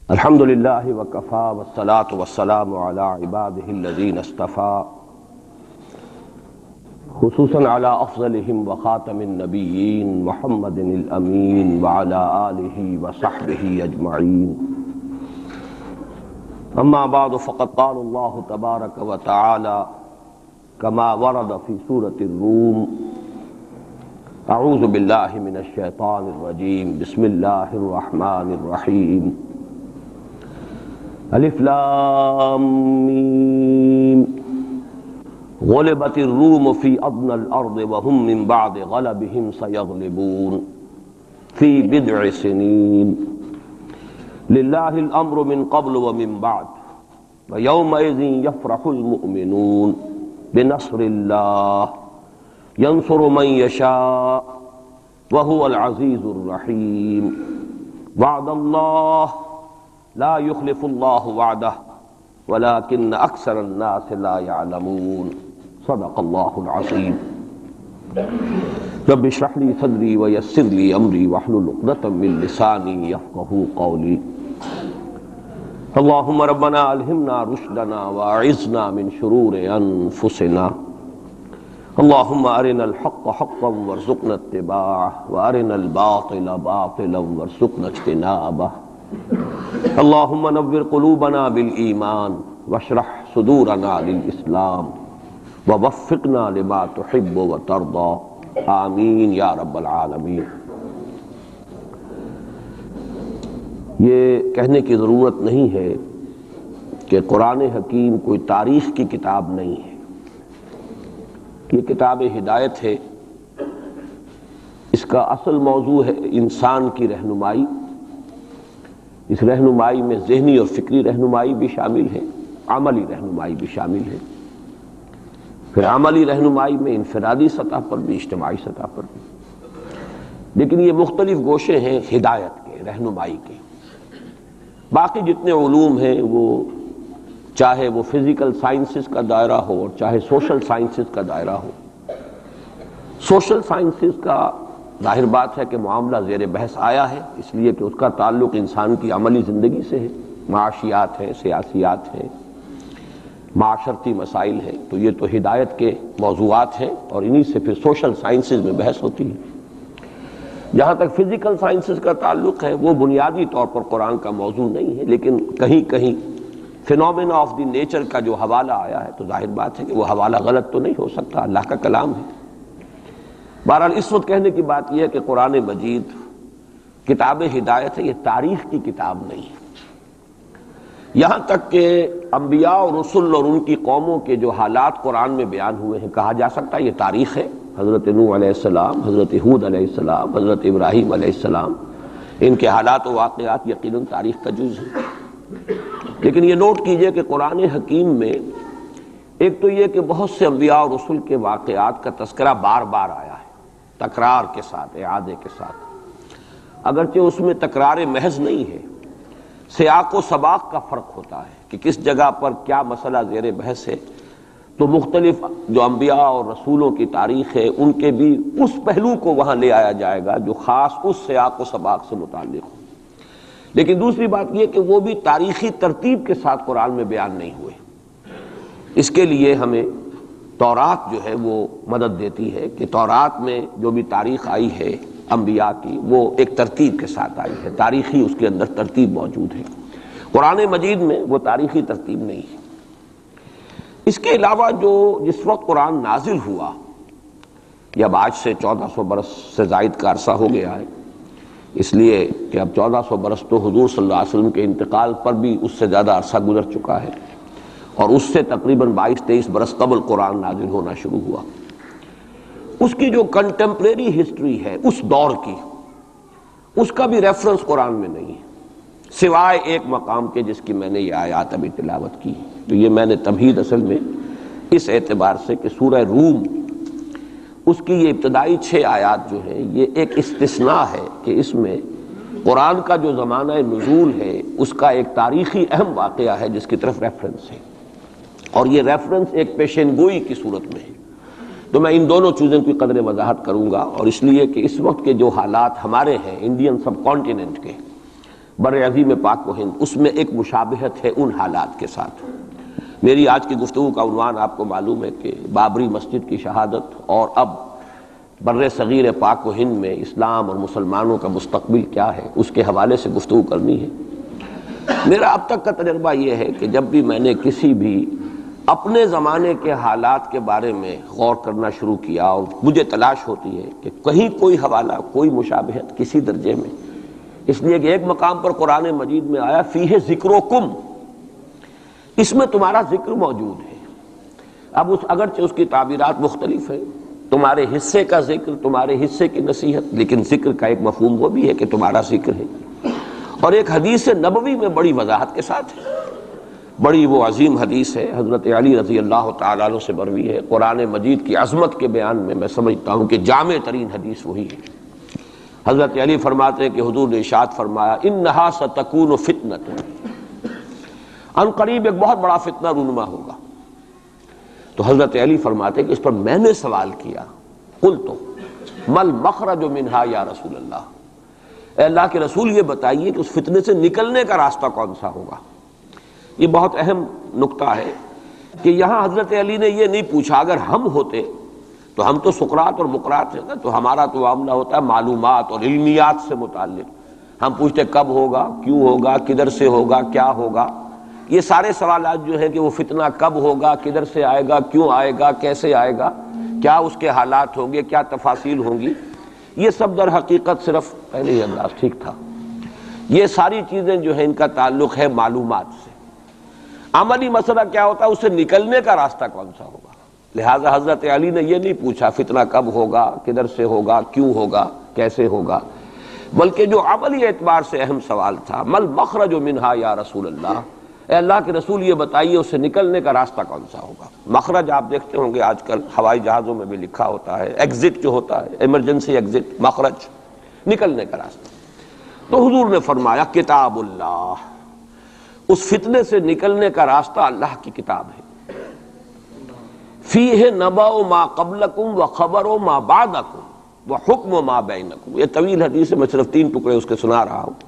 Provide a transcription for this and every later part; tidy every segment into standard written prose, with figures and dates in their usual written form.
الحمد للہ وکفا والصلاة والسلام علی عباده الذین اصطفى خصوصاً علی افضلهم وخاتم النبیین محمد الامین وعلی آلہ وصحبہ اجمعین اما بعد فقد قال اللہ تبارک وتعالی كما ورد في سورة الروم اعوذ باللہ من الشیطان الرجیم بسم اللہ الرحمن الرحیم الف لام میم غلبت الروم في ادنى الارض وهم من بعد غلبهم سيغلبون في بضع سنين لله الامر من قبل ومن بعد ويومئذ يفرح المؤمنون بنصر الله ينصر من يشاء وهو العزيز الرحيم وعد الله لا يخلف الله وعده ولكن اکثر الناس لا يعلمون صدق الله العظيم رب اشرح لي صدري ويسر لي امري واحلل عقدة من لساني يفقهوا قولي اللهم ربنا الهمنا رشدنا واعذنا من شرور انفسنا اللهم ارنا الحق حقا وارزقنا اتباعه وارنا الباطل باطلا وارزقنا اجتنابه اللهم نور قلوبنا بالایمان واشرح صدورنا للاسلام ووفقنا لما تحب وترضى آمین یا رب العالمین۔ یہ کہنے کی ضرورت نہیں ہے کہ قرآن حکیم کوئی تاریخ کی کتاب نہیں ہے، یہ کتاب ہدایت ہے۔ اس کا اصل موضوع ہے انسان کی رہنمائی۔ اس رہنمائی میں ذہنی اور فکری رہنمائی بھی شامل ہے، عملی رہنمائی بھی شامل ہے، پھر عملی رہنمائی میں انفرادی سطح پر بھی اجتماعی سطح پر بھی، لیکن یہ مختلف گوشے ہیں ہدایت کے، رہنمائی کے۔ باقی جتنے علوم ہیں وہ چاہے وہ فزیکل سائنسز کا دائرہ ہو اور چاہے سوشل سائنسز کا دائرہ ہو، سوشل سائنسز کا ظاہر بات ہے کہ معاملہ زیر بحث آیا ہے، اس لیے کہ اس کا تعلق انسان کی عملی زندگی سے ہے، معاشیات ہیں، سیاسیات ہیں، معاشرتی مسائل ہیں، تو یہ تو ہدایت کے موضوعات ہیں اور انہی سے پھر سوشل سائنسز میں بحث ہوتی ہے۔ جہاں تک فزیکل سائنسز کا تعلق ہے وہ بنیادی طور پر قرآن کا موضوع نہیں ہے، لیکن کہیں کہیں فینومینا آف دی نیچر کا جو حوالہ آیا ہے تو ظاہر بات ہے کہ وہ حوالہ غلط تو نہیں ہو سکتا، اللہ کا کلام ہے۔ بہرحال اس وقت کہنے کی بات یہ ہے کہ قرآن مجید کتاب ہدایت ہے، یہ تاریخ کی کتاب نہیں ہے۔ یہاں تک کہ انبیاء اور رسل اور ان کی قوموں کے جو حالات قرآن میں بیان ہوئے ہیں کہا جا سکتا ہے یہ تاریخ ہے۔ حضرت نوح علیہ السلام، حضرت ہود علیہ السلام، حضرت ابراہیم علیہ السلام، ان کے حالات و واقعات یقیناً تاریخ کا جز ہے۔ لیکن یہ نوٹ کیجئے کہ قرآن حکیم میں ایک تو یہ کہ بہت سے انبیاء اور رسل کے واقعات کا تذکرہ بار بار آیا ہے، تکرار کے ساتھ، اعادے کے ساتھ، اگرچہ اس میں تکرار محض نہیں ہے، سیاق و سباق کا فرق ہوتا ہے کہ کس جگہ پر کیا مسئلہ زیر بحث ہے، تو مختلف جو انبیاء اور رسولوں کی تاریخ ہے ان کے بھی اس پہلو کو وہاں لے آیا جائے گا جو خاص اس سیاق و سباق سے متعلق ہو۔ لیکن دوسری بات یہ کہ وہ بھی تاریخی ترتیب کے ساتھ قرآن میں بیان نہیں ہوئے۔ اس کے لیے ہمیں تورات جو ہے وہ مدد دیتی ہے کہ تورات میں جو بھی تاریخ آئی ہے انبیاء کی وہ ایک ترتیب کے ساتھ آئی ہے، تاریخی اس کے اندر ترتیب موجود ہے۔ قرآن مجید میں وہ تاریخی ترتیب نہیں ہے۔ اس کے علاوہ جس وقت قرآن نازل ہوا، یہ اب آج سے 1400 برس سے زائد کا عرصہ ہو گیا ہے، اس لیے کہ اب 1400 برس تو حضور صلی اللہ علیہ وسلم کے انتقال پر بھی اس سے زیادہ عرصہ گزر چکا ہے، اور اس سے تقریباً 22-23 برس قبل قرآن نازل ہونا شروع ہوا۔ اس کی جو کنٹمپریری ہسٹری ہے اس دور کی، اس کا بھی ریفرنس قرآن میں نہیں ہے، سوائے ایک مقام کے جس کی میں نے یہ آیات ابھی تلاوت کی۔ تو یہ میں نے تمہید اصل میں اس اعتبار سے کہ سورہ روم اس کی یہ ابتدائی 6 آیات جو ہیں یہ ایک استثناء ہے کہ اس میں قرآن کا جو زمانہ نزول ہے اس کا ایک تاریخی اہم واقعہ ہے جس کی طرف ریفرنس ہے، اور یہ ریفرنس ایک پیشین گوئی کی صورت میں ہے۔ تو میں ان دونوں چیزوں کی قدر وضاحت کروں گا، اور اس لیے کہ اس وقت کے جو حالات ہمارے ہیں انڈین سب کانٹیننٹ کے، بر عظیم پاک و ہند، اس میں ایک مشابہت ہے ان حالات کے ساتھ۔ میری آج کی گفتگو کا عنوان آپ کو معلوم ہے کہ بابری مسجد کی شہادت اور اب بر صغیر پاک و ہند میں اسلام اور مسلمانوں کا مستقبل کیا ہے، اس کے حوالے سے گفتگو کرنی ہے۔ میرا اب تک کا تجربہ یہ ہے کہ جب بھی میں نے کسی بھی اپنے زمانے کے حالات کے بارے میں غور کرنا شروع کیا اور مجھے تلاش ہوتی ہے کہ کہیں کوئی حوالہ، کوئی مشابہت کسی درجے میں، اس لیے کہ ایک مقام پر قرآن مجید میں آیا فیہ ذکرکم، اس میں تمہارا ذکر موجود ہے۔ اب اگرچہ اس کی تعبیرات مختلف ہیں، تمہارے حصے کا ذکر، تمہارے حصے کی نصیحت، لیکن ذکر کا ایک مفہوم وہ بھی ہے کہ تمہارا ذکر ہے۔ اور ایک حدیث نبوی میں بڑی وضاحت کے ساتھ ہے، بڑی وہ عظیم حدیث ہے، حضرت علی رضی اللہ تعالیٰ عنہ سے مروی ہے۔ قرآن مجید کی عظمت کے بیان میں سمجھتا ہوں کہ جامع ترین حدیث وہی ہے۔ حضرت علی فرماتے ہیں کہ حضور نے ارشاد فرمایا انہا ستکون فتنۃ، ان قریب ایک بہت بڑا فتنہ رونما ہوگا۔ تو حضرت علی فرماتے ہیں کہ اس پر میں نے سوال کیا، قلت مل مخرج منہا یا رسول اللہ، اے اللہ کے رسول یہ بتائیے کہ اس فتنے سے نکلنے کا راستہ کون سا ہوگا۔ یہ بہت اہم نقطہ ہے کہ یہاں حضرت علی نے یہ نہیں پوچھا، اگر ہم ہوتے تو ہم تو سقراط اور بقراط ہیں نا، تو ہمارا تو معاملہ ہوتا ہے معلومات اور علمیات سے متعلق، ہم پوچھتے کب ہوگا، کیوں ہوگا، کدھر سے ہوگا، کیا ہوگا۔ یہ سارے سوالات جو ہیں کہ وہ فتنہ کب ہوگا، کدھر سے آئے گا، کیوں آئے گا، کیسے آئے گا، کیا اس کے حالات ہوں گے، کیا تفاصیل ہوں گی، یہ سب در حقیقت صرف پہلے ہی انداز ٹھیک تھا۔ یہ ساری چیزیں جو ہیں ان کا تعلق ہے معلومات سے۔ عملی مسئلہ کیا ہوتا ہے، اس سے نکلنے کا راستہ کون سا ہوگا۔ لہذا حضرت علی نے یہ نہیں پوچھا فتنہ کب ہوگا، کدھر سے ہوگا، کیوں ہوگا، کیسے ہوگا، بلکہ جو عملی اعتبار سے اہم سوال تھا مل مخرج منہا یا رسول اللہ، اے اللہ کے رسول یہ بتائیے اس سے نکلنے کا راستہ کون سا ہوگا۔ مخرج آپ دیکھتے ہوں گے آج کل ہوائی جہازوں میں بھی لکھا ہوتا ہے، ایگزٹ جو ہوتا ہے، ایمرجنسی ایگزٹ، مخرج، نکلنے کا راستہ۔ تو حضور نے فرمایا کتاب اللہ، اس فتنے سے نکلنے کا راستہ اللہ کی کتاب ہے۔ فیہ نبأ ما قبلکم وخبر ما بعدکم وحکم ما بینکم۔ یہ طویل حدیث ہے، میں صرف 3 ٹکڑے اس کے سنا رہا ہوں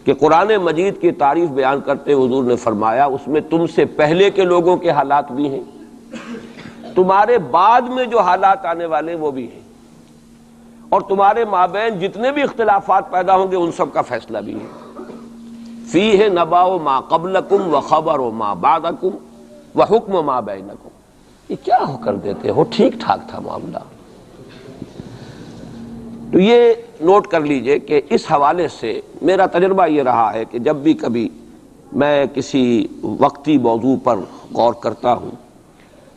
کہ قرآن مجید کی تعریف بیان کرتے حضور نے فرمایا اس میں تم سے پہلے کے لوگوں کے حالات بھی ہیں، تمہارے بعد میں جو حالات آنے والے وہ بھی ہیں، اور تمہارے مابین جتنے بھی اختلافات پیدا ہوں گے ان سب کا فیصلہ بھی ہے۔ فیہ نبأ ما قبلکم وخبر ما بعدکم وحکم ما بینکم۔ یہ کیا ہو کر دیتے ہو، ٹھیک ٹھاک تھا معاملہ۔ تو یہ نوٹ کر لیجئے کہ اس حوالے سے میرا تجربہ یہ رہا ہے کہ جب بھی کبھی میں کسی وقتی موضوع پر غور کرتا ہوں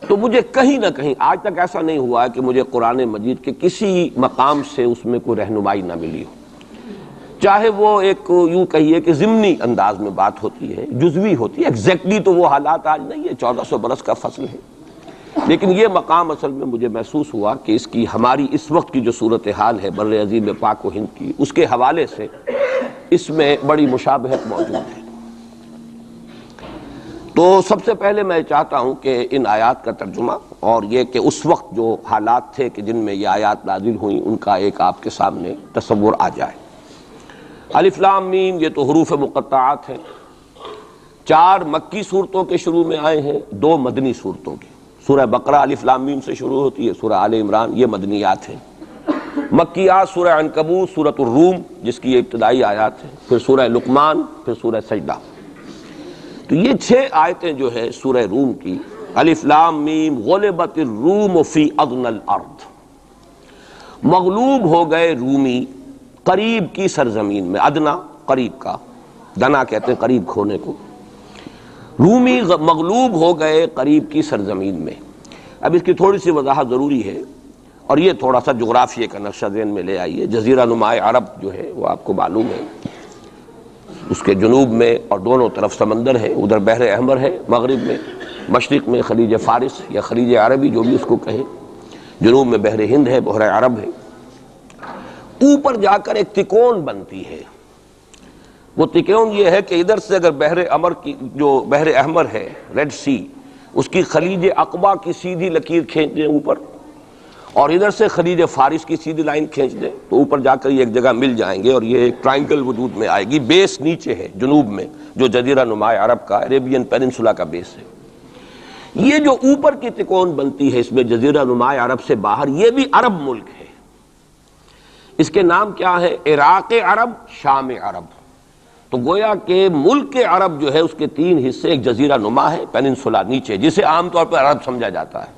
تو مجھے کہیں نہ کہیں، آج تک ایسا نہیں ہوا ہے کہ مجھے قرآن مجید کے کسی مقام سے اس میں کوئی رہنمائی نہ ملی ہو، چاہے وہ ایک یوں کہیے کہ ضمنی انداز میں بات ہوتی ہے، جزوی ہوتی ہے، ایگزیکٹلی تو وہ حالات آج نہیں ہے، 1400 برس کا فصل ہے، لیکن یہ مقام اصل میں مجھے محسوس ہوا کہ اس کی ہماری اس وقت کی جو صورتحال ہے بر عظیم پاک و ہند کی، اس کے حوالے سے اس میں بڑی مشابہت موجود ہے۔ تو سب سے پہلے میں چاہتا ہوں کہ ان آیات کا ترجمہ اور یہ کہ اس وقت جو حالات تھے کہ جن میں یہ آیات نازل ہوئیں ان کا ایک آپ کے سامنے تصور آ جائے۔ الف لام میم یہ تو حروف مقطعات ہیں، 4 مکی صورتوں کے شروع میں آئے ہیں، 2 مدنی صورتوں کے۔ سورہ بقرہ الف لام میم سے شروع ہوتی ہے، سورہ آل عمران یہ مدنیات ہیں۔ مکیات سورہ عنکبوت، سورۃ الروم جس کی یہ ابتدائی آیات ہیں، پھر سورہ لقمان، پھر سورہ سجدہ۔ تو یہ 6 آیتیں جو ہے سورہ روم کی، الف لام میم غلبت الروم فی ادنی الارض، مغلوب ہو گئے رومی قریب کی سرزمین میں، ادنا قریب کا، دنا کہتے ہیں قریب کھونے کو، رومی مغلوب ہو گئے قریب کی سرزمین میں۔ اب اس کی تھوڑی سی وضاحت ضروری ہے، اور یہ تھوڑا سا جغرافیے کا نقشہ ذہن میں لے آئیے۔ جزیرہ نما عرب جو ہے وہ آپ کو معلوم ہے، اس کے جنوب میں اور دونوں طرف سمندر ہے، ادھر بحر احمر ہے مغرب میں، مشرق میں خلیج فارس یا خلیج عربی جو بھی اس کو کہیں، جنوب میں بحر ہند ہے، بحر عرب ہے۔ اوپر جا کر ایک تکون بنتی ہے، وہ تکون یہ ہے کہ ادھر سے اگر بحر احمر کی جو بحر احمر ہے، ریڈ سی، اس کی خلیج عقبہ کی سیدھی لکیر کھینچ دیں اوپر، اور ادھر سے خلیج فارس کی سیدھی لائن کھینچ دیں تو اوپر جا کر یہ ایک جگہ مل جائیں گے، اور یہ ایک ٹرائنگل وجود میں آئے گی۔ بیس نیچے ہے جنوب میں، جو جزیرہ نما عرب کا عربین پیننسولا کا بیس ہے۔ یہ جو اوپر کی تکون بنتی ہے اس میں جزیرہ نما عرب سے باہر، یہ بھی عرب ملک ہے۔ اس کے نام کیا ہے؟ عراق عرب، شام عرب۔ تو گویا کہ ملک عرب جو ہے اس کے 3 حصے، ایک جزیرہ نما ہے پیننسولا نیچے، جسے عام طور پر عرب سمجھا جاتا ہے،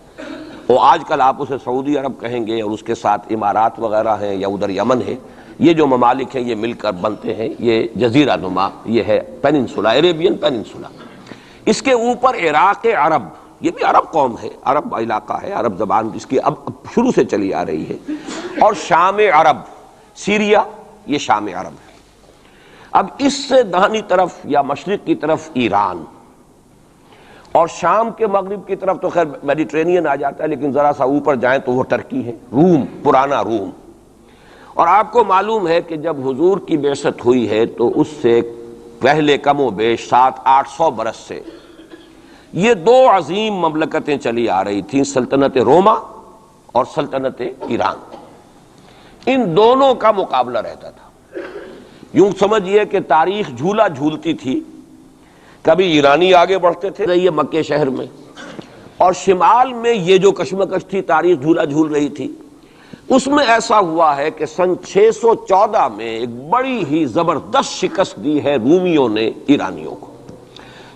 وہ آج کل آپ اسے سعودی عرب کہیں گے، اور اس کے ساتھ امارات وغیرہ ہیں، یا ادھر یمن ہے۔ یہ جو ممالک ہیں یہ مل کر بنتے ہیں یہ جزیرہ نما، یہ ہے پیننسولا، عربین پیننسولا۔ اس کے اوپر عراق عرب، یہ بھی عرب قوم ہے، عرب علاقہ ہے، عرب زبان جس کی اب شروع سے چلی آ رہی ہے۔ اور شام عرب، سیریا، یہ شام عرب ہے۔ اب اس سے داہنی طرف یا مشرق کی طرف ایران، اور شام کے مغرب کی طرف تو خیر میڈیٹرینین آ جاتا ہے، لیکن ذرا سا اوپر جائیں تو وہ ترکی ہے، روم، پرانا روم۔ اور آپ کو معلوم ہے کہ جب حضور کی بعثت ہوئی ہے تو اس سے پہلے کم و بیش 700-800 برس سے یہ 2 عظیم مملکتیں چلی آ رہی تھیں، سلطنت روما اور سلطنت ایران۔ ان دونوں کا مقابلہ رہتا تھا۔ یوں سمجھئے کہ تاریخ جھولا جھولتی تھی، کبھی ایرانی آگے بڑھتے تھے یہ مکے شہر میں، اور شمال میں یہ جو کشمکش تھی، تاریخ جھولا جھول رہی تھی۔ اس میں ایسا ہوا ہے کہ سن 614 میں ایک بڑی ہی زبردست شکست دی ہے رومیوں نے ایرانیوں کو۔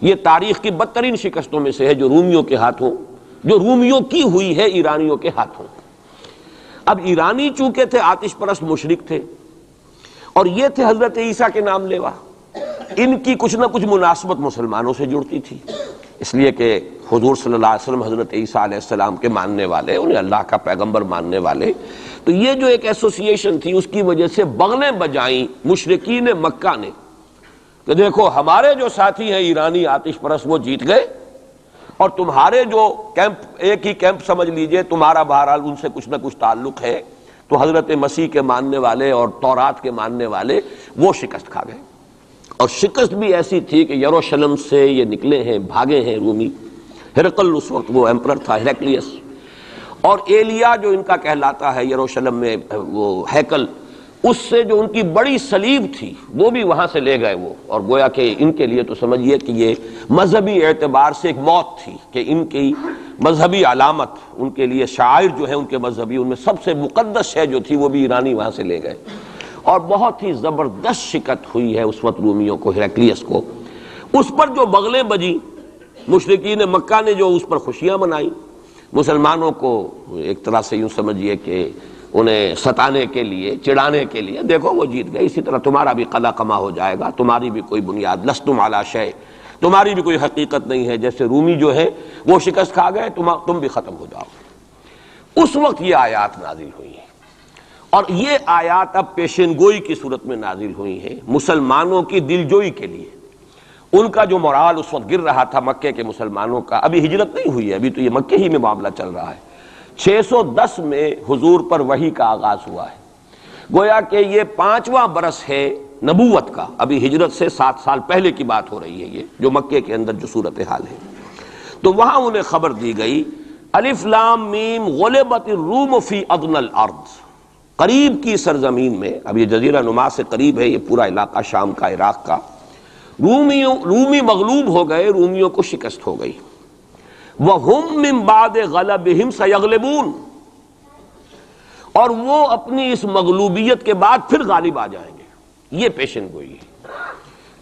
یہ تاریخ کی بدترین شکستوں میں سے ہے جو رومیوں کے ہاتھوں، جو رومیوں کی ہوئی ہے ایرانیوں کے ہاتھوں۔ اب ایرانی چونکہ تھے آتش پرست مشرک تھے، اور یہ تھے حضرت عیسیٰ کے نام لیوا، ان کی کچھ نہ کچھ مناسبت مسلمانوں سے جڑتی تھی، اس لیے کہ حضور صلی اللہ علیہ وسلم حضرت عیسیٰ علیہ السلام کے ماننے والے، انہیں اللہ کا پیغمبر ماننے والے، تو یہ جو ایک ایسوسییشن تھی اس کی وجہ سے بغلیں بجائیں مشرکین مکہ نے کہ دیکھو ہمارے جو ساتھی ہیں ایرانی آتش پرست وہ جیت گئے، اور تمہارے جو کیمپ، ایک ہی کیمپ سمجھ لیجئے، تمہارا بہرحال ان سے کچھ نہ کچھ تعلق ہے، تو حضرت مسیح کے ماننے والے اور تورات کے ماننے والے وہ شکست کھا گئے۔ اور شکست بھی ایسی تھی کہ یروشلم سے یہ نکلے ہیں، بھاگے ہیں رومی۔ ہرقل اس وقت وہ ایمپرر تھا، ہیرکلیس، اور ایلیا جو ان کا کہلاتا ہے یروشلم میں وہ ہیکل، اس سے جو ان کی بڑی صلیب تھی وہ بھی وہاں سے لے گئے وہ، اور گویا کہ ان کے لیے تو سمجھیے کہ یہ مذہبی اعتبار سے ایک موت تھی کہ ان کی مذہبی علامت، ان کے لیے شاعر جو ہے ان کے مذہبی، ان میں سب سے مقدس شے جو تھی وہ بھی ایرانی وہاں سے لے گئے۔ اور بہت ہی زبردست شکست ہوئی ہے اس وقت رومیوں کو، ہیرکلیس کو۔ اس پر جو بغلیں بجی مشرکین مکہ نے، جو اس پر خوشیاں منائی، مسلمانوں کو ایک طرح سے یوں سمجھیے کہ انہیں ستانے کے لیے، چڑھانے کے لیے، دیکھو وہ جیت گئے، اسی طرح تمہارا بھی قلع کما ہو جائے گا، تمہاری بھی کوئی بنیاد، لستم علی شیء، تمہاری بھی کوئی حقیقت نہیں ہے، جیسے رومی جو ہے وہ شکست کھا گئے، تم بھی ختم ہو جاؤ۔ اس وقت یہ آیات نازل ہوئی ہیں، اور یہ آیات اب پیشن گوئی کی صورت میں نازل ہوئی ہیں مسلمانوں کی دلجوئی کے لیے۔ ان کا جو مورال اس وقت گر رہا تھا مکے کے مسلمانوں کا، ابھی ہجرت نہیں ہوئی ہے، ابھی تو یہ مکے ہی میں معاملہ چل رہا ہے۔ 610 میں حضور پر وحی کا آغاز ہوا ہے، گویا کہ یہ 5واں برس ہے نبوت کا، ابھی ہجرت سے 7 سال پہلے کی بات ہو رہی ہے یہ جو مکے کے اندر جو صورتحال ہے۔ تو وہاں انہیں خبر دی گئی، الف لام میم غلبت الروم فی ادنی الارض، قریب کی سرزمین میں، اب یہ جزیرہ نما سے قریب ہے یہ پورا علاقہ شام کا، عراق کا، رومی مغلوب ہو گئے، رومیوں کو شکست ہو گئی۔ وَهُمْ مِنْ بَعْدِ غَلَبِهِمْ سَيَغْلِبُونَ، اور وہ اپنی اس مغلوبیت کے بعد پھر غالب آ جائیں گے۔ یہ پیشن گوئی ہے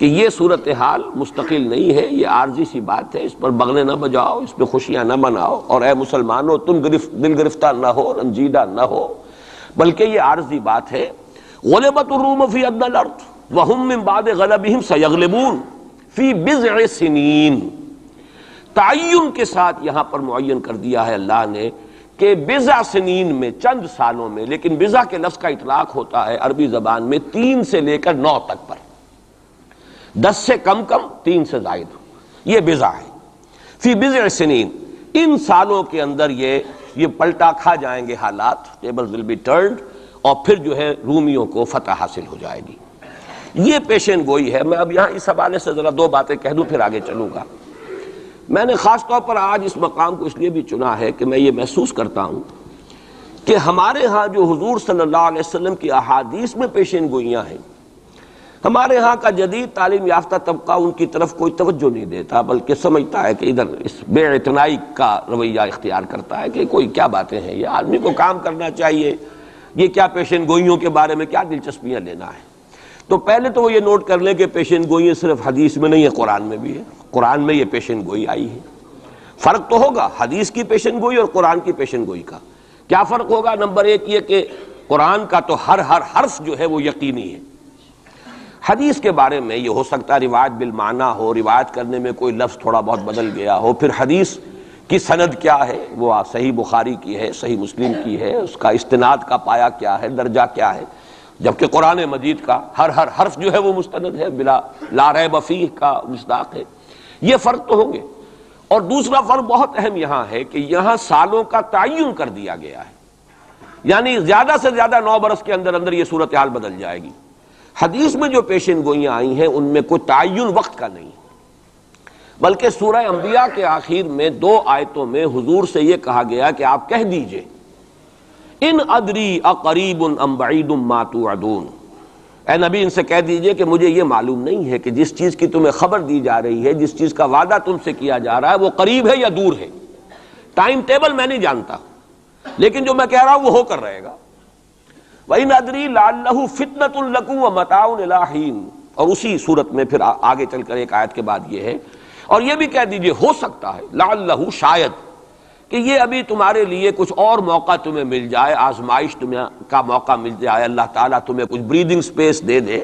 کہ یہ صورتحال مستقل نہیں ہے، یہ عارضی سی بات ہے، اس پر بغلیں نہ بجاؤ، اس پہ خوشیاں نہ مناؤ، اور اے مسلمانوں تم دل گرفتہ نہ ہو، رنجیدہ نہ ہو، بلکہ یہ عارضی بات ہے۔ غلبت الروم فی ادنی الارض وَهُمْ مِنْ بَعْدِ غَلَبِهِمْ سَيَغْلِبُونَ فِي بِضْعِ سِنِينَ، تعین کے ساتھ یہاں پر معین کر دیا ہے اللہ نے کہ بضع سنین میں، چند سالوں میں، لیکن بضع کے لفظ کا اطلاق ہوتا ہے عربی زبان میں 3 سے لے کر 9 تک پر، 10 سے کم 3 سے زائد، یہ بضع ہے۔ فی بضع سنین، ان سالوں کے اندر یہ پلٹا کھا جائیں گے حالات، ٹیبل ول بی ٹرنڈ، اور پھر جو ہے رومیوں کو فتح حاصل ہو جائے گی۔ یہ پیشن گوئی ہے۔ میں اب یہاں اس حوالے سے ذرا 2 باتیں کہہ دوں پھر آگے چلوں گا۔ میں نے خاص طور پر آج اس مقام کو اس لیے بھی چنا ہے کہ میں یہ محسوس کرتا ہوں کہ ہمارے ہاں جو حضور صلی اللہ علیہ وسلم کی احادیث میں پیشین گوئیاں ہیں، ہمارے ہاں کا جدید تعلیم یافتہ طبقہ ان کی طرف کوئی توجہ نہیں دیتا، بلکہ سمجھتا ہے کہ ادھر اس بے اعتنائی کا رویہ اختیار کرتا ہے کہ کوئی کیا باتیں ہیں، یہ آدمی کو کام کرنا چاہیے، یہ کیا پیشین گوئیوں کے بارے میں کیا دلچسپیاں لینا ہے۔ تو پہلے تو وہ یہ نوٹ کر لیں کہ پیشین گوئی صرف حدیث میں نہیں ہے، قرآن میں بھی ہے، قرآن میں یہ پیشین گوئی آئی ہے۔ فرق تو ہوگا حدیث کی پیشین گوئی اور قرآن کی پیشین گوئی کا۔ کیا فرق ہوگا؟ نمبر ایک یہ کہ قرآن کا تو ہر حرف جو ہے وہ یقینی ہے۔ حدیث کے بارے میں یہ ہو سکتا ہے روایت بالمعنی ہو، روایت کرنے میں کوئی لفظ تھوڑا بہت بدل گیا ہو، پھر حدیث کی سند کیا ہے، وہ صحیح بخاری کی ہے، صحیح مسلم کی ہے، اس کا استناد کا پایا کیا ہے، درجہ کیا ہے، جبکہ قرآن مجید کا ہر حرف جو ہے وہ مستند ہے، بلا لا ریب فیہ کا مصداق ہے۔ یہ فرق تو ہوں گے۔ اور دوسرا فرق بہت اہم یہاں ہے کہ یہاں سالوں کا تعین کر دیا گیا ہے، یعنی زیادہ سے زیادہ 9 برس کے اندر اندر یہ صورتحال بدل جائے گی۔ حدیث میں جو پیشین گوئیاں آئی ہیں ان میں کوئی تعین وقت کا نہیں، بلکہ سورہ انبیاء کے آخر میں 2 آیتوں میں حضور سے یہ کہا گیا کہ آپ کہہ دیجئے ان ادری اقریب ام بعید ما توعدون، اے نبی ان سے کہہ دیجئے کہ مجھے یہ معلوم نہیں ہے کہ جس چیز کی تمہیں خبر دی جا رہی ہے، جس چیز کا وعدہ تم سے کیا جا رہا ہے وہ قریب ہے یا دور ہے، ٹائم ٹیبل میں نہیں جانتا، لیکن جو میں کہہ رہا ہوں وہ ہو کر رہے گا۔ وَإِنْ أَدْرِي لَعَلَّهُ فِتْنَةٌ لَكُمْ وَمَتَاعٌ إِلَىٰ حِينٍ، اور اسی صورت میں پھر آگے چل کر ایک آیت کے بعد یہ ہے، اور یہ بھی کہہ دیجئے ہو سکتا ہے لعلہ شاید کہ یہ ابھی تمہارے لیے کچھ اور موقع تمہیں مل جائے، آزمائش تمہیں کا موقع مل جائے، اللہ تعالیٰ تمہیں کچھ بریدنگ سپیس دے دے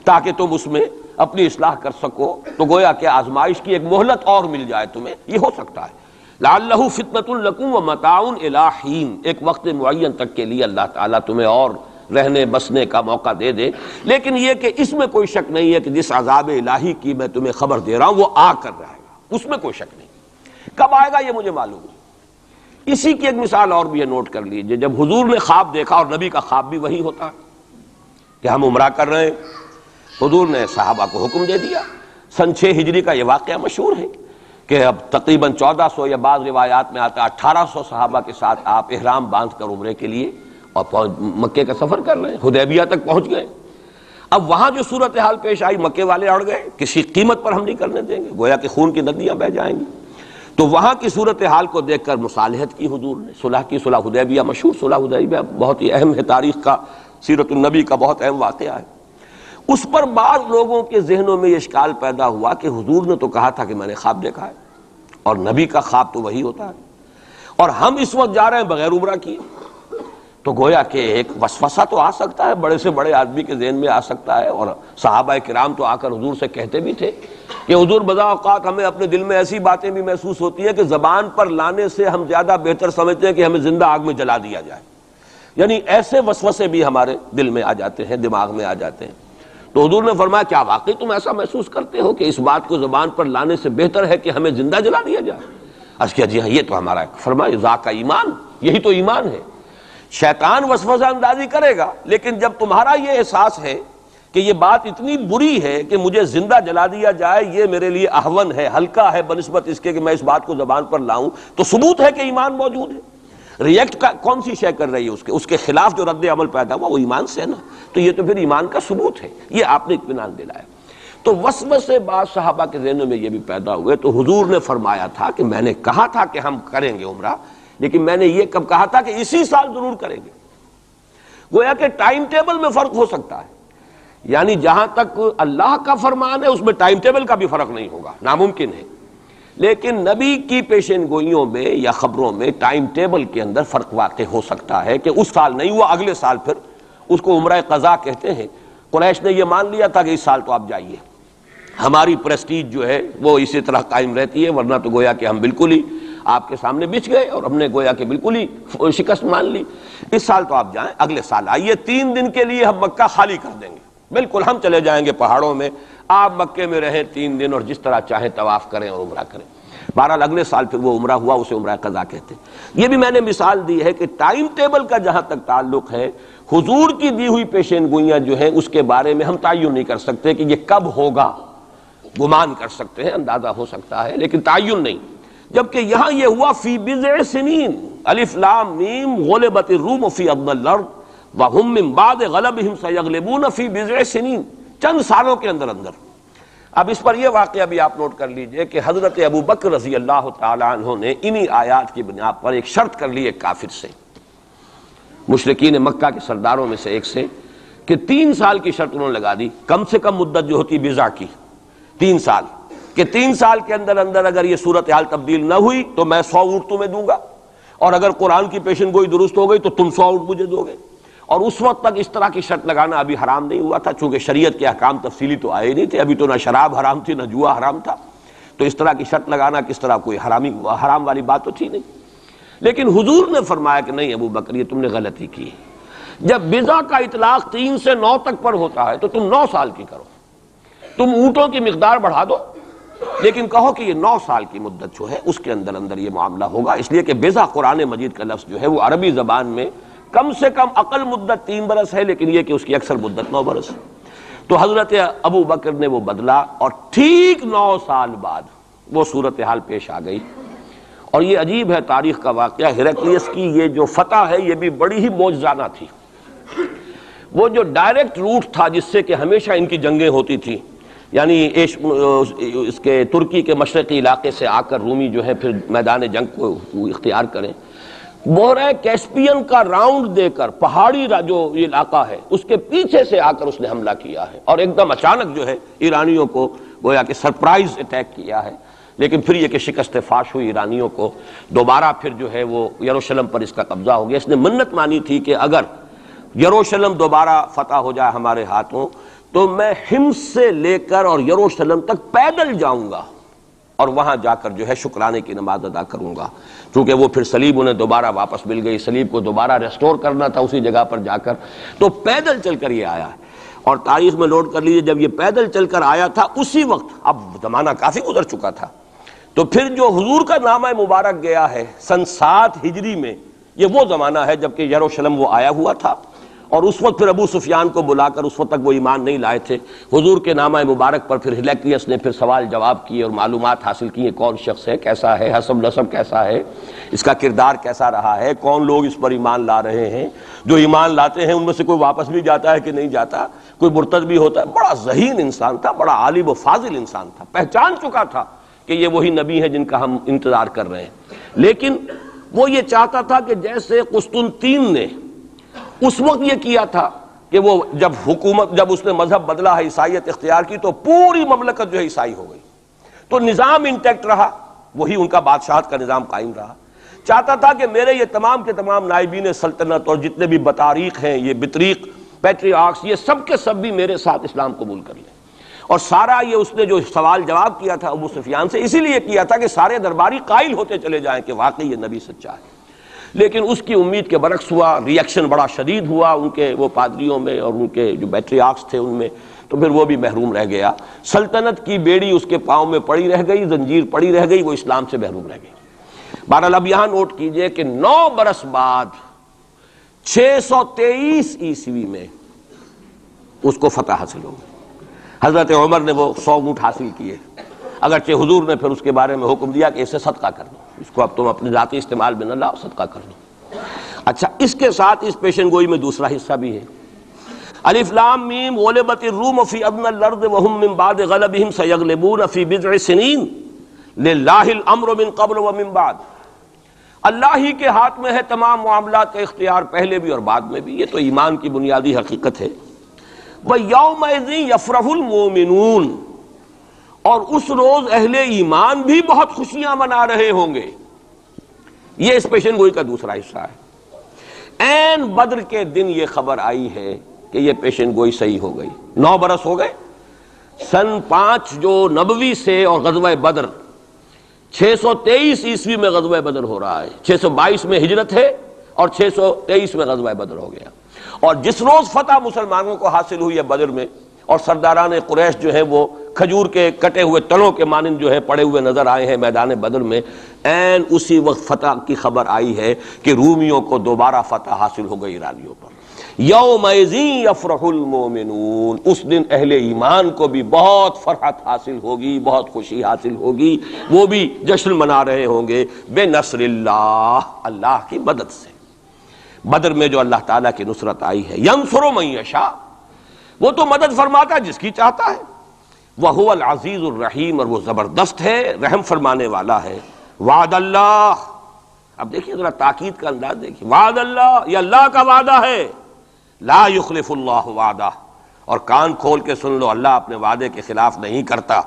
تاکہ تم اس میں اپنی اصلاح کر سکو، تو گویا کہ آزمائش کی ایک مہلت اور مل جائے تمہیں، یہ ہو سکتا ہے۔ لعلہ فتنۃ لکم ومتاع الی حین، ایک وقت معین تک کے لیے اللہ تعالیٰ تمہیں اور رہنے بسنے کا موقع دے دے، لیکن یہ کہ اس میں کوئی شک نہیں ہے کہ جس عذاب الہی کی میں تمہیں خبر دے رہا ہوں وہ آ کر رہے گا، اس میں کوئی شک نہیں۔ کب آئے گا یہ مجھے معلوم نہیں۔ اسی کی ایک مثال اور بھی ہے، نوٹ کر لیجئے، جب حضور نے خواب دیکھا، اور نبی کا خواب بھی وہی ہوتا ہے کہ ہم عمرہ کر رہے ہیں، حضور نے صحابہ کو حکم دے دیا۔ سن 6 ہجری کا یہ واقعہ مشہور ہے کہ اب تقریباً 1400 یا بعض روایات میں آتا 1800 صحابہ کے ساتھ آپ احرام باندھ کر عمرے کے لیے اور مکے کا سفر کر رہے ہیں، حدیبیہ تک پہنچ گئے۔ اب وہاں جو صورتحال پیش آئی، مکے والے اڑ گئے، کسی قیمت پر ہم نہیں کرنے دیں گے، گویا کہ خون کی ندیاں بہہ جائیں گی۔ تو وہاں کی صورتحال کو دیکھ کر مصالحت کی حضور نے، صلح کی، صلح حدیبیہ مشہور صلح حدیبیہ بہت ہی اہم ہے، تاریخ کا، سیرت النبی کا بہت اہم واقعہ ہے۔ اس پر بعض لوگوں کے ذہنوں میں یہ اشکال پیدا ہوا کہ حضور نے تو کہا تھا کہ میں نے خواب دیکھا ہے، اور نبی کا خواب تو وہی ہوتا ہے، اور ہم اس وقت جا رہے ہیں بغیر عمرہ کیے، تو گویا کہ ایک وسوسہ تو آ سکتا ہے، بڑے سے بڑے آدمی کے ذہن میں آ سکتا ہے۔ اور صحابہ کرام تو آ کر حضور سے کہتے بھی تھے کہ حضور بذا اوقات ہمیں اپنے دل میں ایسی باتیں بھی محسوس ہوتی ہیں کہ زبان پر لانے سے ہم زیادہ بہتر سمجھتے ہیں کہ ہمیں زندہ آگ میں جلا دیا جائے، یعنی ایسے وسوسے بھی ہمارے دل میں آ جاتے ہیں، دماغ میں آ جاتے ہیں۔ تو حضور نے فرمایا کیا واقعی تم ایسا محسوس کرتے ہو کہ اس بات کو زبان پر لانے سے بہتر ہے کہ ہمیں زندہ جلا دیا جائے؟ عرض کیا جی ہاں یہ تو ہمارا، فرمایا ذاک ایمان، یہی تو ایمان ہے۔ شیطان وسوسہ اندازی کرے گا، لیکن جب تمہارا یہ احساس ہے کہ یہ بات اتنی بری ہے کہ مجھے زندہ جلا دیا جائے، یہ میرے لیے اہون ہے، ہلکا ہے بنسبت اس کے کہ میں اس بات کو زبان پر لاؤں، تو ثبوت ہے کہ ایمان موجود ہے۔ ریئیکٹ کا کون سی شے کر رہی ہے اس کے خلاف جو رد عمل پیدا ہوا وہ ایمان سے ہے نا، تو یہ تو پھر ایمان کا ثبوت ہے، یہ آپ نے اطمینان دلایا۔ تو وسوسے بعض صحابہ کے ذہنوں میں یہ بھی پیدا ہوئے، تو حضور نے فرمایا تھا کہ میں نے کہا تھا کہ ہم کریں گے عمرہ، لیکن میں نے یہ کب کہا تھا کہ اسی سال ضرور کریں گے۔ گویا کہ ٹائم ٹیبل میں فرق ہو سکتا ہے، یعنی جہاں تک اللہ کا فرمان ہے اس میں ٹائم ٹیبل کا بھی فرق نہیں ہوگا، ناممکن ہے، لیکن نبی کی پیشین گوئیوں میں یا خبروں میں ٹائم ٹیبل کے اندر فرق واقع ہو سکتا ہے کہ اس سال نہیں ہوا، اگلے سال پھر اس کو عمرہ قضا کہتے ہیں۔ قریش نے یہ مان لیا تھا کہ اس سال تو آپ جائیے، ہماری پریسٹیج جو ہے وہ اسی طرح قائم رہتی ہے، ورنہ تو گویا کہ ہم بالکل ہی آپ کے سامنے بچ گئے اور ہم نے گویا کہ بالکل ہی شکست مان لی۔ اس سال تو آپ جائیں، اگلے سال آئیے، 3 دن کے لیے ہم مکہ خالی کر دیں گے، بالکل ہم چلے جائیں گے پہاڑوں میں، آپ مکے میں رہیں 3 دن اور جس طرح چاہیں طواف کریں اور عمرہ کریں۔ بہرحال اگلے سال پھر وہ عمرہ ہوا، اسے عمرہ قضا کہتے ہیں۔ یہ بھی میں نے مثال دی ہے کہ ٹائم ٹیبل کا جہاں تک تعلق ہے، حضور کی دی ہوئی پیشین گوئیاں جو ہیں اس کے بارے میں ہم تعین نہیں کر سکتے کہ یہ کب ہوگا، گمان کر سکتے ہیں، اندازہ ہو سکتا ہے، لیکن تعین نہیں۔ جبکہ یہاں یہ ہوا فی بضع سنین، الف لام میم غلبت الروم فی ادنی الارض وہم من بعد غلبہم سیغلبون فی بضع سنین، چند سالوں کے اندر اندر۔ اب اس پر یہ واقعہ بھی آپ نوٹ کر لیجئے کہ حضرت ابو بکر رضی اللہ تعالی عنہ نے انہی آیات کی بنا پر ایک شرط کر لی ایک کافر سے، مشرکین مکہ کے سرداروں میں سے ایک سے، کہ 3 سال کی شرط انہوں نے لگا دی، کم سے کم مدت جو ہوتی بضع کی 3 سال، کہ 3 سال کے اندر اندر اگر یہ صورتحال تبدیل نہ ہوئی تو میں 100 اونٹ تمہیں دوں گا، اور اگر قرآن کی پیشن گوئی درست ہو گئی تو تم 100 اونٹ مجھے دو گے۔ اور اس وقت تک اس طرح کی شرط لگانا ابھی حرام نہیں ہوا تھا، چونکہ شریعت کے احکام تفصیلی تو آئے نہیں تھے، ابھی تو نہ شراب حرام تھی نہ جوا حرام تھا، تو اس طرح کی شرط لگانا کس طرح کوئی حرام والی بات تو تھی نہیں۔ لیکن حضور نے فرمایا کہ نہیں ابو بکر یہ تم نے غلطی کی، جب بضع کا اطلاق 3 سے 9 تک پر ہوتا ہے تو تم 9 سال کی کرو، تم اونٹوں کی مقدار بڑھا دو، لیکن کہو کہ یہ 9 سال کی مدت جو ہے اس کے اندر اندر یہ معاملہ ہوگا، اس لیے کہ بضع قرآن مجید کا لفظ جو ہے وہ عربی زبان میں کم سے کم اقل مدت 3 برس ہے، لیکن یہ کہ اس کی اکثر مدت 9 برس ہے۔ تو حضرت ابو بکر نے وہ بدلا، اور ٹھیک 9 سال بعد وہ صورتحال پیش آ گئی۔ اور یہ عجیب ہے تاریخ کا واقعہ، ہرقلیس کی یہ جو فتح ہے یہ بھی بڑی ہی معجزانہ تھی۔ وہ جو ڈائریکٹ روٹ تھا جس سے کہ ہمیشہ ان کی جنگیں ہوتی تھی، یعنی اس کے ترکی کے مشرقی علاقے سے آ کر رومی جو ہے پھر میدان جنگ کو اختیار کریں، بحیرہ کیسپین کا راؤنڈ دے کر پہاڑی جو یہ علاقہ ہے اس کے پیچھے سے آ کر اس نے حملہ کیا ہے، اور ایک دم اچانک جو ہے ایرانیوں کو گویا کہ سرپرائز اٹیک کیا ہے۔ لیکن پھر یہ کہ شکست فاش ہوئی ایرانیوں کو، دوبارہ پھر جو ہے وہ یروشلم پر اس کا قبضہ ہو گیا۔ اس نے منت مانی تھی کہ اگر یروشلم دوبارہ فتح ہو جائے ہمارے ہاتھوں تو میں حمص سے لے کر اور یروشلم تک پیدل جاؤں گا، اور وہاں جا کر جو ہے شکرانے کی نماز ادا کروں گا، چونکہ وہ پھر صلیب انہیں دوبارہ واپس مل گئی، صلیب کو دوبارہ ریسٹور کرنا تھا اسی جگہ پر جا کر، تو پیدل چل کر یہ آیا ہے۔ اور تاریخ میں نوٹ کر لیجیے جب یہ پیدل چل کر آیا تھا اسی وقت، اب زمانہ کافی گزر چکا تھا، تو پھر جو حضور کا نامہ مبارک گیا ہے سن 7 ہجری میں، یہ وہ زمانہ ہے جبکہ یروشلم وہ آیا ہوا تھا، اور اس وقت پھر ابو سفیان کو بلا کر، اس وقت تک وہ ایمان نہیں لائے تھے، حضور کے نامہ مبارک پر پھر ہرقلیس نے پھر سوال جواب کیے اور معلومات حاصل کی ہیں، کون شخص ہے، کیسا ہے، حسب نسب کیسا ہے، اس کا کردار کیسا رہا ہے، کون لوگ اس پر ایمان لا رہے ہیں، جو ایمان لاتے ہیں ان میں سے کوئی واپس بھی جاتا ہے کہ نہیں جاتا، کوئی مرتد بھی ہوتا ہے۔ بڑا ذہین انسان تھا، بڑا عالم و فاضل انسان تھا، پہچان چکا تھا کہ یہ وہی نبی ہے جن کا ہم انتظار کر رہے ہیں۔ لیکن وہ یہ چاہتا تھا کہ جیسے قسطنطین نے اس وقت یہ کیا تھا کہ وہ جب اس نے مذہب بدلا ہے، عیسائیت اختیار کی، تو پوری مملکت جو ہے عیسائی ہو گئی، تو نظام انٹیکٹ رہا، وہی ان کا بادشاہت کا نظام قائم رہا۔ چاہتا تھا کہ میرے یہ تمام کے تمام نائبین سلطنت اور جتنے بھی بطاریق ہیں، یہ بطریق پیٹریارکس، یہ سب کے سب بھی میرے ساتھ اسلام قبول کر لیں۔ اور سارا یہ اس نے جو سوال جواب کیا تھا ابو سفیان سے، اسی لیے کیا تھا کہ سارے درباری قائل ہوتے چلے جائیں کہ واقعی یہ نبی سچا ہے۔ لیکن اس کی امید کے برعکس ہوا، ریئیکشن بڑا شدید ہوا ان کے وہ پادریوں میں اور ان کے جو پیٹریارکس تھے ان میں، تو پھر وہ بھی محروم رہ گیا۔ سلطنت کی بیڑی اس کے پاؤں میں پڑی رہ گئی، زنجیر پڑی رہ گئی، وہ اسلام سے محروم رہ گئی۔ بہرحال اب یہاں نوٹ کیجئے کہ 9 برس بعد 623 عیسوی میں اس کو فتح حاصل ہو گئی۔ حضرت عمر نے وہ 100 اونٹ حاصل کیے، اگرچہ حضور نے پھر اس کے بارے میں حکم دیا کہ اسے صدقہ کر دو، اس کو اب تم اپنے ذاتی استعمال میں نہ لاؤ، صدقہ کر دو۔ اچھا، اس کے ساتھ اس پیشن گوئی میں دوسرا حصہ بھی ہے، الف لام میم غلبت الروم فی ادنی الارض وهم من بعد غلبهم سیغلبون فی بضع سنین للہ الامر من قبل ومن بعد۔ اللہ ہی کے ہاتھ میں ہے تمام معاملات کا اختیار، پہلے بھی اور بعد میں بھی، یہ تو ایمان کی بنیادی حقیقت ہے۔ وَيَوْمَئِذٍ يَفْرَحُ الْمُؤْمِنُونَ، اور اس روز اہل ایمان بھی بہت خوشیاں منا رہے ہوں گے۔ یہ اس پیشن گوئی کا دوسرا حصہ ہے۔ عین بدر کے دن یہ خبر آئی ہے کہ یہ پیشن گوئی صحیح ہو گئی۔ 9 برس ہو گئے، سن 5 جو نبوی سے اور غزوہ بدر 623 عیسوی میں غزوہ بدر ہو رہا ہے، 622 میں ہجرت ہے اور 623 میں غزوہ بدر ہو گیا۔ اور جس روز فتح مسلمانوں کو حاصل ہوئی ہے بدر میں، اور سرداران قریش جو ہیں وہ کھجور کے کٹے ہوئے تنوں کے مانند جو ہے پڑے ہوئے نظر آئے ہیں میدان بدر میں، عین اسی وقت فتح کی خبر آئی ہے کہ رومیوں کو دوبارہ فتح حاصل ہو گئی ایرانیوں پر۔ یومئذ یفرح المؤمنون، اس دن اہل ایمان کو بھی بہت فرحت حاصل ہوگی، بہت خوشی حاصل ہوگی، وہ بھی جشن منا رہے ہوں گے بنصر اللہ، اللہ کی مدد سے۔ بدر میں جو اللہ تعالیٰ کی نصرت آئی ہے، ینصر من یشاء، وہ تو مدد فرماتا ہے جس کی چاہتا ہے، وہو العزیز الرحیم، اور وہ زبردست ہے، رحم فرمانے والا ہے۔ وعد اللہ، اب دیکھیے ذرا تاکید کا انداز دیکھیے، وعد اللہ، یہ اللہ کا وعدہ ہے، لا یخلف اللہ وعدہ، اور کان کھول کے سن لو، اللہ اپنے وعدے کے خلاف نہیں کرتا۔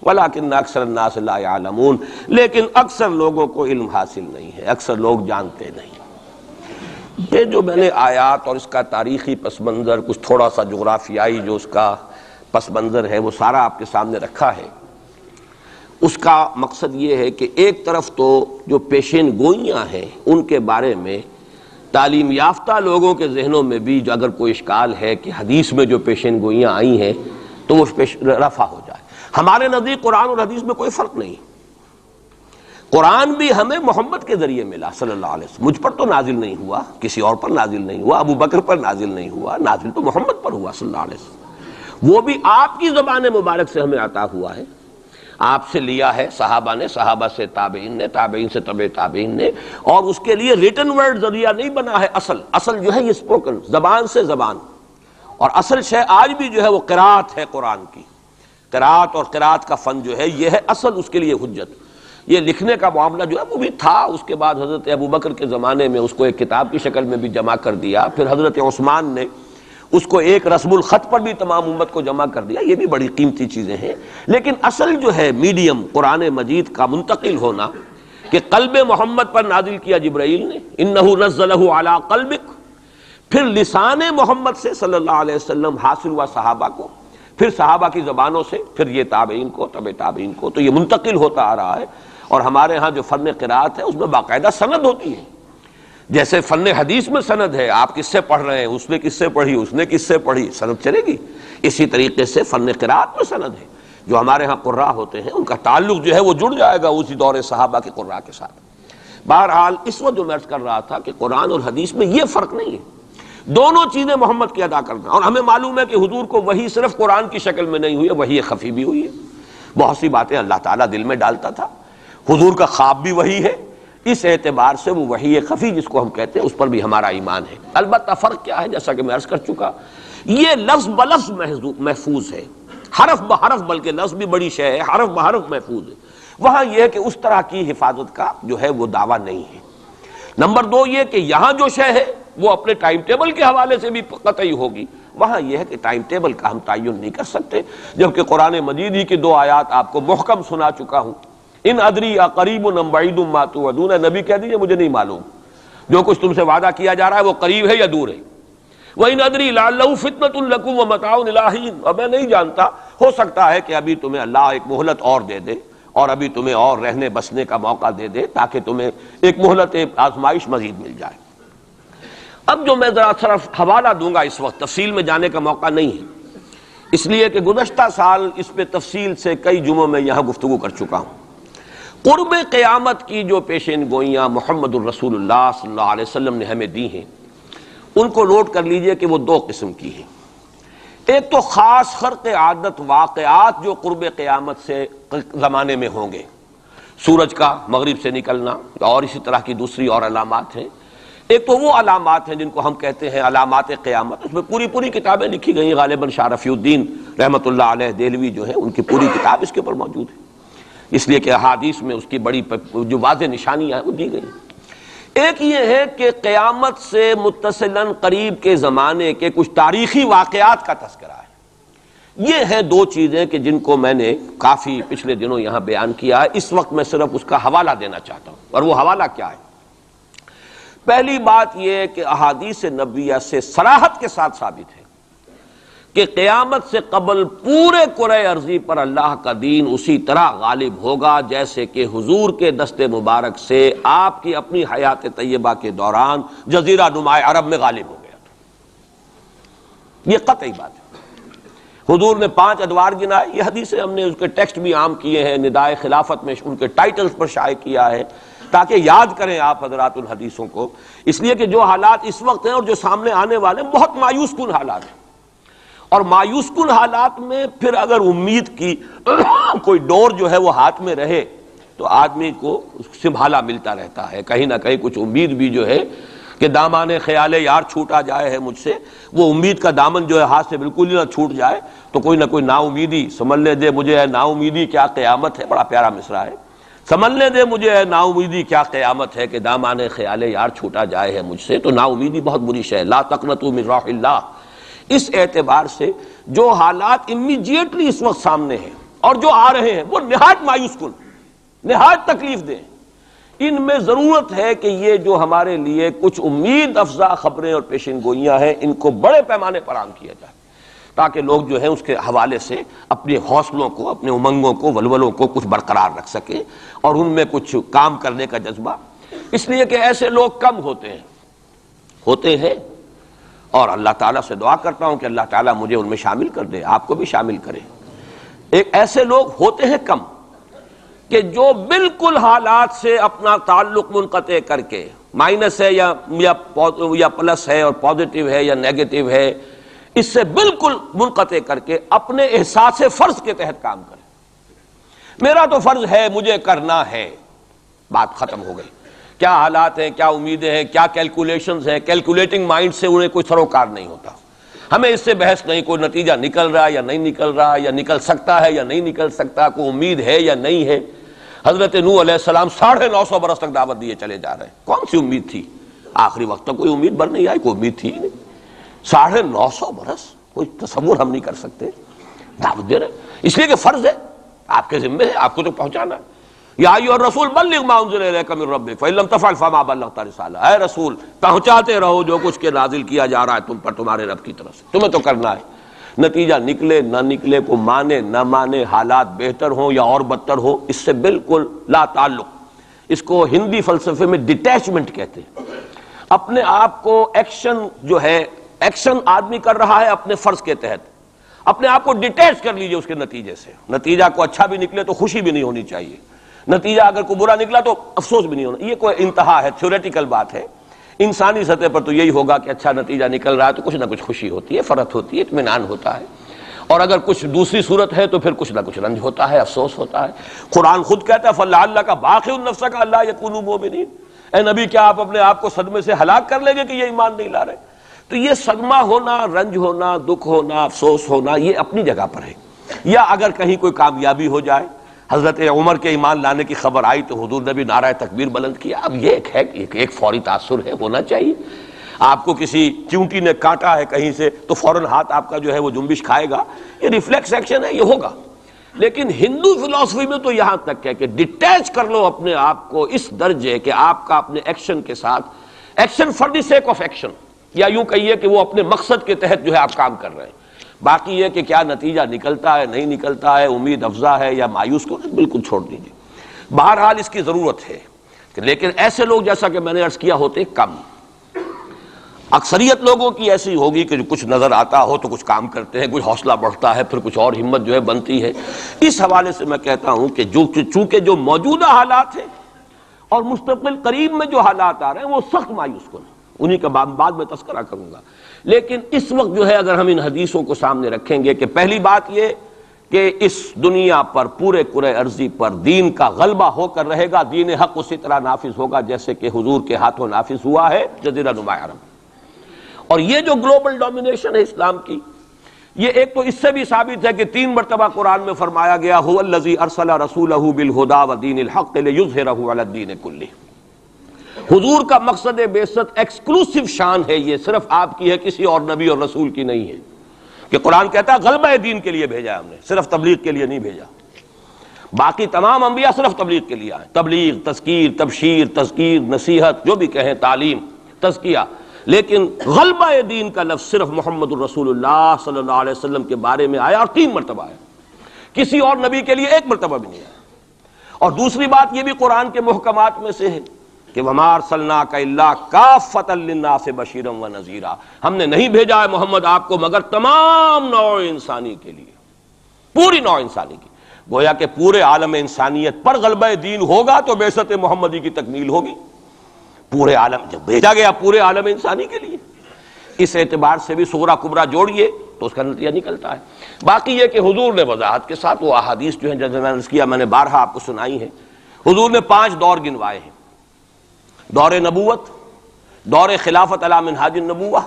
ولکن اکثر الناس لا یعلمون، لیکن اکثر لوگوں کو علم حاصل نہیں ہے، اکثر لوگ جانتے نہیں۔ یہ جو میں نے آیات اور اس کا تاریخی پس منظر، کچھ تھوڑا سا جغرافیائی جو اس کا پس منظر ہے، وہ سارا آپ کے سامنے رکھا ہے۔ اس کا مقصد یہ ہے کہ ایک طرف تو جو پیشین گوئیاں ہیں ان کے بارے میں تعلیم یافتہ لوگوں کے ذہنوں میں بھی جو اگر کوئی اشکال ہے کہ حدیث میں جو پیشین گوئیاں آئی ہیں تو وہ رفع ہو جائے۔ ہمارے نزدیک قرآن اور حدیث میں کوئی فرق نہیں، قرآن بھی ہمیں محمد کے ذریعے ملا صلی اللہ علیہ وسلم، مجھ پر تو نازل نہیں ہوا، کسی اور پر نازل نہیں ہوا، ابو بکر پر نازل نہیں ہوا، نازل تو محمد پر ہوا صلی اللہ علیہ وسلم، وہ بھی آپ کی زبان مبارک سے ہمیں عطا ہوا ہے، آپ سے لیا ہے صحابہ نے، صحابہ سے تابعین نے، تابعین سے تبع تابعین نے، اور اس کے لیے ریٹن ورڈ ذریعہ نہیں بنا ہے، اصل جو ہے یہ اسپوکن، زبان سے زبان، اور اصل شے آج بھی جو ہے وہ قرات ہے قرآن کی، قرات اور قرات کا فن جو ہے یہ ہے اصل اس کے لیے حجت۔ یہ لکھنے کا معاملہ جو ہے وہ بھی تھا، اس کے بعد حضرت ابو بکر کے زمانے میں اس کو ایک کتاب کی شکل میں بھی جمع کر دیا، پھر حضرت عثمان نے اس کو ایک رسم الخط پر بھی تمام امت کو جمع کر دیا، یہ بھی بڑی قیمتی چیزیں ہیں۔ لیکن اصل جو ہے میڈیم قرآن مجید کا منتقل ہونا کہ قلب محمد پر نازل کیا جبرائیل نے، انہ نزلہ علی قلبک، پھر لسان محمد سے صلی اللہ علیہ وسلم حاصل ہوا صحابہ کو، پھر صحابہ کی زبانوں سے، پھر یہ تابعین کو، تبع تابعین کو، تو یہ منتقل ہوتا آ رہا ہے۔ اور ہمارے ہاں جو فن قرات ہے اس میں باقاعدہ سند ہوتی ہے، جیسے فن حدیث میں سند ہے، آپ کس سے پڑھ رہے ہیں، اس نے کس سے پڑھی، اس نے کس سے پڑھی، سند چلے گی۔ اسی طریقے سے فن قرات میں سند ہے، جو ہمارے ہاں قراء ہوتے ہیں ان کا تعلق جو ہے وہ جڑ جائے گا اسی دور صحابہ کے قراء کے ساتھ۔ بہرحال اس وقت جو میں عرض کر رہا تھا کہ قرآن اور حدیث میں یہ فرق نہیں ہے، دونوں چیزیں محمد کی ادا کرنا، اور ہمیں معلوم ہے کہ حضور کو وحی صرف قرآن کی شکل میں نہیں ہوئی ہے، وحی خفی بھی ہوئی ہے، بہت سی باتیں اللہ تعالیٰ دل میں ڈالتا تھا، حضور کا خواب بھی وحی ہے، اس اعتبار سے وہ وحی خفی جس کو ہم کہتے ہیں اس پر بھی ہمارا ایمان ہے۔ البتہ فرق کیا ہے، جیسا کہ میں عرض کر چکا، یہ لفظ بلفظ محفوظ ہے، حرف بحرف، بلکہ لفظ بھی بڑی شے ہے، حرف بحرف محفوظ ہے، وہاں یہ ہے کہ اس طرح کی حفاظت کا جو ہے وہ دعویٰ نہیں ہے۔ نمبر دو یہ کہ یہاں جو شے ہے وہ اپنے ٹائم ٹیبل کے حوالے سے بھی قطعی ہوگی، وہاں یہ ہے کہ ٹائم ٹیبل کا ہم تعین نہیں کر سکتے، جبکہ قرآن مجید ہی کی 2 آیات آپ کو محکم سنا چکا ہوں، ان ادری اقریب ام بعید ما توعدون، نبی کہہ دیجئے مجھے نہیں معلوم جو کچھ تم سے وعدہ کیا جا رہا ہے وہ قریب ہے یا دور ہے، وَإِنْ أَدْرِي لَعَلَّهُ فِتْنَةٌ لَكُمْ وَمَتَاعٌ إِلَىٰ حِينٍ، اور میں نہیں جانتا، ہو سکتا ہے کہ ابھی تمہیں اللہ ایک مہلت اور دے دے، اور ابھی تمہیں اور رہنے بسنے کا موقع دے دے، تاکہ تمہیں ایک مہلت آزمائش مزید مل جائے۔ اب جو میں ذرا صرف حوالہ دوں گا، اس وقت تفصیل میں جانے کا موقع نہیں ہے، اس لیے کہ گزشتہ سال اس پہ تفصیل سے کئی جمعوں میں یہاں گفتگو کر چکا ہوں۔ قرب قیامت کی جو پیشین گوئیاں محمد الرسول اللہ صلی اللہ علیہ وسلم نے ہمیں دی ہیں، ان کو نوٹ کر لیجئے کہ وہ 2 قسم کی ہیں۔ ایک تو خاص خرق عادت واقعات جو قرب قیامت سے زمانے میں ہوں گے، سورج کا مغرب سے نکلنا اور اسی طرح کی دوسری اور علامات ہیں۔ ایک تو وہ علامات ہیں جن کو ہم کہتے ہیں علامات قیامت، اس میں پوری کتابیں لکھی گئی ہیں، غالباً شاہ رفیع الدین رحمۃ اللہ علیہ دہلوی جو ہیں ان کی پوری کتاب اس کے اوپر موجود ہے، اس لیے کہ احادیث میں اس کی بڑی جو واضح نشانیاں ہیں وہ دی گئی۔ ایک یہ ہے کہ قیامت سے متصلاً قریب کے زمانے کے کچھ تاریخی واقعات کا تذکرہ ہے۔ یہ ہیں 2 چیزیں کہ جن کو میں نے کافی پچھلے دنوں یہاں بیان کیا ہے، اس وقت میں صرف اس کا حوالہ دینا چاہتا ہوں، اور وہ حوالہ کیا ہے؟ پہلی بات یہ ہے کہ احادیث نبویہ سے صراحت کے ساتھ ثابت ہے کہ قیامت سے قبل پورے کرۂ ارضی پر اللہ کا دین اسی طرح غالب ہوگا جیسے کہ حضور کے دست مبارک سے آپ کی اپنی حیات طیبہ کے دوران جزیرہ نما عرب میں غالب ہو گیا تھا۔ یہ قطعی بات ہے۔ حضور نے 5 ادوار گنائے، یہ حدیثیں ہم نے اس کے ٹیکسٹ بھی عام کیے ہیں، ندائے خلافت میں ان کے ٹائٹلز پر شائع کیا ہے، تاکہ یاد کریں آپ حضرات ان حدیثوں کو، اس لیے کہ جو حالات اس وقت ہیں اور جو سامنے آنے والے ہیں بہت مایوس کن حالات ہیں، اور مایوس کن حالات میں پھر اگر امید کی کوئی ڈور جو ہے وہ ہاتھ میں رہے تو آدمی کو سنبھالا ملتا رہتا ہے، کہیں نہ کہیں کچھ امید بھی جو ہے کہ دامان خیال یار چھوٹا جائے ہے مجھ سے، وہ امید کا دامن جو ہے ہاتھ سے بالکل ہی نہ چھوٹ جائے تو کوئی نہ کوئی نا امیدی سنبھلنے دے مجھے، ہے نا امیدی کیا قیامت ہے، بڑا پیارا مصرع ہے، سنبھلنے دے مجھے ہے نا امیدی کیا قیامت ہے کہ دامان خیال یار چھوٹا جائے ہے مجھ سے، تو نا امیدی بہت بری شے ہے، لا تقنطوا من رحمۃ اللہ۔ اس اعتبار سے جو حالات امیڈیٹلی اس وقت سامنے ہیں اور جو آ رہے ہیں وہ نہایت مایوس کن، نہایت تکلیف دہ، ان میں ضرورت ہے کہ یہ جو ہمارے لیے کچھ امید افزا خبریں اور پیشن گوئیاں ہیں ان کو بڑے پیمانے پر عام کیا جائے، تاکہ لوگ جو ہیں اس کے حوالے سے اپنے حوصلوں کو، اپنے امنگوں کو، ولولوں کو کچھ برقرار رکھ سکیں اور ان میں کچھ کام کرنے کا جذبہ، اس لیے کہ ایسے لوگ کم ہوتے ہیں اور اللہ تعالیٰ سے دعا کرتا ہوں کہ اللہ تعالیٰ مجھے ان میں شامل کر دے، آپ کو بھی شامل کرے۔ ایسے لوگ ہوتے ہیں کم کہ جو بالکل حالات سے اپنا تعلق منقطع کر کے، مائنس ہے یا پلس ہے اور پازیٹیو ہے یا نیگیٹو ہے، اس سے بالکل منقطع کر کے اپنے احساس فرض کے تحت کام کرے، میرا تو فرض ہے مجھے کرنا ہے، بات ختم ہو گئی۔ کیا حالات ہیں، کیا امیدیں ہیں، کیا کیلکولیشنز ہیں، کیلکولیٹنگ مائنڈ سے انہیں کوئی سروکار نہیں ہوتا، ہمیں اس سے بحث نہیں، کوئی نتیجہ نکل رہا ہے یا نہیں نکل رہا، یا نکل سکتا ہے یا نہیں نکل سکتا، کوئی امید ہے یا نہیں ہے۔ حضرت نوح علیہ السلام 950 برس تک دعوت دیے چلے جا رہے ہیں، کون سی امید تھی؟ آخری وقت تک کوئی امید بر نہیں آئی، کوئی امید تھی ہی نہیں۔ 950 برس کوئی تصور ہم نہیں کر سکتے، دعوت دے رہے، اس لیے کہ فرض ہے، آپ کے ذمہ ہے، آپ کو تو پہنچانا ہے۔ یا ایھا الرسول بلغ ما انزل الیک من ربک فإن لم تفعل فما بلغت رسالہ، اے رسول پہنچاتے رہو جو کچھ کے نازل کیا جا رہا ہے تم پر تمہارے رب کی طرف سے، تمہیں تو کرنا ہے، نتیجہ نکلے نہ نکلے، کو مانے نہ مانے، حالات بہتر ہوں یا اور بدتر ہو، اس سے بالکل لا تعلق۔ اس کو ہندی فلسفے میں ڈیٹیچمنٹ کہتے ہیں، اپنے آپ کو ایکشن جو ہے، ایکشن آدمی کر رہا ہے اپنے فرض کے تحت، اپنے آپ کو ڈیٹیچ کر لیجئے اس کے نتیجے سے، نتیجہ کو اچھا بھی نکلے تو خوشی بھی نہیں ہونی چاہیے، نتیجہ اگر کوئی برا نکلا تو افسوس بھی نہیں ہونا، یہ کوئی انتہا ہے، تھیوریٹیکل بات ہے۔ انسانی سطح پر تو یہی ہوگا کہ اچھا نتیجہ نکل رہا ہے تو کچھ نہ کچھ خوشی ہوتی ہے، فرحت ہوتی ہے، اطمینان ہوتا ہے، اور اگر کچھ دوسری صورت ہے تو پھر کچھ نہ کچھ رنج ہوتا ہے، افسوس ہوتا ہے۔ قرآن خود کہتا ہے فَلَعَلَّكَ بَاخِعٌ نَفْسَكَ أَلَّا يَكُونُوا مُؤْمِنِينَ، اے نبی کیا آپ اپنے آپ کو صدمے سے ہلاک کر لیں گے کہ یہ ایمان نہیں لا رہے؟ تو یہ صدمہ ہونا، رنج ہونا، دکھ ہونا، افسوس ہونا، یہ اپنی جگہ پر ہے۔ یا اگر کہیں کوئی کامیابی ہو جائے، حضرت عمر کے ایمان لانے کی خبر آئی تو حضور نے بھی نعرہ تکبیر بلند کیا، اب یہ ایک فوری تاثر ہے، ہونا چاہیے۔ آپ کو کسی چیونٹی نے کاٹا ہے کہیں سے تو فوراً ہاتھ آپ کا جو ہے وہ جنبش کھائے گا، یہ ریفلیکس ایکشن ہے، یہ ہوگا۔ لیکن ہندو فلسفی میں تو یہاں تک ہے کہ ڈیٹیچ کر لو اپنے آپ کو اس درجے کہ آپ کا اپنے ایکشن کے ساتھ، action for the sake of action, یا یوں کہیے کہ وہ اپنے مقصد کے تحت جو ہے آپ کام کر رہے ہیں، باقی یہ کہ کیا نتیجہ نکلتا ہے نہیں نکلتا ہے، امید افزا ہے یا مایوس کو بالکل چھوڑ دیجیے۔ بہرحال اس کی ضرورت ہے، لیکن ایسے لوگ جیسا کہ میں نے عرض کیا ہوتے کم، اکثریت لوگوں کی ایسی ہوگی کہ جو کچھ نظر آتا ہو تو کچھ کام کرتے ہیں، کچھ حوصلہ بڑھتا ہے، پھر کچھ اور ہمت جو ہے بنتی ہے۔ اس حوالے سے میں کہتا ہوں کہ چونکہ جو موجودہ حالات ہیں اور مستقبل قریب میں جو حالات آ رہے ہیں وہ سخت مایوس کن ہیں، انہی کا بعد میں تذکرہ کروں گا۔ لیکن اس وقت جو ہے اگر ہم ان حدیثوں کو سامنے رکھیں گے کہ پہلی بات یہ کہ اس دنیا پر، پورے کرۂ ارضی پر دین کا غلبہ ہو کر رہے گا، دین حق اسی طرح نافذ ہوگا جیسے کہ حضور کے ہاتھوں نافذ ہوا ہے جزیرہ نما عرب۔ اور یہ جو گلوبل ڈومینیشن ہے اسلام کی، یہ ایک تو اس سے بھی ثابت ہے کہ 3 مرتبہ قرآن میں فرمایا گیا هو الذی ارسل رسولہ بالہدی ودین الحق لیظہرہ علی الدین کلہ۔ حضور کا مقصد بعثت ایکسکلوسیو شان ہے، یہ صرف آپ کی ہے، کسی اور نبی اور رسول کی نہیں ہے، کہ قرآن کہتا ہے غلبہ دین کے لیے بھیجا ہم نے، صرف تبلیغ کے لیے نہیں بھیجا۔ باقی تمام انبیاء صرف تبلیغ کے لیے آئے، تبلیغ، تذکیر، تبشیر، تذکیر، نصیحت، جو بھی کہیں، تعلیم، تزکیہ، لیکن غلبہ دین کا لفظ صرف محمد الرسول اللہ صلی اللہ علیہ وسلم کے بارے میں آیا اور 3 مرتبہ آیا، کسی اور نبی کے لیے 1 مرتبہ بھی نہیں آیا۔ اور دوسری بات یہ بھی قرآن کے محکمات میں سے ہے کہ وَمَا أَرْسَلْنَاكَ إِلَّا كَافَّةً لِلنَّاسِ بَشِيرًا وَنَذِيرًا، ہم نے نہیں بھیجا ہے محمد آپ کو مگر تمام نوع انسانی کے لیے، پوری نوع انسانی کی۔ گویا کہ پورے عالم انسانیت پر غلبہ دین ہوگا تو بعثت محمدی کی تکمیل ہوگی، پورے عالم جب بھیجا گیا پورے عالم انسانی کے لیے۔ اس اعتبار سے بھی صغرا کبرا جوڑیے تو اس کا نتیجہ نکلتا ہے۔ باقی یہ کہ حضور نے وضاحت کے ساتھ وہ احادیث جو ہیں جیسے میں نے عرض کیا، میں نے بارہا آپ کو سنائی ہیں، حضور نے 5 دور گنوائے ہیں: دور نبوت، دور خلافت علی منہاج النبوہ،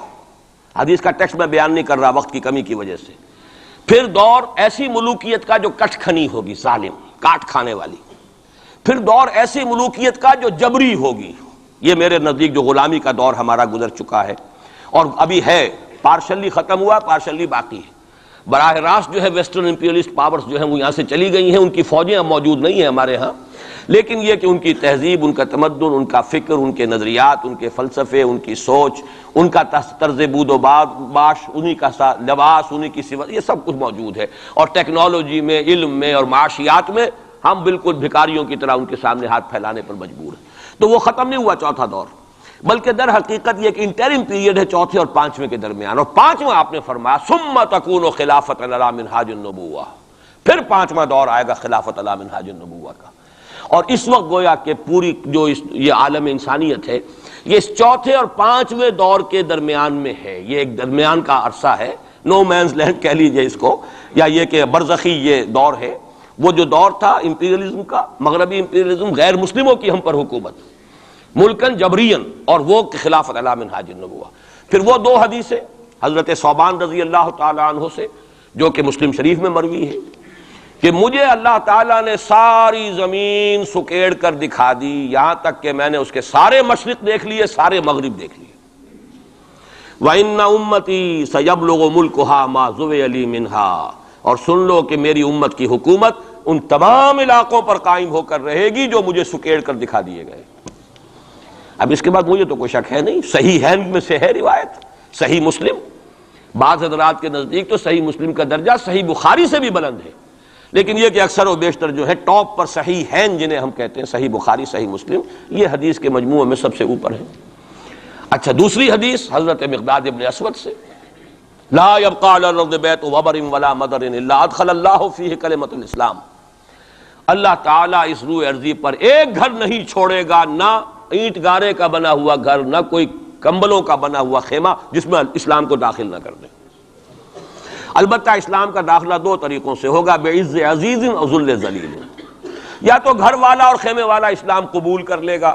حدیث کا ٹیکسٹ میں بیان نہیں کر رہا وقت کی کمی کی وجہ سے، پھر دور ایسی ملوکیت کا جو کٹ کھنی ہوگی، ظالم کاٹ کھانے والی، پھر دور ایسی ملوکیت کا جو جبری ہوگی، یہ میرے نزدیک جو غلامی کا دور ہمارا گزر چکا ہے اور ابھی ہے، پارشلی ختم ہوا، پارشلی باقی ہے۔ براہ راست جو ہے ویسٹرن امپیریلسٹ پاورز جو ہیں وہ یہاں سے چلی گئی ہیں، ان کی فوجیں اب موجود نہیں ہیں ہمارے ہاں، لیکن یہ کہ ان کی تہذیب، ان کا تمدن، ان کا فکر، ان کے نظریات، ان کے فلسفے، ان کی سوچ، ان کا طرز بود و باش، انہی کا لباس، انہی کی صفت، یہ سب کچھ موجود ہے۔ اور ٹیکنالوجی میں، علم میں اور معاشیات میں ہم بالکل بھکاریوں کی طرح ان کے سامنے ہاتھ پھیلانے پر مجبور ہیں۔ تو وہ ختم نہیں ہوا چوتھا دور، بلکہ در حقیقت یہ کہ انٹرم پیریڈ ہے چوتھے اور 5ویں کے درمیان، اور 5واں آپ نے فرمایا ثم تکون خلافت علی منہاج النبوہ، پھر 5واں دور آئے گا خلافت علی منہاج النبوہ کا۔ اور اس وقت گویا کہ پوری جو یہ عالم انسانیت ہے یہ اس چوتھے اور 5ویں دور کے درمیان میں ہے، یہ ایک درمیان کا عرصہ ہے، نو مینز لینڈ کہہ لیجئے اس کو، یا یہ کہ برزخی یہ دور ہے۔ وہ جو دور تھا امپیریلزم کا، مغربی امپیریلزم، غیر مسلموں کی ہم پر حکومت، ملکن جبرین، اور وہ خلافت علی منہاج النبوہ۔ پھر وہ 2 حدیثیں حضرت ثوبان رضی اللہ تعالی عنہ سے جو کہ مسلم شریف میں مروی ہے کہ مجھے اللہ تعالیٰ نے ساری زمین سکیڑ کر دکھا دی، یہاں تک کہ میں نے اس کے سارے مشرق دیکھ لیے، سارے مغرب دیکھ لیے۔ وَإِنَّ أُمَّتِي سَيَبْلُغُ مُلْكُهَا مَا زُوِيَ لِي مِنْهَا، اور سن لو کہ میری امت کی حکومت ان تمام علاقوں پر قائم ہو کر رہے گی جو مجھے سکیڑ کر دکھا دیے گئے۔ اب اس کے بعد مجھے تو کوئی شک ہے نہیں، صحیح ہے میں سے ہے روایت، صحیح مسلم، بعض حضرات کے نزدیک تو صحیح مسلم کا درجہ صحیح بخاری سے بھی بلند ہے، لیکن یہ کہ اکثر و بیشتر جو ہے ٹاپ پر صحیح ہیں جنہیں ہم کہتے ہیں صحیح بخاری، صحیح مسلم، یہ حدیث کے مجموعے میں سب سے اوپر ہے۔ اچھا، دوسری حدیث حضرت مقداد ابن اسود سے، لا يبقى على الارض بیت وبر ولا مدر الا ادخل اللہ فیہ کلمۃ الاسلام، اللہ تعالیٰ اس روئے ارضی پر ایک گھر نہیں چھوڑے گا، نہ اینٹ گارے کا بنا ہوا گھر، نہ کوئی کمبلوں کا بنا ہوا خیمہ جس میں اسلام کو داخل نہ کر دیں۔ البتہ اسلام کا داخلہ 2 طریقوں سے ہوگا، بعز عزیز و ذل ذلیل، یا تو گھر والا اور خیمے والا اسلام قبول کر لے گا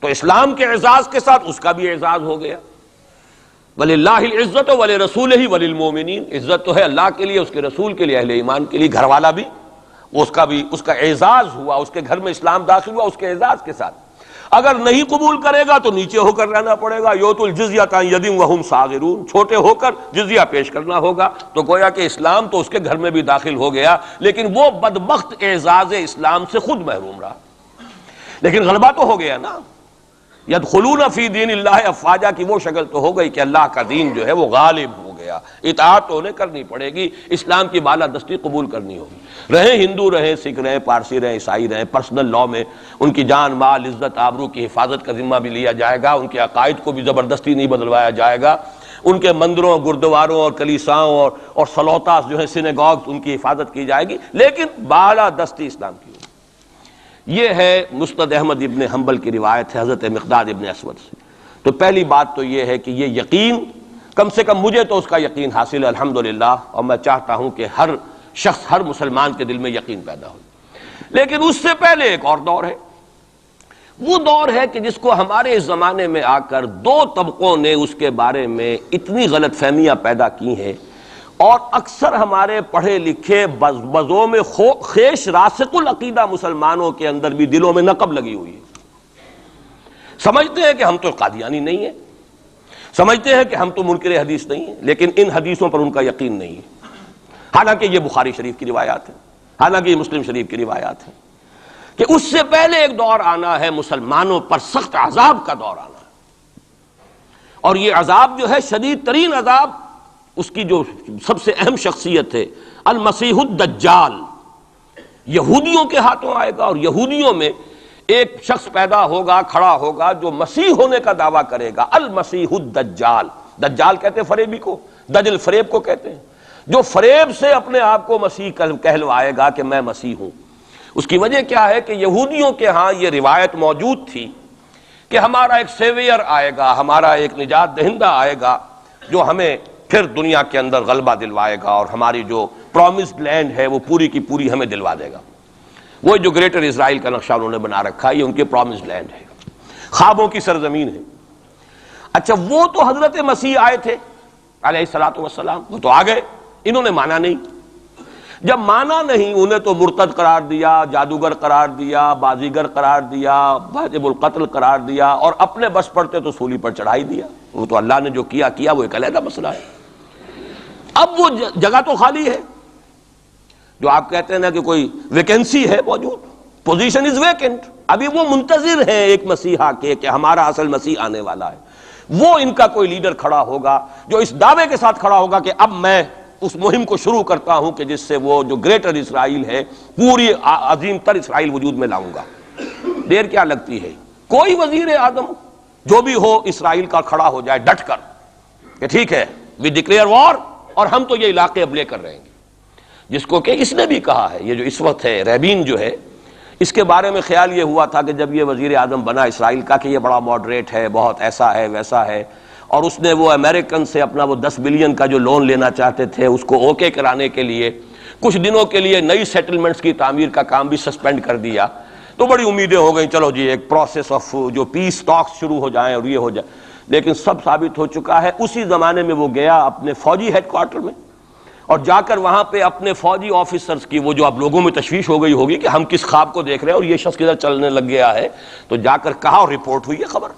تو اسلام کے اعزاز کے ساتھ اس کا بھی اعزاز ہو گیا، وَلِلَّهِ الْعِزَّةُ وَلِرَسُولِهِ وَلِلْمُؤْمِنِينَ، عزت تو ہے اللہ کے لیے، اس کے رسول کے لیے، اہل ایمان کے لیے، گھر والا بھی اس کا اعزاز ہوا، اس کے گھر میں اسلام داخل ہوا اس کے اعزاز کے ساتھ۔ اگر نہیں قبول کرے گا تو نیچے ہو کر رہنا پڑے گا، یؤت الجزیۃ عن ید وہم صاغرون، چھوٹے ہو کر جزیہ پیش کرنا ہوگا۔ تو گویا کہ اسلام تو اس کے گھر میں بھی داخل ہو گیا، لیکن وہ بدبخت اعزاز اسلام سے خود محروم رہا، لیکن غلبہ تو ہو گیا نا۔ یدخلون فی دین اللہ افواجا کی وہ شکل تو ہو گئی کہ اللہ کا دین جو ہے وہ غالب ہو گیا، اطاعت تو انہیں کرنی پڑے گی، اسلام کی بالادستی قبول کرنی ہوگی، رہیں ہندو رہیں سکھ رہیں پارسی رہیں عیسائی رہیں، پرسنل لاء میں ان کی جان مال عزت آبرو کی حفاظت کا ذمہ بھی لیا جائے گا، ان کے عقائد کو بھی زبردستی نہیں بدلوایا جائے گا، ان کے مندروں گردواروں اور کلیساؤں اور سلوتاس جو ہیں سینیگاگز ان کی حفاظت کی جائے گی، لیکن بالادستی اسلام کی ہوگی۔ یہ ہے مسند احمد ابن حنبل کی روایت ہے حضرت مقداد ابن اسود سے۔ تو پہلی بات تو یہ ہے کہ یہ یقین، کم سے کم مجھے تو اس کا یقین حاصل ہے الحمدللہ، اور میں چاہتا ہوں کہ ہر شخص، ہر مسلمان کے دل میں یقین پیدا ہو۔ لیکن اس سے پہلے ایک اور دور ہے، وہ دور ہے کہ جس کو ہمارے اس زمانے میں آ کر 2 طبقوں نے اس کے بارے میں اتنی غلط فہمیاں پیدا کی ہیں، اور اکثر ہمارے پڑھے لکھے بزوں میں خیش راسخ العقیدہ مسلمانوں کے اندر بھی دلوں میں نقب لگی ہوئی ہے۔ سمجھتے ہیں کہ ہم تو قادیانی نہیں ہیں، سمجھتے ہیں کہ ہم تو منکر حدیث نہیں ہیں، لیکن ان حدیثوں پر ان کا یقین نہیں ہے، حالانکہ یہ بخاری شریف کی روایات ہیں، حالانکہ یہ مسلم شریف کی روایات ہیں کہ اس سے پہلے ایک دور آنا ہے، مسلمانوں پر سخت عذاب کا دور آنا ہے، اور یہ عذاب جو ہے شدید ترین عذاب، اس کی جو سب سے اہم شخصیت ہے المسیح الدجال، یہودیوں کے ہاتھوں آئے گا، اور یہودیوں میں ایک شخص پیدا ہوگا، کھڑا ہوگا جو مسیح ہونے کا دعویٰ کرے گا، المسیح الدجال، دجال کہتے ہیں فریبی کو، دجل فریب کو کہتے ہیں، جو فریب سے اپنے آپ کو مسیح کہلوائے گا کہ میں مسیح ہوں. اس کی وجہ کیا ہے کہ یہودیوں کے ہاں یہ روایت موجود تھی کہ ہمارا ایک سیویئر آئے گا، ہمارا ایک نجات دہندہ آئے گا جو ہمیں پھر دنیا کے اندر غلبہ دلوائے گا اور ہماری جو پرومسڈ لینڈ ہے وہ پوری کی پوری ہمیں دلوا دے گا. وہ جو گریٹر اسرائیل کا نقشہ انہوں نے بنا رکھا ہے، یہ ان کے پرومسڈ لینڈ ہے، خوابوں کی سرزمین ہے. اچھا وہ تو حضرت مسیح آئے تھے علیہ الصلوۃ والسلام، وہ تو آ گئے، انہوں نے مانا نہیں. جب مانا نہیں، انہیں تو مرتد قرار دیا، جادوگر قرار دیا، بازیگر قرار دیا، واجب القتل قرار دیا، اور اپنے بس پڑتے تو سولی پر چڑھائی دیا. وہ تو اللہ نے جو کیا وہ ایک علیحدہ مسئلہ ہے. اب وہ جگہ تو خالی ہے جو آپ کہتے ہیں نا کہ کوئی ویکینسی ہے موجود، پوزیشن از ویکنٹ. ابھی وہ منتظر ہیں ایک مسیحا کے کہ ہمارا اصل مسیح آنے والا ہے. وہ ان کا کوئی لیڈر کھڑا ہوگا جو اس دعوے کے ساتھ کھڑا ہوگا کہ اب میں اس مہم کو شروع کرتا ہوں کہ جس سے وہ جو گریٹر اسرائیل ہے، پوری عظیم تر اسرائیل وجود میں لاؤں گا. دیر کیا لگتی ہے؟ کوئی وزیر اعظم جو بھی ہو اسرائیل کا کھڑا ہو جائے ڈٹ کر کہ ٹھیک ہے وی ڈکلیئر وار، اور ہم تو یہ علاقے اب لے کر رہیں گے. جس کو کہ اس نے بھی کہا ہے، یہ جو اس وقت ہے ریبین جو ہے، اس کے بارے میں خیال یہ ہوا تھا کہ جب یہ وزیر اعظم بنا اسرائیل کا کہ یہ بڑا ماڈریٹ ہے، بہت ایسا ہے ویسا ہے، اور اس نے وہ امریکن سے اپنا وہ 10 بلین کا جو لون لینا چاہتے تھے اس کو اوکے کرانے کے لیے کچھ دنوں کے لیے نئی سیٹلمنٹس کی تعمیر کا کام بھی سسپینڈ کر دیا. تو بڑی امیدیں ہو گئیں، چلو جی ایک پروسیس آف جو پیس ٹاکس شروع ہو جائیں اور یہ ہو جائے. لیکن سب ثابت ہو چکا ہے. اسی زمانے میں وہ گیا اپنے فوجی ہیڈ کوارٹر میں اور جا کر وہاں پہ اپنے فوجی آفیسرز کی وہ جو اب لوگوں میں تشویش ہو گئی ہوگی کہ ہم کس خواب کو دیکھ رہے ہیں اور یہ شخص کدھر چلنے لگ گیا ہے، تو جا کر کہا اور رپورٹ ہوئی ہے خبر.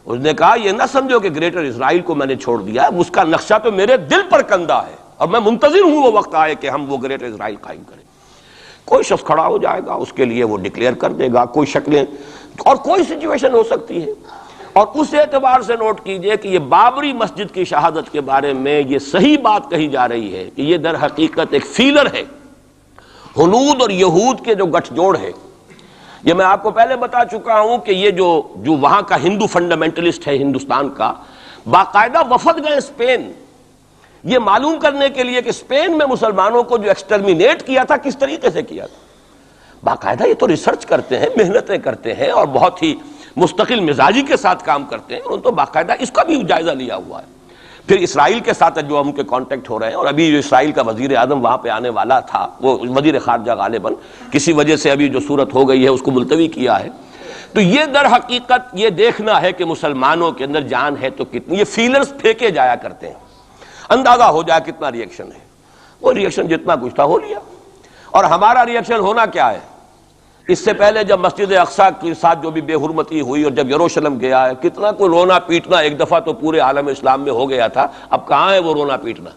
اس نے کہا یہ نہ سمجھو کہ گریٹر اسرائیل کو میں نے چھوڑ دیا، اس کا نقشہ تو میرے دل پر کندہ ہے اور میں منتظر ہوں وہ وقت آئے کہ ہم وہ گریٹر اسرائیل قائم کریں. کوئی شخص کھڑا ہو جائے گا، اس کے لیے وہ ڈکلیئر کر دے گا. کوئی شکلیں اور کوئی سچویشن ہو سکتی ہے. اور اس اعتبار سے نوٹ کیجئے کہ یہ بابری مسجد کی شہادت کے بارے میں یہ صحیح بات کہی جا رہی ہے کہ یہ در حقیقت ایک فیلر ہے ہنود اور یہود کے جو گٹھ جوڑ ہے. یہ میں آپ کو پہلے بتا چکا ہوں کہ یہ جو وہاں کا ہندو فنڈامنٹلسٹ ہے ہندوستان کا، باقاعدہ وفد گئے اسپین یہ معلوم کرنے کے لیے کہ اسپین میں مسلمانوں کو جو ایکسٹرمینیٹ کیا تھا کس طریقے سے کیا تھا. باقاعدہ یہ تو ریسرچ کرتے ہیں، محنتیں کرتے ہیں اور بہت ہی مستقل مزاجی کے ساتھ کام کرتے ہیں. انہوں نے تو باقاعدہ اس کا بھی جائزہ لیا ہوا ہے. پھر اسرائیل کے ساتھ جو ہم کے کانٹیکٹ ہو رہے ہیں، اور ابھی جو اسرائیل کا وزیر اعظم وہاں پہ آنے والا تھا، وہ وزیر خارجہ غالباً کسی وجہ سے ابھی جو صورت ہو گئی ہے اس کو ملتوی کیا ہے. تو یہ در حقیقت یہ دیکھنا ہے کہ مسلمانوں کے اندر جان ہے تو کتنی. یہ فیلرز پھینکے جایا کرتے ہیں، اندازہ ہو جائے کتنا ریئیکشن ہے. وہ ریئیکشن جتنا کچھ تھا ہو لیا. اور ہمارا ریئیکشن ہونا کیا ہے؟ اس سے پہلے جب مسجد اقصیٰ کے ساتھ جو بھی بے حرمتی ہوئی اور جب یروشلم گیا ہے، کتنا کوئی رونا پیٹنا ایک دفعہ تو پورے عالم اسلام میں ہو گیا تھا. اب کہاں ہے وہ رونا پیٹنا؟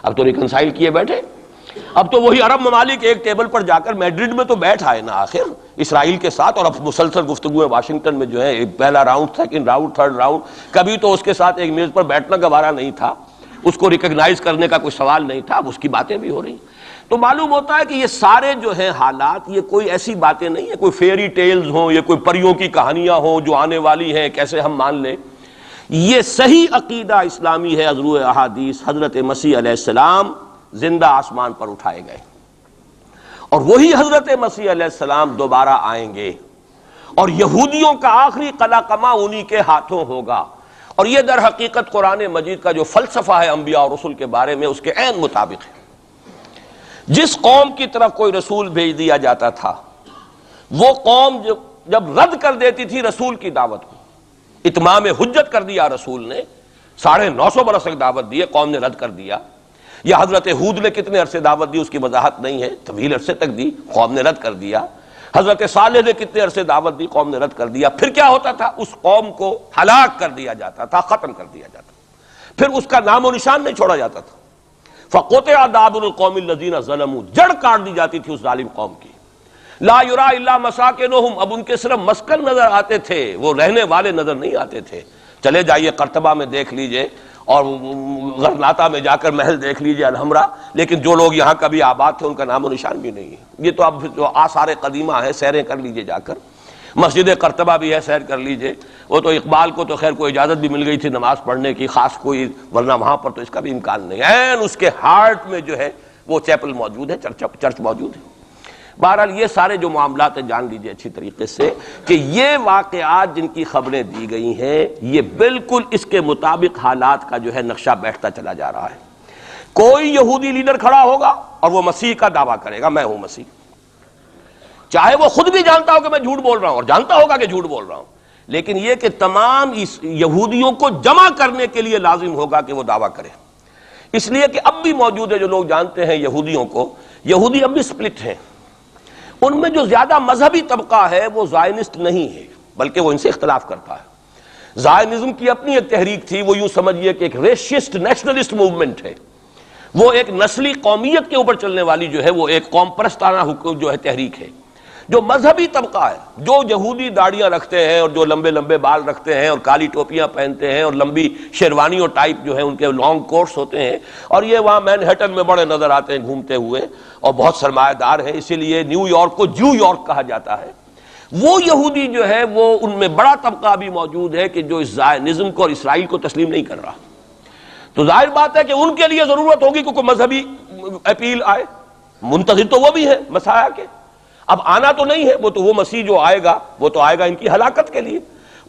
اب تو ریکنسائل کیے بیٹھے. اب تو وہی عرب ممالک ایک ٹیبل پر جا کر میڈرڈ میں تو بیٹھ آئے نا آخر اسرائیل کے ساتھ، اور اب مسلسل گفتگویں واشنگٹن میں جو ہے، پہلا round, second round, third round, کبھی تو اس کے ساتھ ایک میز پر بیٹھنا گوارا نہیں تھا، اس کو ریکگنائز کرنے کا کوئی سوال نہیں تھا. اب اس کی باتیں بھی ہو رہی. تو معلوم ہوتا ہے کہ یہ سارے جو ہیں حالات، یہ کوئی ایسی باتیں نہیں ہیں کوئی فیری ٹیلز ہوں، یہ کوئی پریوں کی کہانیاں ہوں جو آنے والی ہیں کیسے ہم مان لیں. یہ صحیح عقیدہ اسلامی ہے. ازروع احادیث حضرت مسیح علیہ السلام زندہ آسمان پر اٹھائے گئے اور وہی حضرت مسیح علیہ السلام دوبارہ آئیں گے اور یہودیوں کا آخری قلع قمع انہی کے ہاتھوں ہوگا. اور یہ در حقیقت قرآن مجید کا جو فلسفہ ہے انبیاء اور رسول کے بارے میں، اس کے عین مطابق ہے. جس قوم کی طرف کوئی رسول بھیج دیا جاتا تھا، وہ قوم جب رد کر دیتی تھی رسول کی دعوت کو، اتمام حجت کر دیا رسول نے، 950 برس تک دعوت دی، قوم نے رد کر دیا. یا حضرت ہود نے کتنے عرصے دعوت دی اس کی وضاحت نہیں ہے، طویل عرصے تک دی، قوم نے رد کر دیا. حضرت صالح نے کتنے عرصے دعوت دی، قوم نے رد کر دیا. پھر کیا ہوتا تھا؟ اس قوم کو ہلاک کر دیا جاتا تھا، ختم کر دیا جاتا تھا، پھر اس کا نام و نشان نہیں چھوڑا جاتا تھا. فَقُطِعَ دَابِرُ الْقَوْمِ الَّذِينَ ظَلَمُوا، جڑ کاٹ دی جاتی تھی اس ظالم قوم کی. لا یرا الا مساکنہم، اب ان کے صرف مسکن نظر آتے تھے، وہ رہنے والے نظر نہیں آتے تھے. چلے جائیے قرطبہ میں دیکھ لیجئے اور غرناطہ میں جا کر محل دیکھ لیجئے الحمرا، لیکن جو لوگ یہاں کبھی آباد تھے ان کا نام و نشان بھی نہیں ہے. یہ تو اب جو آثار قدیمہ ہیں، سیریں کر لیجئے جا کر. مسجد قرطبہ بھی ہے، سیر کر لیجئے، وہ تو اقبال کو تو خیر کوئی اجازت بھی مل گئی تھی نماز پڑھنے کی خاص کوئی، ورنہ وہاں پر تو اس کا بھی امکان نہیں ہے، اس کے ہارٹ میں جو ہے وہ چیپل موجود ہے، چرچ موجود ہے۔ بہرحال یہ سارے جو معاملات ہیں جان لیجئے اچھی طریقے سے کہ یہ واقعات جن کی خبریں دی گئی ہیں یہ بالکل اس کے مطابق حالات کا جو ہے نقشہ بیٹھتا چلا جا رہا ہے۔ کوئی یہودی لیڈر کھڑا ہوگا اور وہ مسیح کا دعویٰ کرے گا، میں ہوں مسیح، چاہے وہ خود بھی جانتا ہو کہ میں جھوٹ بول رہا ہوں اور جانتا ہوگا کہ جھوٹ بول رہا ہوں، لیکن یہ کہ تمام اس یہودیوں کو جمع کرنے کے لیے لازم ہوگا کہ وہ دعویٰ کرے۔ اس لیے کہ اب بھی موجود ہے جو لوگ جانتے ہیں یہودیوں کو، یہودی اب بھی سپلٹ ہیں، ان میں جو زیادہ مذہبی طبقہ ہے وہ زائنسٹ نہیں ہے بلکہ وہ ان سے اختلاف کرتا ہے۔ زائنزم کی اپنی ایک تحریک تھی، وہ یوں سمجھیے کہ ایک ریشسٹ نیشنلسٹ موومنٹ ہے، وہ ایک نسلی قومیت کے اوپر چلنے والی جو ہے وہ ایک قوم پرستانہ جو ہے تحریک ہے۔ جو مذہبی طبقہ ہے، جو یہودی داڑیاں رکھتے ہیں اور جو لمبے لمبے بال رکھتے ہیں اور کالی ٹوپیاں پہنتے ہیں اور لمبی شیروانیوں ٹائپ جو ہے ان کے لانگ کوٹس ہوتے ہیں، اور یہ وہاں مینہٹن میں بڑے نظر آتے ہیں گھومتے ہوئے اور بہت سرمایہ دار ہیں، اسی لیے نیو یارک کو جو یارک کہا جاتا ہے، وہ یہودی جو ہے وہ ان میں بڑا طبقہ بھی موجود ہے کہ جو اس زائنزم کو اور اسرائیل کو تسلیم نہیں کر رہا۔ تو ظاہر بات ہے کہ ان کے لیے ضرورت ہوگی کہ کوئی مذہبی اپیل آئے، منتظر تو وہ بھی ہے مسیح کے، اب آنا تو نہیں ہے، وہ مسیح جو آئے گا وہ تو آئے گا ان کی ہلاکت کے لیے،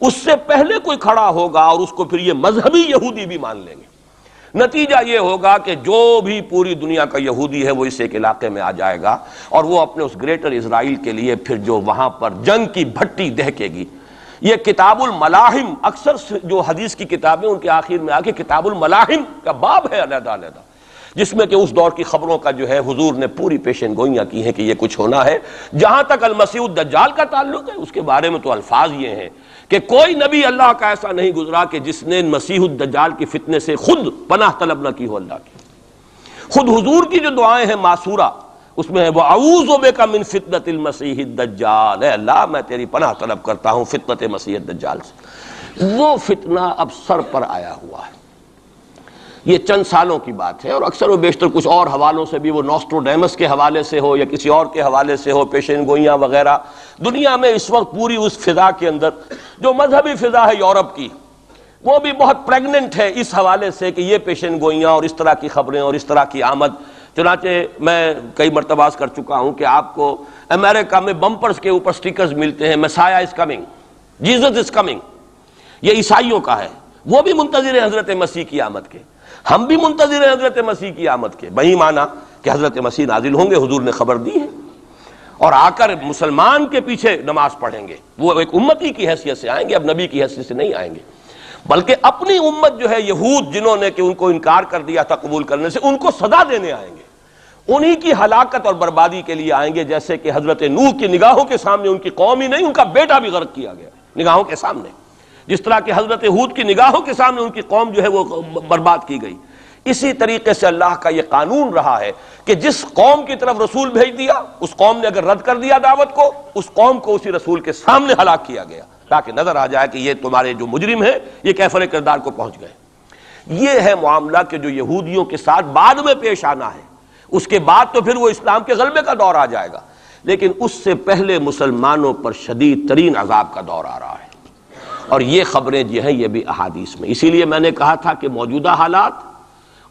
اس سے پہلے کوئی کھڑا ہوگا اور اس کو پھر یہ مذہبی یہودی بھی مان لیں گے۔ نتیجہ یہ ہوگا کہ جو بھی پوری دنیا کا یہودی ہے وہ اس ایک علاقے میں آ جائے گا اور وہ اپنے اس گریٹر اسرائیل کے لیے پھر جو وہاں پر جنگ کی بھٹی دہکے گی۔ یہ کتاب الملاحم، اکثر جو حدیث کی کتابیں ان کے آخر میں آ کے کتاب الملاحم کا باب ہے علیحدہ علیحدہ، جس میں کہ اس دور کی خبروں کا جو ہے حضور نے پوری پیشن گوئیاں کی ہیں کہ یہ کچھ ہونا ہے۔ جہاں تک المسیح الدجال کا تعلق ہے اس کے بارے میں تو الفاظ یہ ہیں کہ کوئی نبی اللہ کا ایسا نہیں گزرا کہ جس نے مسیح الدجال کی فتنے سے خود پناہ طلب نہ کی ہو اللہ کی۔ خود حضور کی جو دعائیں ہیں معصورہ اس میں ہے وَأَعُوذُ بِكَ مِن فِتْنَةِ الْمَسِيحِ الدَّجَّالِ، اے اللہ میں تیری پناہ طلب کرتا ہوں فتنت مسیح الدجال سے۔ وہ فتنہ اب سر پر آیا ہوا ہے، یہ چند سالوں کی بات ہے، اور اکثر و بیشتر کچھ اور حوالوں سے بھی، وہ نوسٹروڈیمس کے حوالے سے ہو یا کسی اور کے حوالے سے ہو، پیشین گوئیاں وغیرہ، دنیا میں اس وقت پوری اس فضا کے اندر جو مذہبی فضا ہے یورپ کی وہ بھی بہت پریگننٹ ہے اس حوالے سے کہ یہ پیشین گوئیاں اور اس طرح کی خبریں اور اس طرح کی آمد۔ چنانچہ میں کئی مرتبہ کر چکا ہوں کہ آپ کو امریکہ میں بمپرز کے اوپر سٹیکرز ملتے ہیں مسیح is coming, Jesus is coming, یہ عیسائیوں کا ہے، وہ بھی منتظر ہیں حضرت مسیح کی آمد کے، ہم بھی منتظر ہیں حضرت مسیح کی آمد کے، وہی مانا کہ حضرت مسیح نازل ہوں گے، حضور نے خبر دی ہے، اور آ کر مسلمان کے پیچھے نماز پڑھیں گے، وہ ایک امتی کی حیثیت سے آئیں گے، اب نبی کی حیثیت سے نہیں آئیں گے، بلکہ اپنی امت جو ہے یہود جنہوں نے کہ ان کو انکار کر دیا تھا قبول کرنے سے، ان کو سزا دینے آئیں گے، انہی کی ہلاکت اور بربادی کے لیے آئیں گے، جیسے کہ حضرت نوح کی نگاہوں کے سامنے ان کی قوم ہی نہیں ان کا بیٹا بھی غرق کیا گیا نگاہوں کے سامنے، جس طرح کہ حضرت ہود کی نگاہوں کے سامنے ان کی قوم جو ہے وہ برباد کی گئی۔ اسی طریقے سے اللہ کا یہ قانون رہا ہے کہ جس قوم کی طرف رسول بھیج دیا اس قوم نے اگر رد کر دیا دعوت کو، اس قوم کو اسی رسول کے سامنے ہلاک کیا گیا تاکہ نظر آ جائے کہ یہ تمہارے جو مجرم ہیں یہ کیفر کردار کو پہنچ گئے۔ یہ ہے معاملہ کہ جو یہودیوں کے ساتھ بعد میں پیش آنا ہے، اس کے بعد تو پھر وہ اسلام کے غلبے کا دور آ جائے گا، لیکن اس سے پہلے مسلمانوں پر شدید ترین عذاب کا دور آ رہا ہے، اور یہ خبریں جو ہیں یہ بھی احادیث میں۔ اسی لیے میں نے کہا تھا کہ موجودہ حالات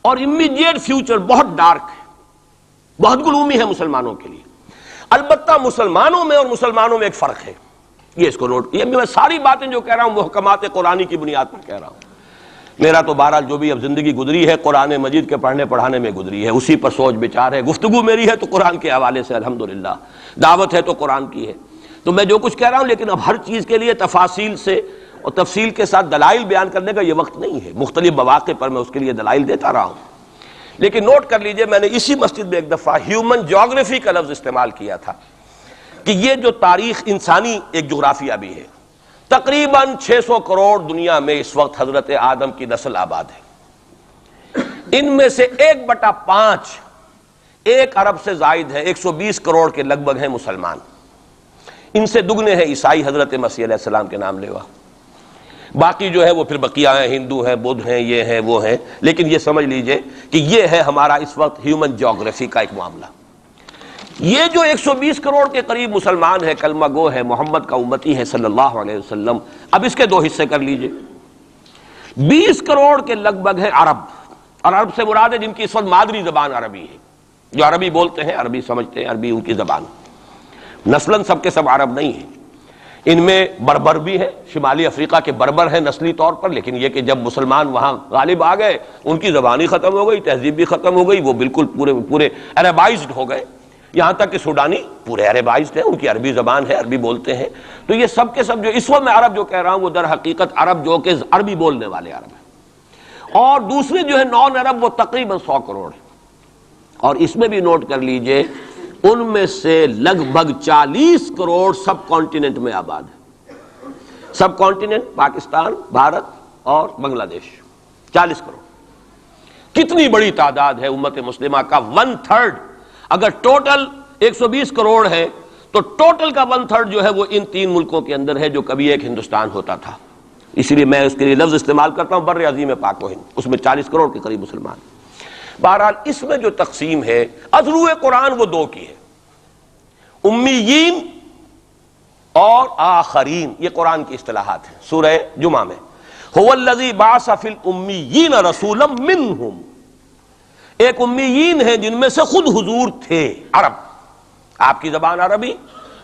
اور امیڈیٹ فیوچر بہت ڈارک ہے، بہت گلومی ہے مسلمانوں کے لیے۔ البتہ مسلمانوں میں اور مسلمانوں میں ایک فرق ہے، یہ اس کو نوٹ، یہ میں ساری باتیں جو کہہ رہا ہوں محکمات قرآنی کی بنیاد پر کہہ رہا ہوں۔ میرا تو بہرحال جو بھی اب زندگی گزری ہے قرآن مجید کے پڑھنے پڑھانے میں گزری ہے، اسی پر سوچ بچار ہے، گفتگو میری ہے تو قرآن کے حوالے سے الحمدللہ، دعوت ہے تو قرآن کی ہے، تو میں جو کچھ کہہ رہا ہوں، لیکن اب ہر چیز کے لیے تفاصیل سے اور تفصیل کے ساتھ دلائل بیان کرنے کا یہ وقت نہیں ہے، مختلف مواقع پر میں اس کے لیے دلائل دیتا رہا ہوں۔ لیکن نوٹ کر لیجئے، میں نے اسی مسجد میں ایک دفعہ ہیومن جیوگرافی کا لفظ استعمال کیا تھا کہ یہ جو تاریخ انسانی ایک جغرافیہ بھی ہے، تقریباً 600 کروڑ دنیا میں اس وقت حضرت آدم کی نسل آباد ہے، ان میں سے 1/5 1 ارب سے زائد ہے، 120 کروڑ کے لگ بھگ ہیں مسلمان، ان سے دگنے ہیں عیسائی حضرت مسیح علیہ السلام کے نام لیوا، باقی جو ہے وہ پھر بقیہ ہیں، ہندو ہیں، بدھ ہیں، یہ ہیں وہ ہیں، لیکن یہ سمجھ لیجئے کہ یہ ہے ہمارا اس وقت ہیومن جیوگرافی کا ایک معاملہ۔ یہ جو 120 کروڑ کے قریب مسلمان ہے، کلمہ گو ہے، محمد کا امتی ہے صلی اللہ علیہ وسلم، اب اس کے دو حصے کر لیجئے۔ 20 کروڑ کے لگ بھگ ہے عرب، اور عرب سے مراد ہے جن کی اس وقت مادری زبان عربی ہے، جو عربی بولتے ہیں، عربی سمجھتے ہیں، عربی ان کی زبان۔ نسلاً سب کے سب عرب نہیں ہیں، ان میں بربر بھی ہیں، شمالی افریقہ کے بربر ہیں نسلی طور پر، لیکن یہ کہ جب مسلمان وہاں غالب آ گئے ان کی زبان ہی ختم ہو گئی، تہذیب بھی ختم ہو گئی، وہ بالکل پورے عربائزڈ ہو گئے، یہاں تک کہ سوڈانی پورے عربائزڈ ہیں، ان کی عربی زبان ہے، عربی بولتے ہیں۔ تو یہ سب کے سب جو اس وقت میں عرب جو کہہ رہا ہوں وہ در حقیقت عرب جو کہ عربی بولنے والے عرب ہیں، اور دوسرے جو ہے نان عرب وہ تقریباً 100 کروڑ ہیں۔ اور اس میں بھی نوٹ کر لیجئے ان میں سے لگ بھگ 40 کروڑ سب کانٹیننٹ میں آباد ہے، سب کانٹیننٹ پاکستان، بھارت اور بنگلہ دیش، 40 کروڑ۔ کتنی بڑی تعداد ہے امت مسلمہ کا 1/3۔ اگر ٹوٹل 120 کروڑ ہے تو ٹوٹل کا 1/3 جو ہے وہ ان 3 ملکوں کے اندر ہے جو کبھی ایک ہندوستان ہوتا تھا، اسی لیے میں اس کے لیے لفظ استعمال کرتا ہوں بر عظیم پاک و ہند، اس میں 40 کروڑ کے قریب مسلمان۔ بہرحال اس میں جو تقسیم ہے اذرو قرآن وہ دو کی ہے، امیین اور آخرین، یہ قرآن کی اصطلاحات ہیں۔ سورہ جمعہ میں هو الذی بعث فی الامیین رسولا منہم، ایک امیین ہیں جن میں سے خود حضور تھے، عرب، آپ کی زبان عربی،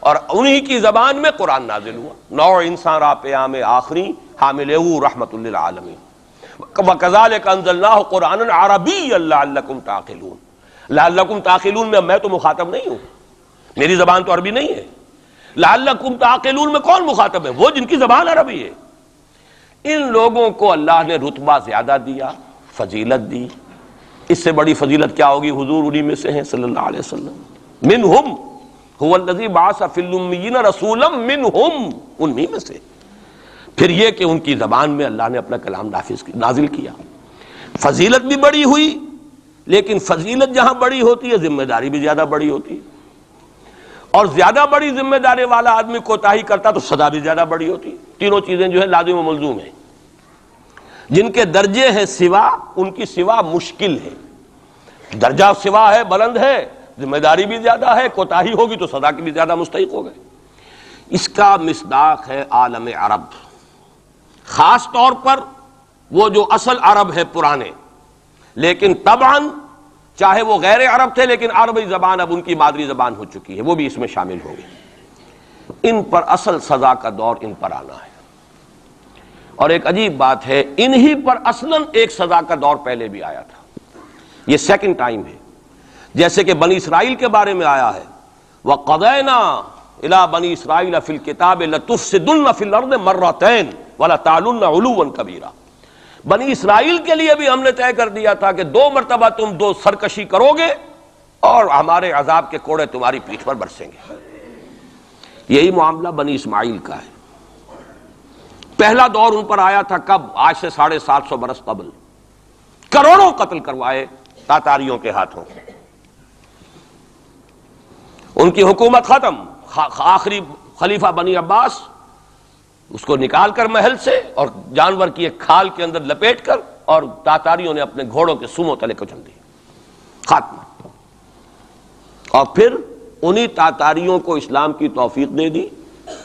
اور انہی کی زبان میں قرآن نازل ہوا، نوع انسان را پیام آخری حامل رحمت للعالمین، وَكَذَلِكَ أَنزَلْنَاهُ قُرْآنًا عَرَبِيًّا لَعَلَّكُمْ تَعْقِلُونَ۔ لَعَلَّكُمْ تَعْقِلُونَ میں تو مخاطب نہیں ہوں، میری زبان تو عربی نہیں ہے۔ لَعَلَّكُمْ تَعْقِلُونَ میں کون مخاطب ہے؟ وہ جن کی زبان عربی ہے۔ ان لوگوں کو اللہ نے رتبہ زیادہ دیا، فضیلت دی، اس سے بڑی فضیلت کیا ہوگی؟ حضور انہی میں سے ہیں صلی اللہ علیہ وسلم۔ منہم هو الذی بعث فی الامیین رسولا منہم، انہی میں سے۔ پھر یہ کہ ان کی زبان میں اللہ نے اپنا کلام نازل کیا، فضیلت بھی بڑی ہوئی، لیکن فضیلت جہاں بڑی ہوتی ہے ذمہ داری بھی زیادہ بڑی ہوتی ہے، اور زیادہ بڑی ذمہ داری والا آدمی کوتاہی کرتا تو سزا بھی زیادہ بڑی ہوتی ہے۔ تینوں چیزیں جو ہے لازم و ملزوم ہیں۔ جن کے درجے ہیں سوا، ان کی سوا مشکل ہے، درجہ سوا ہے، بلند ہے، ذمہ داری بھی زیادہ ہے، کوتاہی ہوگی تو سزا کی بھی زیادہ مستحق ہو گئے۔ اس کا مصداق ہے عالم عرب، خاص طور پر وہ جو اصل عرب ہے پرانے، لیکن طبعاً چاہے وہ غیر عرب تھے لیکن عربی زبان اب ان کی مادری زبان ہو چکی ہے، وہ بھی اس میں شامل ہو گئی۔ ان پر اصل سزا کا دور ان پر آنا ہے، اور ایک عجیب بات ہے، انہی پر اصلاً ایک سزا کا دور پہلے بھی آیا تھا، یہ سیکنڈ ٹائم ہے، جیسے کہ بنی اسرائیل کے بارے میں آیا ہے، وَقَضَيْنَا إِلَىٰ بَنِي إِسْرَائِيلَ فِي الْكِتَابِ لَتُفْسِدُنَّ فِي الْأَرْضِ مَرَّتَيْنِ وَلَتَعْلُنَّ عُلُوًّا كَبِيرًا۔ بنی اسرائیل کے لیے بھی ہم نے طے کر دیا تھا کہ 2 مرتبہ تم 2 سرکشی کرو گے اور ہمارے عذاب کے کوڑے تمہاری پیٹھ پر برسیں گے۔ یہی معاملہ بنی اسماعیل کا ہے۔ پہلا دور ان پر آیا تھا کب؟ آج سے 750 برس قبل، کروڑوں قتل کروائے تاتاریوں کے ہاتھوں، ان کی حکومت ختم، آخری خلیفہ بنی عباس اس کو نکال کر محل سے اور جانور کی ایک کھال کے اندر لپیٹ کر، اور تاتاریوں نے اپنے گھوڑوں کے سموں تلے کچل دی، خاتمہ۔ اور پھر انہی تاتاریوں کو اسلام کی توفیق دے دی،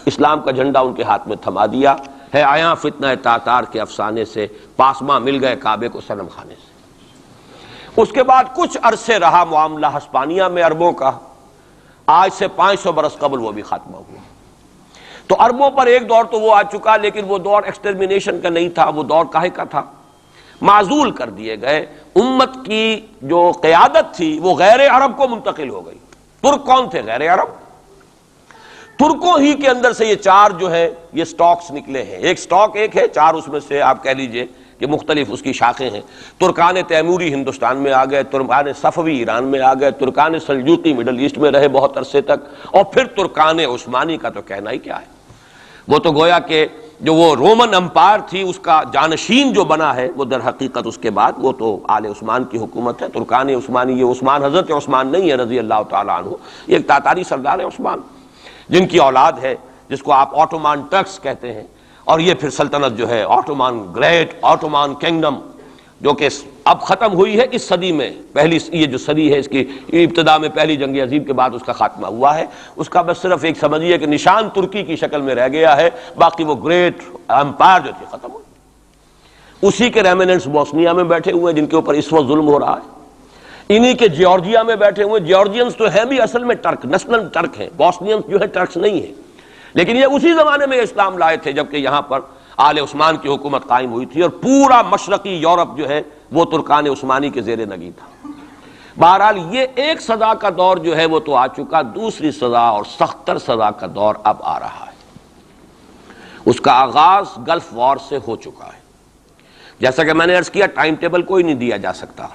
اسلام کا جھنڈا ان کے ہاتھ میں تھما دیا ہے۔ آیا فتنہ تاتار کے افسانے سے پاسماں مل گئے کعبے کو صنم خانے سے۔ اس کے بعد کچھ عرصے رہا معاملہ ہسپانیہ میں عربوں کا، آج سے 500 برس قبل وہ بھی خاتمہ ہوا۔ تو عربوں پر ایک دور تو وہ آ چکا، لیکن وہ دور ایکسٹرمینیشن کا نہیں تھا، وہ دور کاہے کا تھا؟ معزول کر دیے گئے، امت کی جو قیادت تھی وہ غیر عرب کو منتقل ہو گئی۔ ترک کون تھے؟ غیر عرب۔ ترکوں ہی کے اندر سے یہ 4 جو ہے یہ سٹاکس نکلے ہیں، ایک سٹاک ایک ہے، 4 اس میں سے آپ کہہ لیجئے کہ مختلف اس کی شاخیں ہیں۔ ترکان تیموری ہندوستان میں آ گئے، ترکان صفوی ایران میں آ گئے، ترکان سلجوقی مڈل ایسٹ میں رہے بہت عرصے تک، اور پھر ترکان عثمانی کا تو کہنا ہی کیا ہے، وہ تو گویا کہ جو وہ رومن امپائر تھی اس کا جانشین جو بنا ہے، وہ در حقیقت اس کے بعد وہ تو آل عثمان کی حکومت ہے۔ ترکان عثمانی، یہ عثمان حضرت عثمان نہیں ہے رضی اللہ تعالیٰ عنہ، یہ ایک تاتاری سردار ہے عثمان، جن کی اولاد ہے جس کو آپ آٹومان ٹرکس کہتے ہیں، اور یہ پھر سلطنت جو ہے آٹومان، گریٹ آٹومان کنگڈم، جو کہ اب ختم ہوئی ہے اس صدی میں. پہلی یہ جو صدی ہے اس کی ابتدا میں پہلی جنگ عظیم کے بعد اس کا خاتمہ ہوا ہے. اس کا بس صرف ایک سمجھیے کہ نشان ترکی کی شکل میں رہ گیا ہے، باقی وہ گریٹ امپائر جو تھی ختم ہوئی. اسی کے ریمیننٹس بوسنیا میں بیٹھے ہوئے ہیں جن کے اوپر اس وقت ظلم ہو رہا ہے. انہی کے جیورجیا میں بیٹھے ہوئے. جیورجینز تو ہیں بھی اصل میں ٹرک، نسلن ٹرک ہیں. بوسنینز جو ہے ٹرکس نہیں ہیں، لیکن یہ اسی زمانے میں اسلام لائے تھے جبکہ یہاں پر آل عثمان کی حکومت قائم ہوئی تھی اور پورا مشرقی یورپ جو ہے وہ ترکان عثمانی کے زیر نگی تھا. بہرحال یہ ایک سزا کا دور جو ہے وہ تو آ چکا، دوسری سزا اور سختر سزا کا دور اب آ رہا ہے. اس کا آغاز گلف وار سے ہو چکا ہے. جیسا کہ میں نے عرض کیا ٹائم ٹیبل کوئی نہیں دیا جا سکتا،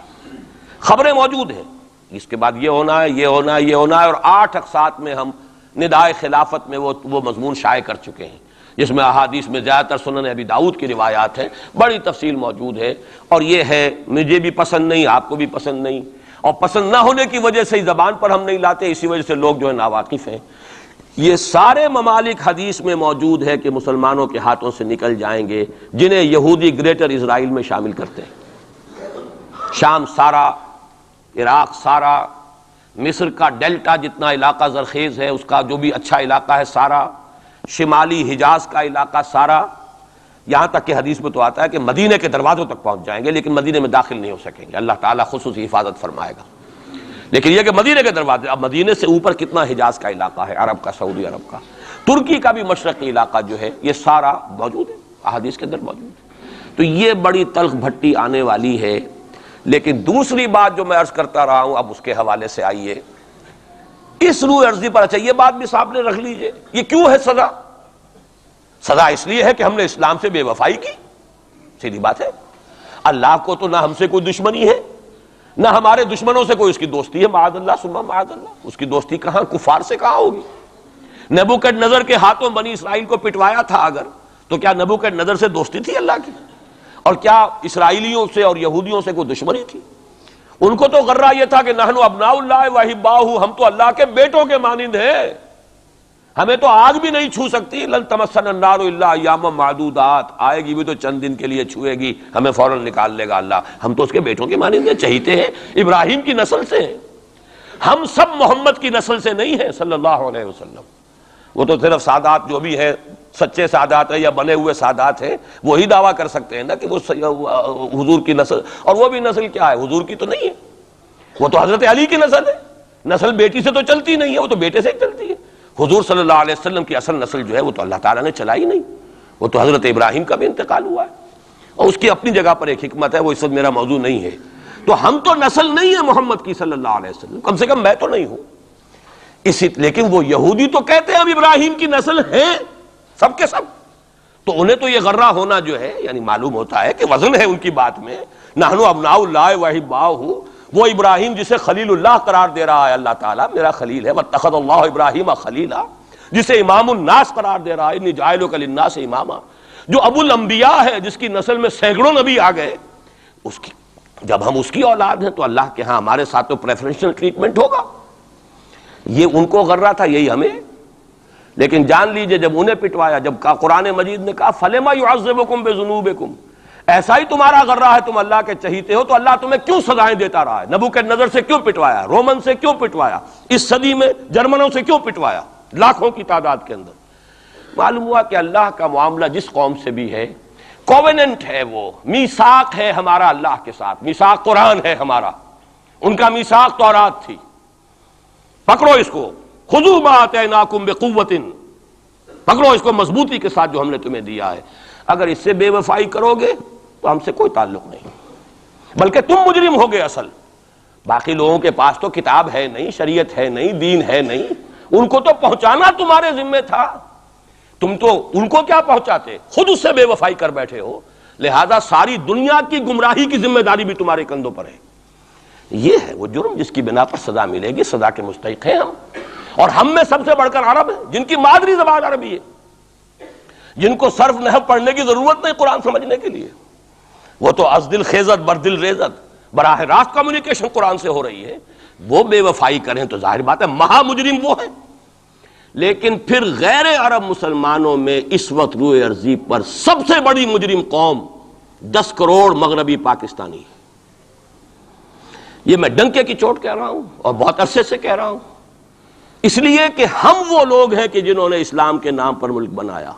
خبریں موجود ہیں اس کے بعد یہ ہونا ہے، یہ ہونا ہے، یہ ہونا ہے. اور 8 اقساط میں ہم ندائے خلافت میں وہ مضمون شائع کر چکے ہیں جس میں احادیث میں زیادہ تر سنن ابی داؤد کی روایات ہیں، بڑی تفصیل موجود ہے. اور یہ ہے مجھے بھی پسند نہیں، آپ کو بھی پسند نہیں، اور پسند نہ ہونے کی وجہ سے زبان پر ہم نہیں لاتے، اسی وجہ سے لوگ جو ہے ناواقف ہیں. یہ سارے ممالک حدیث میں موجود ہے کہ مسلمانوں کے ہاتھوں سے نکل جائیں گے جنہیں یہودی گریٹر اسرائیل میں شامل کرتے ہیں. شام سارا، عراق سارا، مصر کا ڈیلٹا جتنا علاقہ زرخیز ہے اس کا جو بھی اچھا علاقہ ہے سارا، شمالی حجاز کا علاقہ سارا، یہاں تک کہ حدیث میں تو آتا ہے کہ مدینے کے دروازوں تک پہنچ جائیں گے لیکن مدینے میں داخل نہیں ہو سکیں گے. اللہ تعالیٰ خصوصی حفاظت فرمائے گا. لیکن یہ کہ مدینے کے دروازے، اب مدینے سے اوپر کتنا حجاز کا علاقہ ہے، عرب کا، سعودی عرب کا، ترکی کا بھی مشرقی علاقہ جو ہے یہ سارا موجود ہے، احادیث کے اندر موجود ہے. تو یہ بڑی تلخ بھٹی آنے والی ہے. لیکن دوسری بات جو میں عرض کرتا رہا ہوں اب اس کے حوالے سے آئیے اس روح عرضی پر. اچھا یہ بات بھی سامنے رکھ لیجئے، یہ کیوں ہے سزا؟ سزا اس لیے ہے کہ ہم نے اسلام سے بے وفائی کی. سیدھی بات ہے. اللہ کو تو نہ ہم سے کوئی دشمنی ہے نہ ہمارے دشمنوں سے کوئی اس کی دوستی ہے، معاذ اللہ ثم معاذ اللہ. اس کی دوستی کہاں، کفار سے کہاں ہوگی؟ نبوکدنضر کے ہاتھوں بنی اسرائیل کو پٹوایا تھا اگر، تو کیا نبوکدنضر سے دوستی تھی اللہ کی؟ اور کیا اسرائیلیوں سے اور یہودیوں سے کوئی دشمنی تھی؟ ان کو تو غرہ یہ تھا کہ نحن ابناء اللہ واحباؤہ، ہم تو اللہ کے بیٹوں کے مانند ہیں، ہمیں تو آگ بھی نہیں چھو سکتی. لن تمسنا النار الا ایاما معدودات، آئے گی بھی تو چند دن کے لیے چھوئے گی، ہمیں فوراً نکال لے گا اللہ. ہم تو اس کے بیٹوں کے مانند ہیں، چہیتے ہیں، ابراہیم کی نسل سے ہیں. ہم سب محمد کی نسل سے نہیں ہیں صلی اللہ علیہ وسلم. وہ تو صرف سادات جو بھی ہیں، سچے سادات ہیں یا بنے ہوئے سادات ہیں، وہی دعویٰ کر سکتے ہیں نا کہ وہ حضور کی نسل. اور وہ بھی نسل کیا ہے، حضور کی تو نہیں ہے، وہ تو حضرت علی کی نسل ہے. نسل بیٹی سے تو چلتی نہیں ہے، وہ تو بیٹے سے ہی چلتی ہے. حضور صلی اللہ علیہ وسلم کی اصل نسل جو ہے وہ تو اللہ تعالیٰ نے چلائی نہیں، وہ تو حضرت ابراہیم کا بھی انتقال ہوا ہے اور اس کی اپنی جگہ پر ایک حکمت ہے، وہ اس وقت میرا موضوع نہیں ہے. تو ہم تو نسل نہیں ہے محمد کی صلی اللہ علیہ وسلم، کم سے کم میں تو نہیں ہوں. لیکن وہ یہودی تو کہتے ہیں ہم ابراہیم کی نسل ہیں سب کے سب. تو انہیں تو یہ غرہ ہونا جو ہے یعنی معلوم ہوتا ہے کہ وزن ہے ان کی بات میں. نحن ابناء اللہ واحباؤہ، وہ ابراہیم جسے خلیل اللہ قرار دے رہا ہے اللہ تعالیٰ، میرا خلیل ہے. واتخذ اللہ ابراہیم خلیلا، جسے امام الناس قرار دے رہا ہے، انی جاعلک للناس اماما، جو ابو الانبیاء ہے جس کی نسل میں سینکڑوں نبی آ گئے. اس کی جب ہم اس کی اولاد ہیں تو اللہ کے ہاں ہمارے ساتھ تو پریفرنشل ٹریٹمنٹ ہوگا. یہ ان کو غرہ تھا، یہی ہمیں. لیکن جان لیجئے جب انہیں پٹوایا، جب قرآن مجید نے کہا فَلِمَا يُعَذِّبُكُم بِذُنُوبِكُم، ایسا ہی تمہارا غرہ ہے، تم اللہ کے چہیتے ہو تو اللہ تمہیں کیوں سزائیں دیتا رہا ہے؟ نبوکدنضر سے کیوں پٹوایا، رومن سے کیوں پٹوایا، اس صدی میں جرمنوں سے کیوں پٹوایا لاکھوں کی تعداد کے اندر؟ معلوم ہوا کہ اللہ کا معاملہ جس قوم سے بھی ہے کووننٹ ہے، وہ میثاق ہے ہمارا اللہ کے ساتھ. میثاق قرآن ہے ہمارا، ان کا میثاق تورات تھی. پکڑو اس کو، خذوا ما آتیناکم بقوۃ، پکڑو اس کو مضبوطی کے ساتھ جو ہم نے تمہیں دیا ہے. اگر اس سے بے وفائی کرو گے تو ہم سے کوئی تعلق نہیں، بلکہ تم مجرم ہوگے اصل. باقی لوگوں کے پاس تو کتاب ہے نہیں، شریعت ہے نہیں، دین ہے نہیں، ان کو تو پہنچانا تمہارے ذمہ تھا. تم تو ان کو کیا پہنچاتے، خود اس سے بے وفائی کر بیٹھے ہو. لہذا ساری دنیا کی گمراہی کی ذمہ داری بھی تمہارے کندھوں پر ہے. یہ ہے وہ جرم جس کی بنا پر سزا ملے گی. سزا کے مستحق ہیں ہم، اور ہم میں سب سے بڑھ کر عرب ہیں جن کی مادری زبان عربی ہے، جن کو صرف نحو پڑھنے کی ضرورت نہیں قرآن سمجھنے کے لیے. وہ تو از دل خیزت بر دل ریزت، براہ راست کمیونیکیشن قرآن سے ہو رہی ہے. وہ بے وفائی کریں تو ظاہر بات ہے مہا مجرم وہ ہیں. لیکن پھر غیر عرب مسلمانوں میں اس وقت روئے ارضی پر سب سے بڑی مجرم قوم 10 کروڑ مغربی پاکستانی. یہ میں ڈنکے کی چوٹ کہہ رہا ہوں اور بہت عرصے سے کہہ رہا ہوں، اس لیے کہ ہم وہ لوگ ہیں کہ جنہوں نے اسلام کے نام پر ملک بنایا.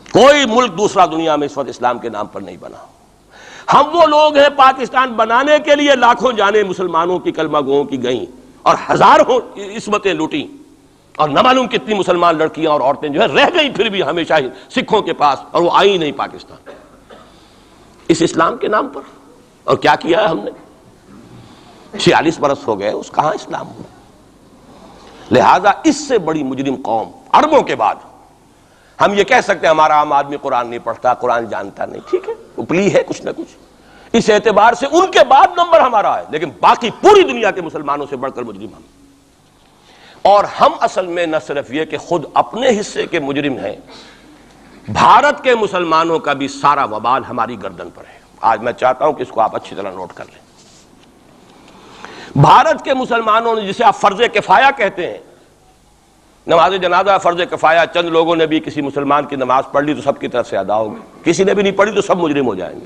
کوئی ملک دوسرا دنیا میں اس وقت اسلام کے نام پر نہیں بنا. ہم وہ لوگ ہیں پاکستان بنانے کے لیے لاکھوں جانیں مسلمانوں کی کلمہ گوؤں کی گئیں اور ہزاروں عصمتیں لوٹیں، اور نہ معلوم کتنی مسلمان لڑکیاں اور عورتیں جو ہے رہ گئیں پھر بھی ہمیشہ سکھوں کے پاس، اور وہ آئی نہیں پاکستان اس اسلام کے نام پر. اور کیا کیا ہے ہم نے؟ 46 برس ہو گئے، اس کہاں اسلام ہوا. لہذا اس سے بڑی مجرم قوم عربوں کے بعد ہم یہ کہہ سکتے ہیں ہمارا عام آدمی قرآن نہیں پڑھتا، قرآن جانتا نہیں، ٹھیک ہے، اپلی ہے کچھ نہ کچھ، اس اعتبار سے ان کے بعد نمبر ہمارا ہے، لیکن باقی پوری دنیا کے مسلمانوں سے بڑھ کر مجرم ہم. اور ہم اصل میں نہ صرف یہ کہ خود اپنے حصے کے مجرم ہیں، بھارت کے مسلمانوں کا بھی سارا وبال ہماری گردن پر ہے. آج میں چاہتا ہوں کہ اس کو آپ اچھی طرح نوٹ کر لیں. بھارت کے مسلمانوں نے، جسے آپ فرض کفایہ کہتے ہیں، نماز جنازہ فرض کفایہ، چند لوگوں نے بھی کسی مسلمان کی نماز پڑھ لی تو سب کی طرف سے ادا ہوگی، کسی نے بھی نہیں پڑھی تو سب مجرم ہو جائیں گے،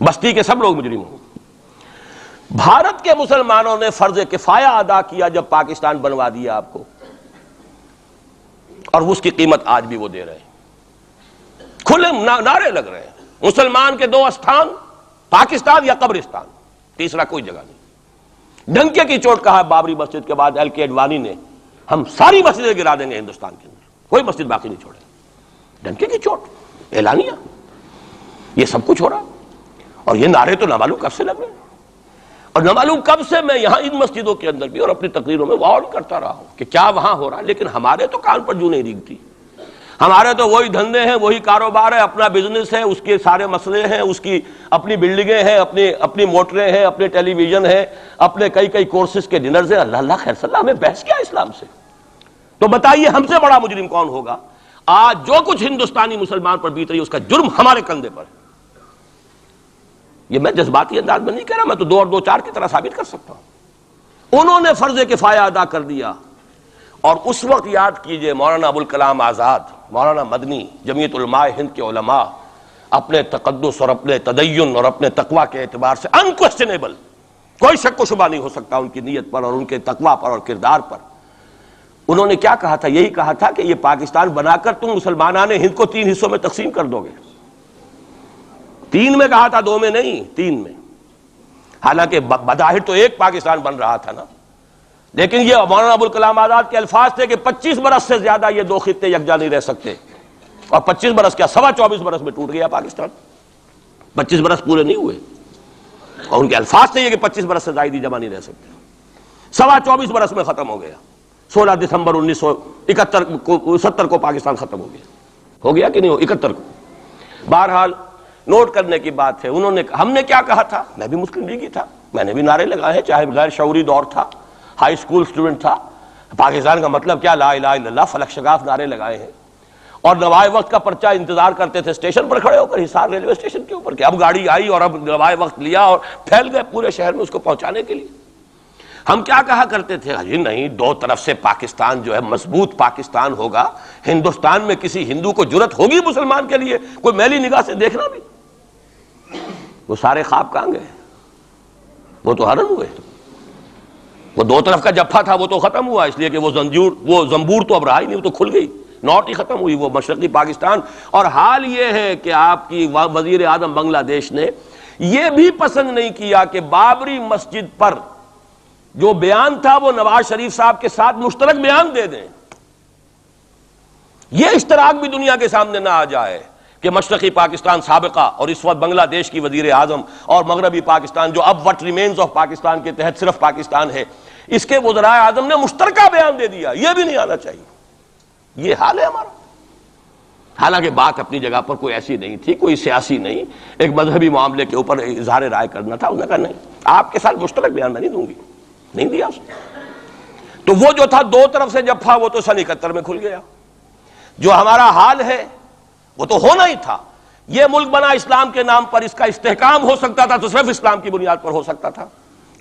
بستی کے سب لوگ مجرم ہوں گے. بھارت کے مسلمانوں نے فرض کفایہ ادا کیا جب پاکستان بنوا دیا آپ کو، اور اس کی قیمت آج بھی وہ دے رہے ہیں. کھلے نعرے لگ رہے ہیں مسلمان کے 2 استھان، پاکستان یا قبرستان، تیسرا کوئی جگہ نہیں. ڈنکے کی چوٹ کہا بابری مسجد کے بعد ایل کے اڈوانی نے، ہم ساری مسجدیں گرا دیں گے ہندوستان کے اندر، کوئی مسجد باقی نہیں چھوڑے. ڈنکے کی چوٹ اعلانیہ، یہ سب کچھ ہو رہا. اور یہ نعرے تو نہ معلوم کب سے لگ رہے ہیں، اور نہ معلوم کب سے میں یہاں ان مسجدوں کے اندر بھی اور اپنی تقریروں میں غور کرتا رہا ہوں کہ کیا وہاں ہو رہا ہے. لیکن ہمارے تو کان پر جوں نہیں ریگتی. ہمارے تو وہی دھندے ہیں، وہی کاروبار ہے، اپنا بزنس ہے، اس کے سارے مسئلے ہیں، اس کی اپنی بلڈنگیں ہیں، اپنی موٹریں ہیں، اپنے ٹیلی ویژن ہیں، اپنے کئی کورسز کے ڈنرز ہیں. اللہ خیر صلی اللہ، ہمیں بحث کیا اسلام سے؟ تو بتائیے ہم سے بڑا مجرم کون ہوگا؟ آج جو کچھ ہندوستانی مسلمان پر بیت رہی ہے اس کا جرم ہمارے کندھے پر ہے. یہ میں جذباتی انداز میں نہیں کہہ رہا، میں تو 2 اور 2 4 کی طرح ثابت کر سکتا ہوں. انہوں نے فرض کفایہ ادا کر دیا، اور اس وقت یاد کیجئے مولانا ابوالکلام آزاد، مولانا مدنی، جمعیت علماء ہند کے علماء اپنے تقدس اور اپنے تدین اور اپنے تقوی کے اعتبار سے انکویسچنیبل، کوئی شک و شبہ نہیں ہو سکتا ان کی نیت پر اور ان کے تقوی پر اور کردار پر. انہوں نے کیا کہا تھا؟ یہی کہا تھا کہ یہ پاکستان بنا کر تم مسلمانان ہند کو 3 حصوں میں تقسیم کر دو گے. 3 میں کہا تھا، 2 میں نہیں، 3 میں. حالانکہ بظاہر تو ایک پاکستان بن رہا تھا نا، لیکن یہ مولانا ابوالکلام آزاد کے الفاظ تھے کہ 25 برس سے زیادہ یہ 2 خطے یکجا نہیں رہ سکتے. اور 25 برس کیا، 24.25 برس میں ٹوٹ گیا پاکستان. 25 برس پورے نہیں ہوئے، اور ان کے الفاظ تھے یہ کہ 25 برس سے زائد جمع نہیں رہ سکتے. 24.25 برس میں ختم ہو گیا. 16 دسمبر 1970 کو پاکستان ختم ہو گیا کہ نہیں ہو 71 کو. بہرحال نوٹ کرنے کی بات ہے. ہم نے کیا کہا تھا؟ میں بھی مسلم لیگی تھا، میں نے بھی نعرے لگائے ہیں، چاہے غیر شعوری دور تھا، ہائی اسکول اسٹوڈنٹ تھا. پاکستان کا مطلب کیا، لا الہ الا اللہ، فلک شگاف نعرے لگائے ہیں. اور نوائے وقت کا پرچہ انتظار کرتے تھے اسٹیشن پر کھڑے ہو کر، حصار ریلوے اسٹیشن کے اوپر، کہ اب گاڑی آئی اور اب نوائے وقت لیا اور پھیل گئے پورے شہر میں اس کو پہنچانے کے لیے. ہم کیا کہا کرتے تھے؟ جی نہیں، 2 طرف سے پاکستان جو ہے مضبوط پاکستان ہوگا. ہندوستان میں کسی ہندو کو جرت ہوگی مسلمان کے لیے کوئی میلی نگاہ سے دیکھنا بھی؟ وہ سارے خواب کہاں گئے؟ وہ تو حرم ہوئے. وہ 2 طرف کا جفا تھا وہ تو ختم ہوا، اس لیے کہ وہ زنبور تو اب رہا ہی نہیں، وہ تو کھل گئی، نوٹ ہی ختم ہوئی وہ مشرقی پاکستان. اور حال یہ ہے کہ آپ کی وزیر اعظم بنگلہ دیش نے یہ بھی پسند نہیں کیا کہ بابری مسجد پر جو بیان تھا وہ نواز شریف صاحب کے ساتھ مشترک بیان دے دیں. یہ اشتراک بھی دنیا کے سامنے نہ آ جائے کہ مشرقی پاکستان سابقہ اور اس وقت بنگلہ دیش کی وزیر اعظم اور مغربی پاکستان جو اب وٹ ریمینز آف پاکستان کے تحت صرف پاکستان ہے، اس کے وزرائے اعظم نے مشترکہ بیان دے دیا. یہ بھی نہیں آنا چاہیے. یہ حال ہے ہمارا. حالانکہ بات اپنی جگہ پر کوئی ایسی نہیں تھی، کوئی سیاسی نہیں، ایک مذہبی معاملے کے اوپر اظہار رائے کرنا تھا. انہوں نے کہا نہیں، آپ کے ساتھ مشترک بیان میں نہیں دوں گی. نہیں دیا اس نے. تو وہ جو تھا 2 طرف سے جفا وہ تو سن 71 میں کھل گیا. جو ہمارا حال ہے وہ تو ہونا ہی تھا. یہ ملک بنا اسلام کے نام پر، اس کا استحکام ہو سکتا تھا تو صرف اسلام کی بنیاد پر ہو سکتا تھا.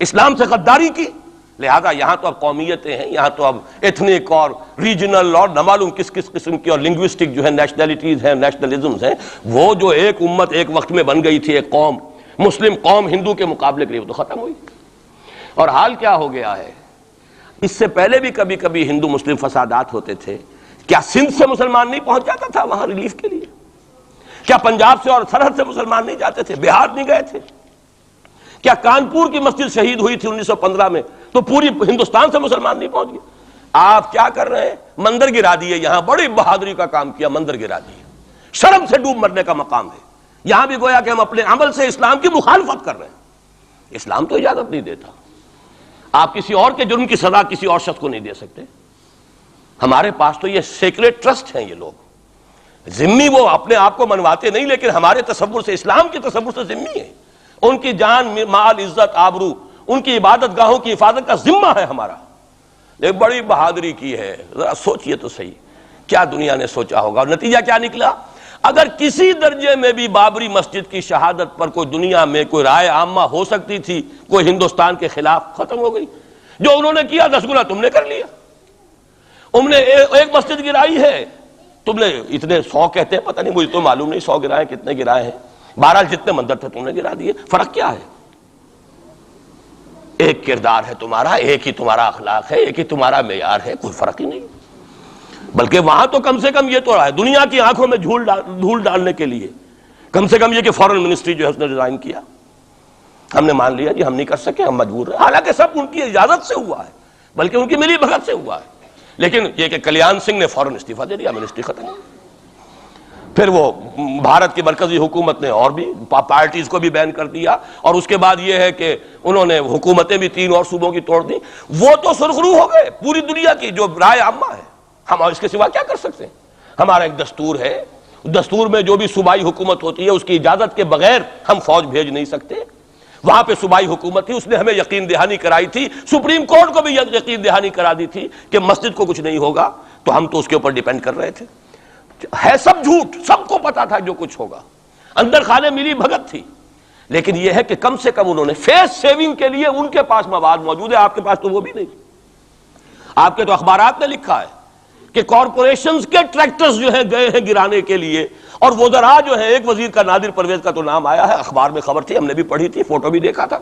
اسلام سے غداری کی لہذا یہاں تو اب قومیتیں ہیں، یہاں تو اب ایتھنک اور ریجنل اور نہ معلوم کس کس قسم کی اور لنگوسٹک جو ہے نیشنلٹیز ہیں، نیشنلزمز ہیں، وہ جو ایک امت ایک وقت میں بن گئی تھی، ایک قوم مسلم قوم ہندو کے مقابلے کے لیے، وہ تو ختم ہوئی۔ اور حال کیا ہو گیا ہے، اس سے پہلے بھی کبھی کبھی ہندو مسلم فسادات ہوتے تھے، کیا سندھ سے مسلمان نہیں پہنچ جاتا تھا وہاں ریلیف کے لیے؟ کیا پنجاب سے اور سرحد سے مسلمان نہیں جاتے تھے؟ بہار نہیں گئے تھے؟ کیا کانپور کی مسجد شہید ہوئی تھی 1915 میں تو پوری ہندوستان سے مسلمان نہیں پہنچ گئے؟ آپ کیا کر رہے ہیں؟ مندر گرا دیے، یہاں بڑی بہادری کا کام کیا، مندر گرا دیے، شرم سے ڈوب مرنے کا مقام ہے۔ یہاں بھی گویا کہ ہم اپنے عمل سے اسلام کی مخالفت کر رہے ہیں۔ اسلام تو اجازت نہیں دیتا، آپ کسی اور کے جرم کی سزا کسی اور شخص کو نہیں دے سکتے۔ ہمارے پاس تو یہ سیکریٹ ٹرسٹ ہیں، یہ لوگ ذمہ وہ اپنے آپ کو منواتے نہیں، لیکن ہمارے تصور سے، اسلام کے تصور سے ذمہ ہیں۔ ان کی جان، مال، عزت، آبرو، ان کی عبادت گاہوں کی حفاظت کا ذمہ ہے ہمارا۔ لیکن بڑی بہادری کی ہے، ذرا سوچئے تو صحیح کیا دنیا نے سوچا ہوگا، اور نتیجہ کیا نکلا؟ اگر کسی درجے میں بھی بابری مسجد کی شہادت پر کوئی دنیا میں کوئی رائے عامہ ہو سکتی تھی کوئی ہندوستان کے خلاف، ختم ہو گئی۔ جو انہوں نے کیا 10 گنا تم نے کر لیا۔ انہوں نے ایک مسجد گرائی ہے، تم نے اتنے 100 کہتے ہیں، پتہ نہیں مجھے تو معلوم نہیں 100 گرائے کتنے گرائے ہیں، بہرحال جتنے مندر تھے تم نے گرا دیے۔ فرق کیا ہے؟ ایک کردار ہے تمہارا، ایک ہی تمہارا اخلاق ہے، ایک ہی تمہارا معیار ہے، کوئی فرق ہی نہیں۔ بلکہ وہاں تو کم سے کم یہ تو رہا ہے، دنیا کی آنکھوں میں دھول ڈالنے کے لیے کم سے کم یہ کہ فورن منسٹری جو ہے اس نے ریزائن کیا، ہم نے مان لیا جی ہم نہیں کر سکے، ہم مجبور ہیں، حالانکہ سب ان کی اجازت سے ہوا ہے، بلکہ ان کی ملی بھگت سے ہوا ہے۔ لیکن یہ کہ کلیان سنگھ نے فوراً استعفیٰ دے دیا، منسٹری ختم ہو۔ پھر وہ بھارت کی مرکزی حکومت نے اور بھی پارٹیز کو بھی بین کر دیا، اور اس کے بعد یہ ہے کہ انہوں نے حکومتیں بھی 3 اور صوبوں کی توڑ دی۔ وہ تو سرخرو ہو گئے پوری دنیا کی جو رائے عامہ ہے، ہم اس کے سوا کیا کر سکتے ہیں؟ ہمارا ایک دستور ہے، دستور میں جو بھی صوبائی حکومت ہوتی ہے اس کی اجازت کے بغیر ہم فوج بھیج نہیں سکتے۔ وہاں پہ صوبائی حکومت تھی، اس نے ہمیں یقین دہانی کرائی تھی، سپریم کورٹ کو بھی یقین دہانی کرا دی تھی کہ مسجد کو کچھ نہیں ہوگا، تو ہم تو اس کے اوپر ڈیپینڈ کر رہے تھے۔ ہے سب جھوٹ، سب کو پتا تھا جو کچھ ہوگا، اندر خانے ملی بھگت تھی، لیکن یہ ہے کہ کم سے کم انہوں نے فیس سیونگ کے لیے ان کے پاس مواد موجود ہے، آپ کے پاس تو وہ بھی نہیں۔ آپ کے تو اخبارات نے لکھا ہے کہ کارپوریشنز کے ٹریکٹرز جو ہیں گئے ہیں گرانے کے لیے، اور وزراء جو ہیں، ایک وزیر کا نادر پرویز کا تو نام آیا ہے، اخبار میں خبر تھی، ہم نے بھی پڑھی تھی، فوٹو بھی دیکھا تھا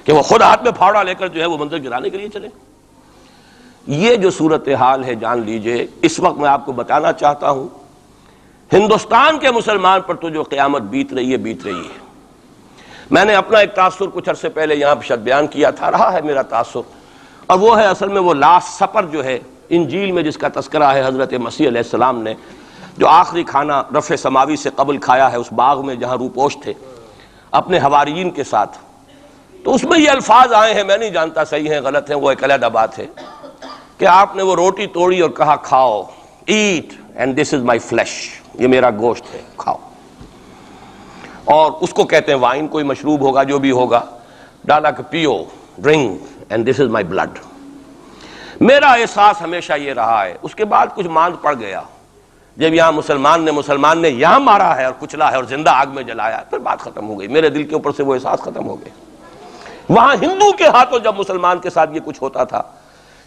کہ وہ خود ہاتھ میں پھاوڑا لے کر جو ہے وہ منظر گرانے کے لیے چلے۔ یہ جو صورتحال ہے جان لیجئے، اس وقت میں آپ کو بتانا چاہتا ہوں ہندوستان کے مسلمان پر تو جو قیامت بیت رہی ہے۔ میں نے اپنا ایک تاثر کچھ عرصے پہلے یہاں شد بیان کیا تھا، رہا ہے میرا تاثر، اور وہ ہے اصل میں وہ لاسٹ سپر جو ہے انجیل میں جس کا تذکرہ ہے حضرت مسیح علیہ السلام نے جو آخری کھانا رفع سماوی سے قبل کھایا ہے اس باغ میں جہاں روپوش تھے اپنے حواریین کے ساتھ۔ تو اس میں یہ الفاظ آئے ہیں، میں نہیں جانتا صحیح ہیں غلط ہیں، وہ ایک علیحدہ بات ہے، کہ آپ نے وہ روٹی توڑی اور کہا کھاؤ، eat and this is my flesh, یہ میرا گوشت ہے، کھاؤ۔ اور اس کو کہتے ہیں وائن، کوئی مشروب ہوگا جو بھی ہوگا، ڈالا کہ پیو، drink and this is my blood. میرا احساس ہمیشہ یہ رہا ہے، اس کے بعد کچھ ماند پڑ گیا، جب یہاں مسلمان نے یہاں مارا ہے اور کچلا ہے اور زندہ آگ میں جلایا ہے، پھر بات ختم ہو گئی، میرے دل کے اوپر سے وہ احساس ختم ہو گئے۔ وہاں ہندو کے ہاتھوں جب مسلمان کے ساتھ یہ کچھ ہوتا تھا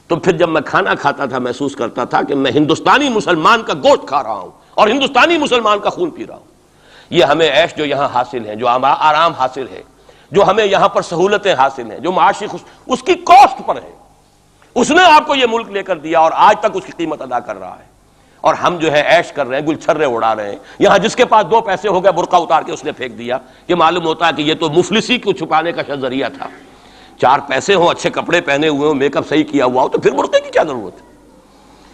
تو پھر جب میں کھانا کھاتا تھا محسوس کرتا تھا کہ میں ہندوستانی مسلمان کا گوشت کھا رہا ہوں اور ہندوستانی مسلمان کا خون پی رہا ہوں۔ یہ ہمیں عیش جو یہاں حاصل ہے، جو آرام حاصل ہے، جو ہمیں یہاں پر سہولتیں حاصل ہیں، جو معاشی اس کی کاسٹ پر ہے۔ اس نے آپ کو یہ ملک لے کر دیا اور آج تک اس کی قیمت ادا کر رہا ہے، اور ہم جو ہے عیش کر رہے ہیں، گل چھرے اڑا رہے ہیں۔ یہاں جس کے پاس 2 پیسے ہو گئے برقع اتار کے اس نے پھینک دیا، یہ معلوم ہوتا ہے کہ یہ تو مفلسی کو چھپانے کا ذریعہ تھا۔ 4 پیسے ہوں، اچھے کپڑے پہنے ہوئے ہوں، میک اپ صحیح کیا ہوا ہو، تو پھر برقعے کی کیا ضرورت ہے؟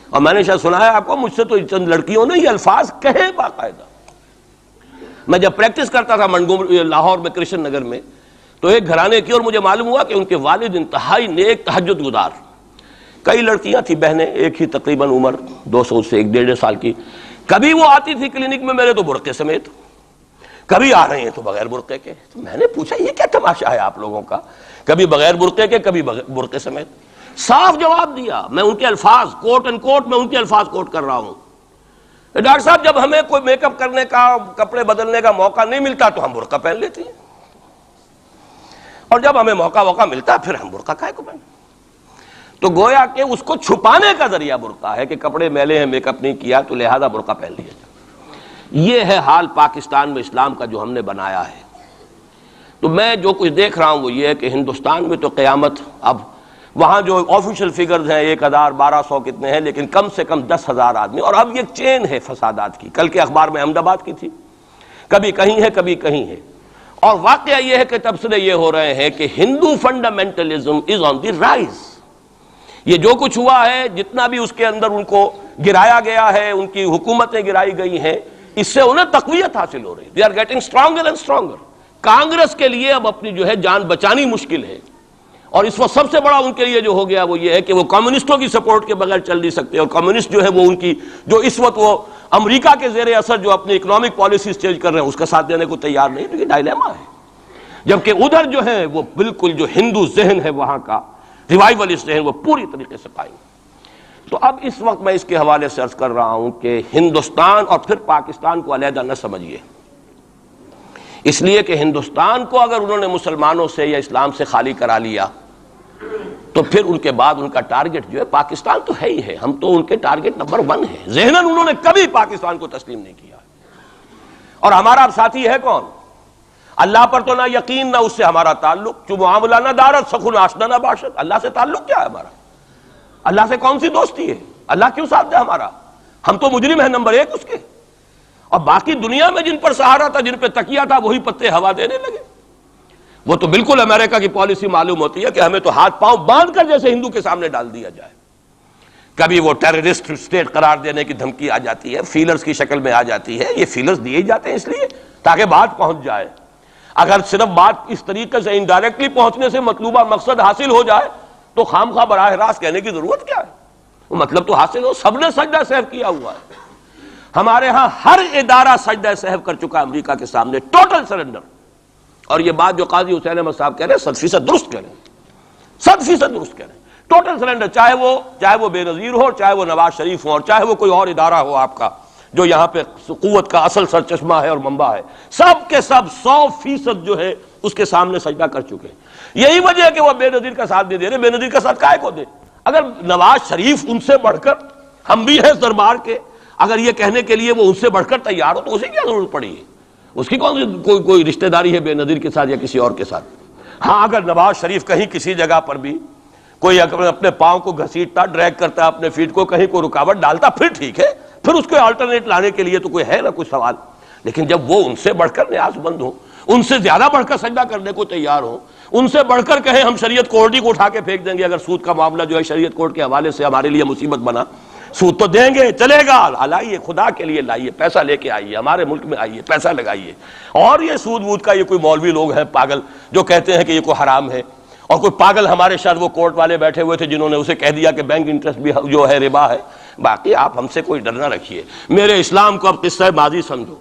اور میں نے شاید سنا ہے آپ کو، مجھ سے تو چند لڑکیوں نے یہ الفاظ کہے باقاعدہ۔ میں جب پریکٹس کرتا تھا لاہور میں کرشن نگر میں، تو ایک گھرانے کی، اور مجھے معلوم ہوا کہ ان کے والد انتہائی نیک تہجد گزار، کئی لڑکیاں تھیں بہنیں، ایک ہی تقریباً عمر 200 سے 1.5 سال کی، کبھی وہ آتی تھی کلینک میں میرے تو برقعے سمیت، کبھی آ رہے ہیں تو بغیر برقعے کے۔ تو میں نے پوچھا یہ کیا تماشا ہے آپ لوگوں کا، کبھی بغیر برقعے کے کبھی برقعے سمیت۔ صاف جواب دیا، میں ان کے الفاظ کوٹ اینڈ کوٹ میں ان کے الفاظ کوٹ کر رہا ہوں، ڈاکٹر صاحب جب ہمیں کوئی میک اپ کرنے کا، کپڑے بدلنے کا موقع نہیں ملتا تو ہم برقع پہن لیتے ہیں، اور جب ہمیں موقع ملتا پھر ہم برقع کائے کو پہن۔ تو گویا کہ اس کو چھپانے کا ذریعہ برقع ہے کہ کپڑے میلے ہیں، میک اپ نہیں کیا تو لہذا برقع پہن لیا جائے۔ یہ ہے حال پاکستان میں اسلام کا جو ہم نے بنایا ہے۔ تو میں جو کچھ دیکھ رہا ہوں وہ یہ ہے کہ ہندوستان میں تو قیامت، اب وہاں جو آفیشیل فگرز ہیں 1000 1200 کتنے ہیں، لیکن کم سے کم 10,000 آدمی، اور اب یہ چین ہے فسادات کی۔ کل کے اخبار میں احمد آباد کی تھی، کبھی کہیں ہے کبھی کہیں ہے، اور واقعہ یہ ہے کہ تبصرے یہ ہو رہے ہیں کہ ہندو فنڈامنٹلزم از آن دی رائز۔ یہ جو کچھ ہوا ہے، جتنا بھی اس کے اندر ان کو گرایا گیا ہے، ان کی حکومتیں گرائی گئی ہیں، اس سے انہیں تقویت حاصل ہو رہی ہے۔ They are getting stronger and stronger. Congress کے لیے اب اپنی جو ہے جان بچانی مشکل ہے، اور اس وقت سب سے بڑا ان کے لیے جو ہو گیا وہ یہ ہے کہ وہ کمیونسٹوں کی سپورٹ کے بغیر چل نہیں سکتے، اور کمیونسٹ جو ہے وہ ان کی جو اس وقت وہ امریکہ کے زیر اثر جو اپنی اکنامک پالیسیز چینج کر رہے ہیں اس کا ساتھ دینے کو تیار نہیں، تو یہ ڈائلیما ہے۔ جبکہ ادھر جو ہے وہ بالکل جو ہندو ذہن ہے وہاں کا ریوائولسٹ ذہن وہ پوری طریقے سے قائم۔ تو اب اس وقت میں اس کے حوالے سے عرض کر رہا ہوں کہ ہندوستان اور پھر پاکستان کو علیحدہ نہ سمجھیے، اس لیے کہ ہندوستان کو اگر انہوں نے مسلمانوں سے یا اسلام سے خالی کرا لیا تو پھر ان کے بعد ان کا ٹارگٹ جو ہے پاکستان تو ہے ہی ہے، ہم تو ان کے ٹارگٹ نمبر 1 ہیں۔ ذہناً انہوں نے کبھی پاکستان کو تسلیم نہیں کیا، اور ہمارا اب ساتھی ہے کون؟ اللہ پر تو نہ یقین نہ اس سے ہمارا تعلق، جو معاملہ نہ دارت سخن آشنا نہ باشد۔ اللہ سے تعلق کیا ہے ہمارا؟ اللہ سے کون سی دوستی ہے؟ اللہ کیوں ساتھ دے ہمارا؟ ہم تو مجرم ہیں نمبر 1 اس کے، اور باقی دنیا میں جن پر سہارا تھا، جن پہ تکیہ تھا، وہی پتے ہوا دینے لگے۔ وہ تو بالکل امریکہ کی پالیسی معلوم ہوتی ہے کہ ہمیں تو ہاتھ پاؤں باندھ کر جیسے ہندو کے سامنے ڈال دیا جائے۔ کبھی وہ ٹیررسٹ اسٹیٹ قرار دینے کی دھمکی آ جاتی ہے، فیلرز کی شکل میں آ جاتی ہے۔ یہ فیلرز دیے جاتے ہیں اس لیے تاکہ بات پہنچ جائے۔ اگر صرف بات اس طریقے سے انڈائریکٹلی پہنچنے سے مطلوبہ مقصد حاصل ہو جائے تو خام خواہ براہ راست کہنے کی ضرورت کیا ہے؟ وہ مطلب تو حاصل ہو۔ سب نے سجدہ سہو کیا ہوا ہے، ہمارے ہاں ہر ادارہ سجدہ سہو کر چکا امریکہ کے سامنے، ٹوٹل سرنڈر۔ اور یہ بات جو قاضی حسین احمد صاحب کہہ رہے ہیں 100% درست کہہ رہے ہیں، 100% درست کہہ رہے ہیں۔ ٹوٹل سرنڈر، چاہے وہ بے نظیر ہو، چاہے وہ نواز شریف ہو، اور چاہے وہ کوئی اور ادارہ ہو آپ کا جو یہاں پہ قوت کا اصل سرچشمہ ہے اور منبع ہے، سب کے سب 100% جو ہے اس کے سامنے سجدہ کر چکے ہیں۔ یہی وجہ ہے کہ وہ بے نظیر کا ساتھ نہیں دے رہے۔ بے نظیر کا ساتھ کائے کو دے؟ اگر نواز شریف ان سے بڑھ کر، ہم بھی ہیں اس دربار کے، اگر یہ کہنے کے لیے وہ ان سے بڑھ کر تیار ہو تو اسے کیا ضرورت پڑی ہے؟ اس کی کون سی کوئی رشتہ داری ہے بے نظیر کے ساتھ یا کسی اور کے ساتھ؟ ہاں، اگر نواز شریف کہیں کسی جگہ پر بھی کوئی اپنے پاؤں کو گھسیٹتا، ڈریگ کرتا اپنے فیٹ کو، کہیں کوئی رکاوٹ ڈالتا، پھر ٹھیک ہے، پھر اس کو آلٹرنیٹ لانے کے لیے تو کوئی ہے نہ کوئی سوال۔ لیکن جب وہ ان سے بڑھ کر نیاز مند ہوں، ان سے زیادہ بڑھ کر سجدہ کرنے کو تیار ہوں، ان سے بڑھ کر کہیں ہم شریعت کورٹ ہی کو اٹھا کے پھینک دیں گے اگر سود کا معاملہ جو ہے شریعت کورٹ کے حوالے سے ہمارے لیے مصیبت بنا، سود تو دیں گے، چلے گا، لائیے، خدا کے لیے لائیے، پیسہ لے کے آئیے، ہمارے ملک میں آئیے، پیسہ لگائیے۔ اور یہ سود وود کا یہ کوئی مولوی لوگ ہیں پاگل جو کہتے ہیں کہ یہ کوئی حرام ہے، اور کوئی پاگل ہمارے شاید وہ کورٹ والے بیٹھے ہوئے تھے جنہوں نے اسے کہہ دیا کہ بینک انٹرسٹ بھی جو ہے ربا ہے۔ باقی آپ ہم سے کوئی ڈر نہ رکھیے، میرے اسلام کو اب قصہ ماضی سمجھو،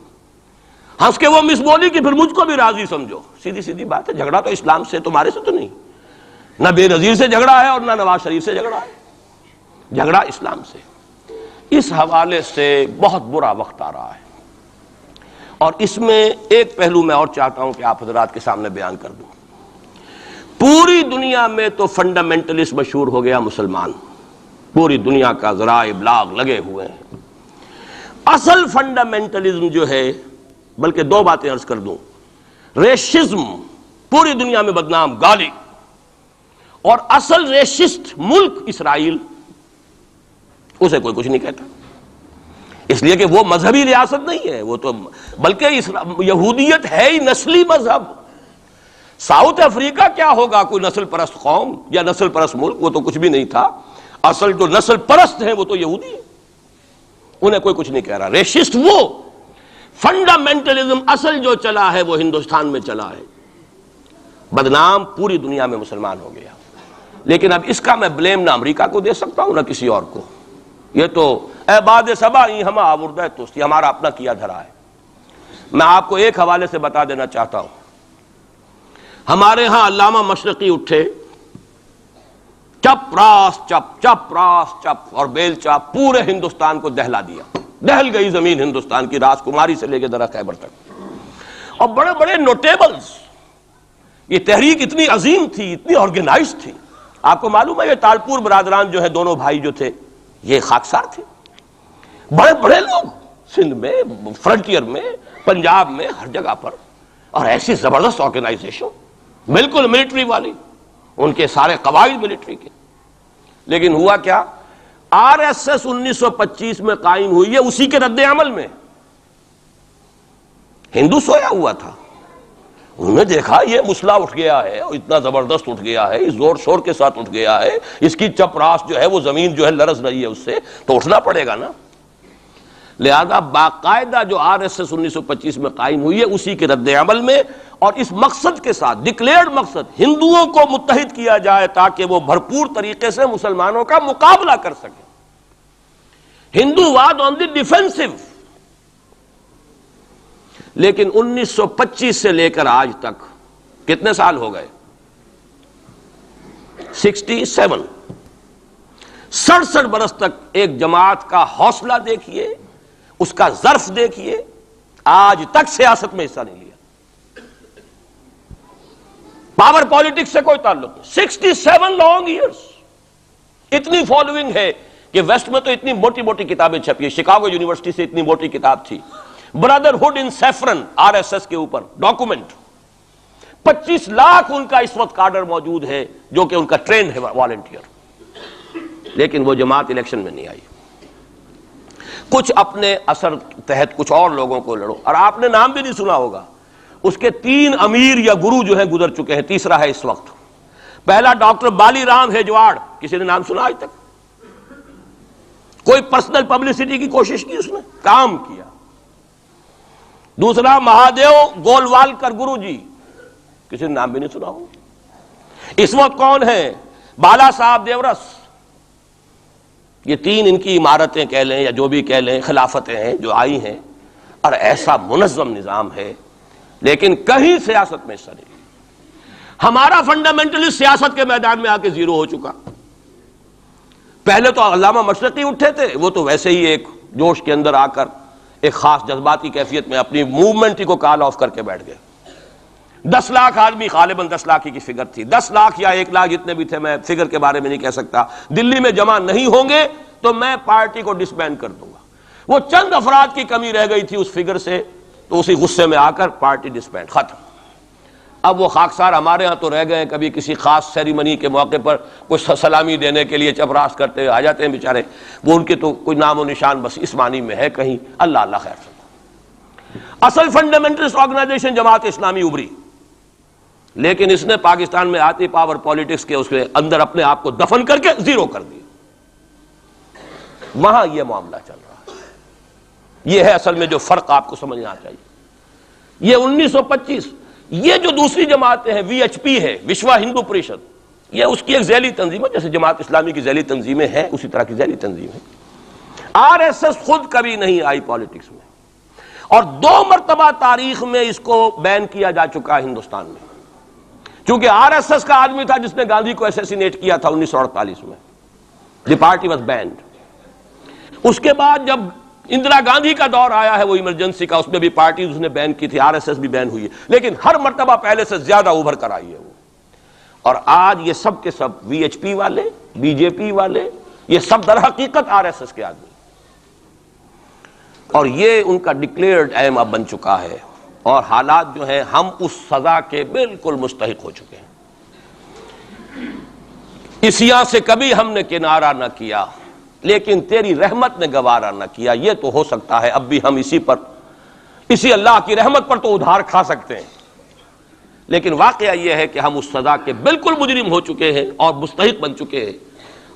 ہنس کے وہ مس بولی کہ پھر مجھ کو بھی راضی سمجھو۔ سیدھی سیدھی بات ہے، جھگڑا تو اسلام سے تمہارے سے تو نہیں، نہ بے نظیر سے جھگڑا ہے اور نہ نواز شریف سے جھگڑا ہے، جھگڑا اسلام سے۔ اس حوالے سے بہت برا وقت آ رہا ہے، اور اس میں ایک پہلو میں اور چاہتا ہوں کہ آپ حضرات کے سامنے بیان کر دوں۔ پوری دنیا میں تو فنڈامنٹلسٹ مشہور ہو گیا مسلمان، پوری دنیا کا ذرائع ابلاغ لگے ہوئے ہیں۔ اصل فنڈامنٹلزم جو ہے، بلکہ 2 باتیں عرض کر دوں، ریشزم پوری دنیا میں بدنام گالی، اور اصل ریشسٹ ملک اسرائیل، اسے کوئی کچھ نہیں کہتا، اس لیے کہ وہ مذہبی ریاست نہیں ہے، وہ تو بلکہ یہودیت ہے ہی نسلی مذہب۔ ساؤتھ افریقہ کیا ہوگا کوئی نسل پرست قوم یا نسل پرست ملک؟ وہ تو کچھ بھی نہیں تھا۔ اصل جو نسل پرست ہیں وہ تو یہودی ہیں، انہیں کوئی کچھ نہیں کہہ رہا۔ ریشسٹ وہ فنڈامنٹلزم اصل جو چلا ہے وہ ہندوستان میں چلا ہے، بدنام پوری دنیا میں مسلمان ہو گیا۔ لیکن اب اس کا میں بلیم نہ امریکہ کو دے سکتا ہوں نہ کسی اور کو، یہ تو اے باد سبا ہی ہم آوردہ توستی، ہمارا اپنا کیا دھرا ہے۔ میں آپ کو ایک حوالے سے بتا دینا چاہتا ہوں، ہمارے ہاں علامہ مشرقی اٹھے، چپ راس چپ، چپ راس چپ، اور بیل چاپ پورے ہندوستان کو دہلا دیا، دہل گئی زمین ہندوستان کی، راس کماری سے لے کے درہ خیبر تک، اور بڑے بڑے نوٹیبلز۔ یہ تحریک اتنی عظیم تھی، اتنی آرگنائز تھی، آپ کو معلوم ہے یہ تالپور برادران جو ہے دونوں بھائی جو تھے یہ خاکسار تھے، بڑے بڑے لوگ سندھ میں، فرنٹیئر میں، پنجاب میں، ہر جگہ پر، اور ایسی زبردست آرگنائزیشن بالکل ملٹری والی، ان کے سارے قواعد ملٹری کے. لیکن ہوا کیا؟ آر ایس ایس 1925 میں قائم ہوئی ہے اسی کے رد عمل میں. ہندو سویا ہوا تھا، انہوں نے دیکھا یہ مسئلہ اٹھ گیا ہے، اتنا زبردست اٹھ گیا ہے، اس زور شور کے ساتھ اٹھ گیا ہے، اس کی چپراس جو ہے وہ زمین جو ہے لرز رہی ہے، اس سے تو اٹھنا پڑے گا نا. لہذا باقاعدہ جو آر ایس ایس 1925 میں قائم ہوئی ہے اسی کے رد عمل میں، اور اس مقصد کے ساتھ، ڈکلیئرڈ مقصد، ہندوؤں کو متحد کیا جائے تاکہ وہ بھرپور طریقے سے مسلمانوں کا مقابلہ کر سکیں. ہندو واد آن دی ڈیفینسو. لیکن 1925 سے لے کر آج تک کتنے سال ہو گئے؟ 67. 67 برس تک ایک جماعت کا حوصلہ دیکھیے، اس کا ظرف دیکھیے، آج تک سیاست میں حصہ نہیں لیا. پاور پالیٹکس سے کوئی تعلق نہیں. 67 لانگ ایئرس. اتنی فالوئنگ ہے کہ ویسٹ میں تو اتنی موٹی موٹی کتابیں چھپی ہیں. شکاگو یونیورسٹی سے اتنی موٹی کتاب تھی، برادرہڈ ان سیفرن، آر ایس ایس کے اوپر ڈاکومنٹ. 25 لاکھ ان کا اس وقت کارڈر موجود ہے جو کہ ان کا ٹرینڈ ہے والنٹیئر. لیکن وہ جماعت الیکشن میں نہیں آئی. کچھ اپنے اثر تحت کچھ اور لوگوں کو لڑو، اور آپ نے نام بھی نہیں سنا ہوگا، اس کے 3 امیر یا گرو جو ہیں گزر چکے ہیں، تیسرا ہے اس وقت. پہلا ڈاکٹر بالی رام ہیجواڑ، کسی نے نام سنا آج تک؟ کوئی پرسنل پبلسٹی کی کوشش کی؟ اس نے کام کیا. دوسرا مہادیو گولوالکر گرو جی، کسی نے نام بھی نہیں سنا ہو. اس وقت کون ہیں؟ بالا صاحب دیورس. یہ 3 ان کی عمارتیں کہہ لیں یا جو بھی کہہ لیں، خلافتیں ہیں جو آئی ہیں، اور ایسا منظم نظام ہے، لیکن کہیں سیاست میں حصہ نہیں. ہمارا فنڈامنٹلی سیاست کے میدان میں آ کے زیرو ہو چکا. پہلے تو علامہ مشرقی اٹھے تھے، وہ تو ویسے ہی ایک جوش کے اندر آ کر ایک خاص جذباتی کیفیت میں اپنی موومنٹ کو کال آف کر کے بیٹھ گئے. 10 لاکھ آدمی، غالباً 10 لاکھ کی فگر تھی، 10 لاکھ یا 1 لاکھ جتنے بھی تھے، میں فگر کے بارے میں نہیں کہہ سکتا، دلی میں جمع نہیں ہوں گے تو میں پارٹی کو ڈسبینڈ کر دوں گا. وہ چند افراد کی کمی رہ گئی تھی اس فگر سے، تو اسی غصے میں آ کر پارٹی ڈسبینڈ، ختم. اب وہ خاکسار ہمارے ہاں تو رہ گئے ہیں، کبھی کسی خاص سیریمنی کے موقع پر کچھ سلامی دینے کے لیے چپراس کرتے آ جاتے ہیں بیچارے. وہ ان کے تو کوئی نام و نشان بس اس معنی میں ہے کہیں. اللہ اللہ خیر سے. اصل فنڈامنٹلسٹ آرگنائزیشن جماعت اسلامی ابھری، لیکن اس نے پاکستان میں آتی پاور پالیٹکس کے اس کے اندر اپنے آپ کو دفن کر کے زیرو کر دیا. وہاں یہ معاملہ چل رہا ہے. یہ ہے اصل میں جو فرق آپ کو سمجھنا چاہیے. یہ 1925 یہ جو دوسری جماعتیں ہیں، وی ایچ پی ہے، وشوا ہندو پریشد، یہ اس کی ایک ذیلی تنظیم ہے، جیسے جماعت اسلامی کی ذیلی تنظیمیں ہیں اسی طرح کی ذیلی تنظیم ہے. آر ایس ایس خود کبھی نہیں آئی پالیٹکس میں، اور 2 مرتبہ تاریخ میں اس کو بین کیا جا چکا ہے ہندوستان میں. چونکہ آر ایس ایس کا آدمی تھا جس نے گاندھی کو ایسیسینیٹ کیا تھا 1948 میں. دی پارٹی واز بینڈ. اس کے بعد جب اندرا گاندھی کا دور آیا ہے وہ ایمرجنسی کا، اس میں بھی پارٹیز اس نے بین کی تھی، آر ایس ایس بھی بین ہوئی ہے، لیکن ہر مرتبہ پہلے سے زیادہ ابھر کر آئی ہے وہ. اور آج یہ سب کے سب وی ایچ پی والے، بی جے پی والے، یہ سب در حقیقت آر ایس ایس کے آدمی، اور یہ ان کا ڈکلیئرڈ ایم اب بن چکا ہے. اور حالات جو ہیں، ہم اس سزا کے بالکل مستحق ہو چکے ہیں. اسیاں سے کبھی ہم نے کنارہ نہ کیا، لیکن تیری رحمت نے گوارا نہ کیا. یہ تو ہو سکتا ہے اب بھی ہم اسی اللہ کی رحمت پر تو ادھار کھا سکتے ہیں، لیکن واقعہ یہ ہے کہ ہم اس سزا کے بالکل مجرم ہو چکے ہیں اور مستحق بن چکے ہیں.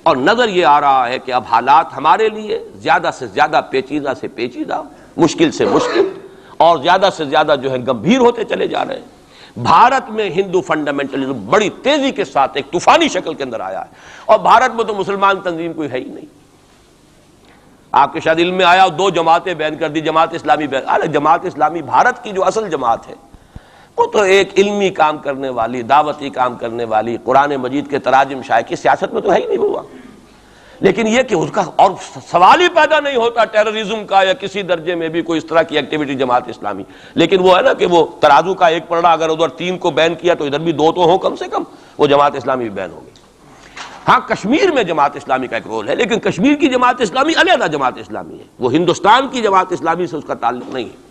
اور نظر یہ آ رہا ہے کہ اب حالات ہمارے لیے زیادہ سے زیادہ پیچیدہ سے پیچیدہ، مشکل سے مشکل، اور زیادہ سے زیادہ جو ہے گمبھیر ہوتے چلے جا رہے ہیں. بھارت میں ہندو فنڈامنٹلزم بڑی تیزی کے ساتھ ایک طوفانی شکل کے اندر آیا ہے، اور بھارت میں تو مسلمان تنظیم کوئی ہے ہی نہیں. آپ کے شاید علم میں آیا 2 جماعتیں بین کر دی، جماعت اسلامی بین. ارے جماعت اسلامی بھارت کی جو اصل جماعت ہے وہ تو ایک علمی کام کرنے والی، دعوتی کام کرنے والی، قرآن مجید کے تراجم شائع کی، سیاست میں تو ہے ہی نہیں ہوا. لیکن یہ کہ اس کا اور سوال ہی پیدا نہیں ہوتا ٹیررزم کا یا کسی درجے میں بھی کوئی اس طرح کی ایکٹیویٹی جماعت اسلامی. لیکن وہ ہے نا کہ وہ ترازو کا ایک پلڑا اگر ادھر 3 کو بین کیا تو ادھر بھی 2 تو ہوں کم سے کم، وہ جماعت اسلامی بھی بین ہو گئی. ہاں کشمیر میں جماعت اسلامی کا ایک رول ہے، لیکن کشمیر کی جماعت اسلامی علیحدہ جماعت اسلامی ہے، وہ ہندوستان کی جماعت اسلامی سے اس کا تعلق نہیں ہے۔